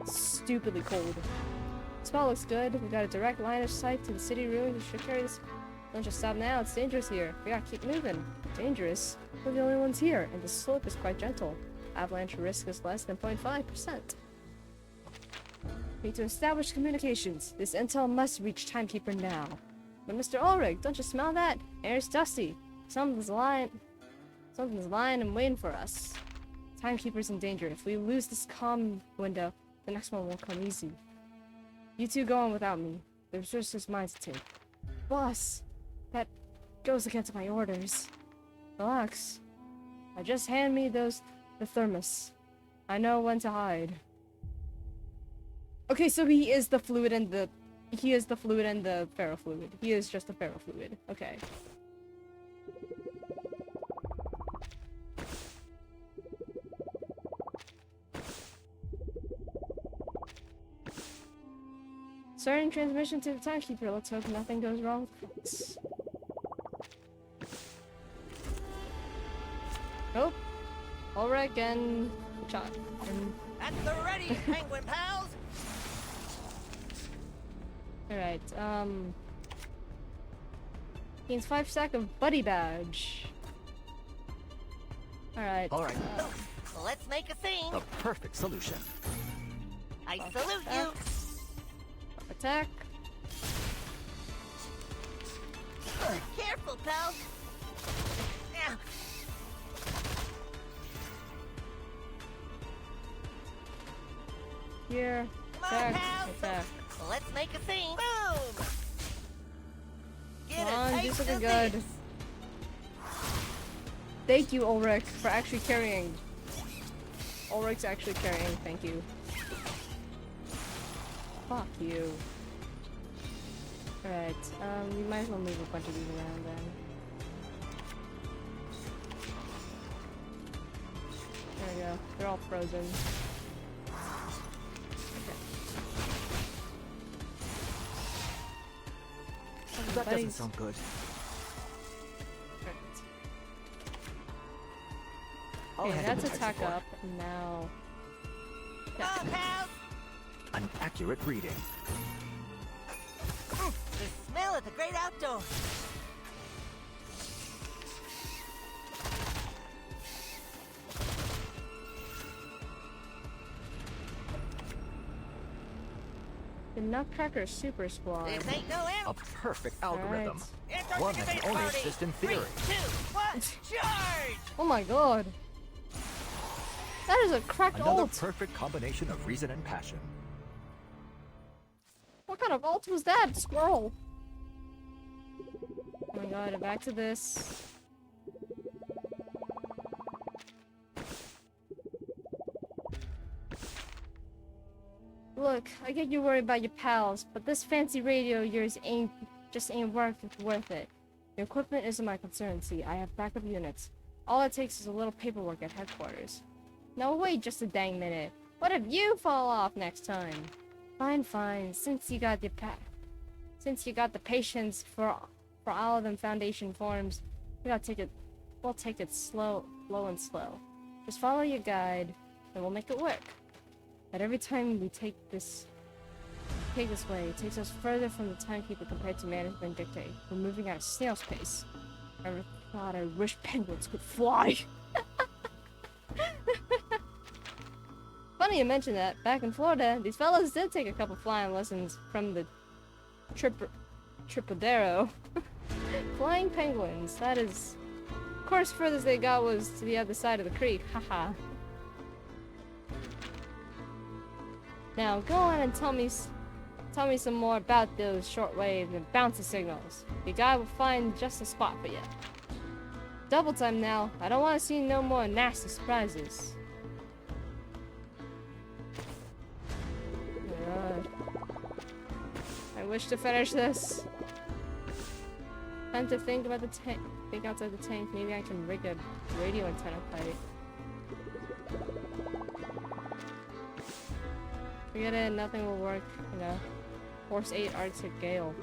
stupidly cold. Spell looks good. We got a direct line of sight to the city ruins. You should carry this. Don't just stop now. It's dangerous here. We gotta keep moving. Dangerous? We're the only ones here, and the slope is quite gentle. Avalanche risk is less than 0.5%. Need to establish communications. This intel must reach Timekeeper now. But Mr. Ulrich, don't you smell that? Air's dusty. Something's lying and waiting for us. Timekeeper's in danger. If we lose this comm window, the next one won't come easy. You two go on without me. There's just mine to take. Boss, that goes against my orders. Relax. Just hand me the thermos. I know when to hide. Okay, so he is the fluid and the ferrofluid. He is just the ferrofluid. Okay. Starting transmission to the Timekeeper. Let's hope nothing goes wrong with this. Nope. Ulrich and Chot. At the ready, penguin pals! Alright, gains 5 stack of buddy badge. Alright. Let's make a scene. The perfect solution. I salute you. Attack. Careful, pal. Here. Attack. Attack. Let's make a scene. Boom! Get Come on, a do taste something of good. this. Thank you, Ulrich, for actually carrying. Ulrich's actually carrying, thank you. Fuck you. Alright, we might as well move a bunch of these around then. There we go. They're all frozen. That doesn't sound good. Okay, that's attack up. Now. An accurate reading. The smell of the great outdoors. The Nutcracker Super Squad. This ain't no A perfect algorithm. Right. One that can only exist in theory. 3, 2, 1, charge! Oh my god. That is a cracked Another ult. perfect combination of reason and passion. What kind of ult was that, squirrel? Oh my god, back to this. Look, I get you worried about your pals, but this fancy radio of yours ain't worth it. The equipment isn't my concern, see, I have backup units. All it takes is a little paperwork at headquarters. Now wait just a dang minute. What if you fall off next time? Fine, fine, since you got the patience for all of them Foundation forms, we'll take it slow and slow. Just follow your guide, and we'll make it work. But every time we take this way, it takes us further from the timekeeper compared to management dictate. We're moving at a snail's pace. I never thought I wish penguins could fly. Funny you mention that. Back in Florida, these fellows did take a couple flying lessons from the Tripodero. Flying penguins. That is... Of course, furthest they got was to the other side of the creek. Haha. Now, go on and tell me some more about those shortwave and bouncy signals. Your guy will find just a spot for you. Double time now. I don't want to see no more nasty surprises. Alright. I wish to finish this. Time to think about the tank. Think outside the tank. Maybe I can rig a radio antenna pipe. Forget it. Nothing will work. You know. Force 8 Arctic Gale.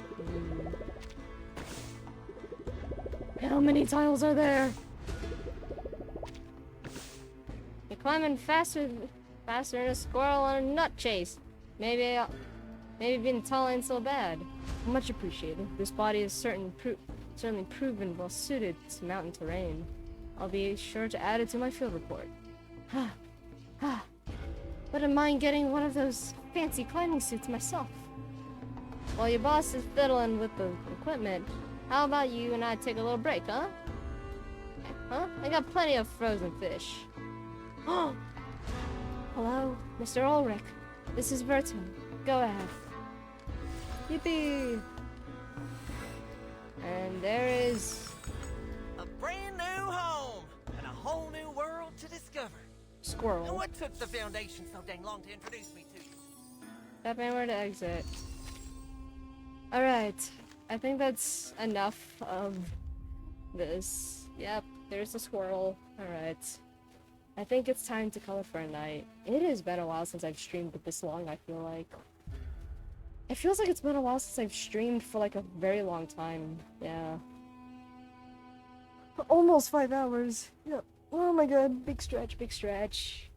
How many tiles are there? You're climbing faster than a squirrel on a nut chase. Maybe being tall ain't so bad. Much appreciated. This body is certainly proven well suited to mountain terrain. I'll be sure to add it to my field report. Wouldn't mind getting one of those fancy climbing suits myself. While your boss is fiddling with the equipment, how about you and I take a little break, huh? Huh? I got plenty of frozen fish. Hello, Mr. Ulrich. This is Vertin. Go ahead. Yippee! And there is... a brand new home! And a whole new world to discover. Squirrel. And what took the Foundation so dang long to introduce me to you? Tap anywhere to exit. Alright. I think that's enough of this. Yep, there's a squirrel. Alright. I think it's time to call it for a night. It has been a while since I've streamed this long, I feel like. It feels like it's been a while since I've streamed for like a very long time. Yeah. Almost 5 hours. Yep. Oh my god, big stretch, big stretch.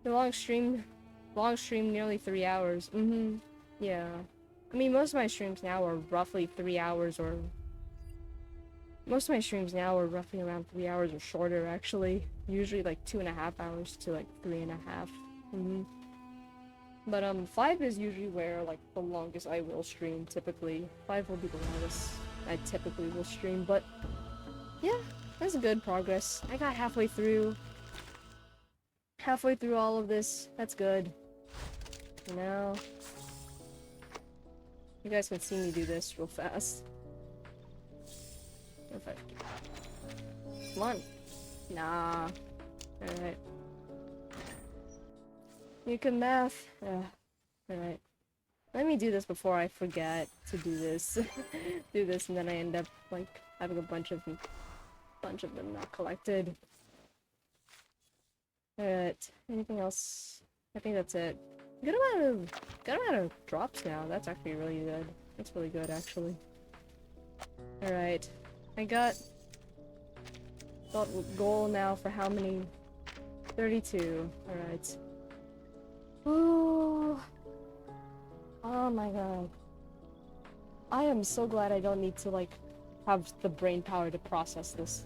The long stream nearly 3 hours. Yeah. I mean, most of my streams now are roughly 3 hours or... Most of my streams now are roughly around 3 hours or shorter, actually. Usually like 2.5 hours to like 3.5. But 5 is usually where like the longest I will stream, typically. 5 will be the longest I typically will stream, but... Yeah, that's good progress. I got halfway through all of this. That's good. You know? You guys can see me do this real fast. Perfect. Come on. Nah. Alright. You can math. Alright. Let me do this before I forget to do this. Do this and then I end up like having a bunch of them not collected. Alright. Anything else? I think that's it. Good amount of drops now. That's actually really good. That's really good, actually. Alright. I got goal now for how many? 32. Alright. Ooh. Oh my god. I am so glad I don't need to, like, have the brain power to process this.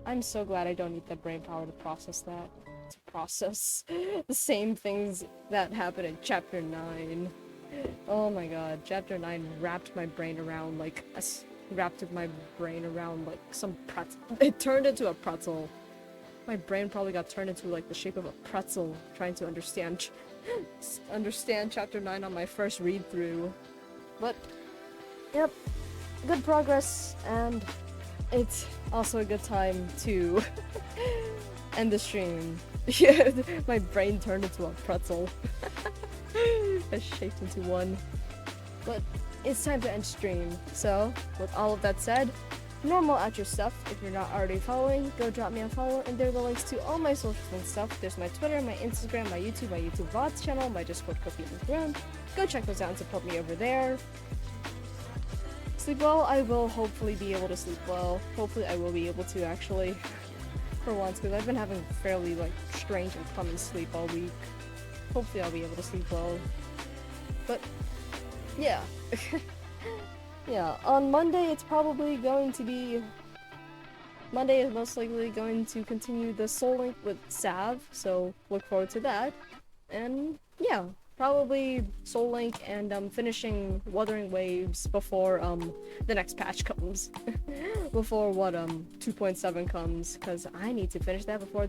I'm so glad I don't need the brain power to process that. To process the same things that happened in Chapter 9. Oh my god. Chapter 9 wrapped my brain around, like, some pretzel. It turned into a pretzel. My brain probably got turned into, like, the shape of a pretzel trying to understand Chapter 9 on my first read-through. But, yep. Good progress, and it's also a good time to end the stream. Yeah, my brain turned into a pretzel. I shaped into one. But it's time to end stream. So, with all of that said, normal outro stuff. If you're not already following, go drop me a follow, and there are the links to all my socials and stuff. There's my Twitter, my Instagram, my YouTube VODs channel, my Discord cookie in the room. Go check those out and support me over there. Sleep well. I will hopefully be able to sleep well. Hopefully I will be able to actually, for once, because I've been having fairly like strange and common sleep all week. Hopefully I'll be able to sleep well. But yeah. Yeah, on Monday it's probably going to be... Monday is most likely going to continue the Soul Link with Sav, so look forward to that. And yeah, probably Soul Link and finishing Wuthering Waves before the next patch comes. Before what 2.7 comes, because I need to finish that before...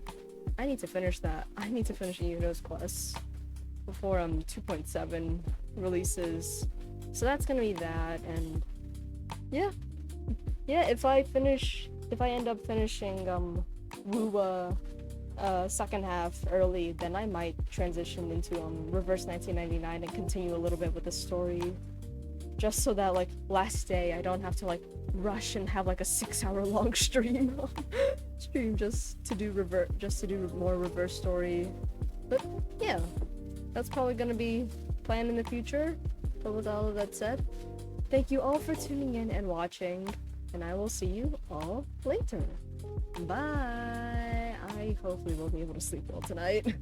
I need to finish Yuno's quest before 2.7 releases. So that's gonna be that, and yeah, if I end up finishing Wuwa second half early, then I might transition into Reverse 1999 and continue a little bit with the story, just so that like last day I don't have to like rush and have like a 6-hour long stream just to do more reverse story. But yeah, that's probably gonna be planned in the future. But with all of that said, thank you all for tuning in and watching, and I will see you all later. Bye! I hopefully will be able to sleep well tonight.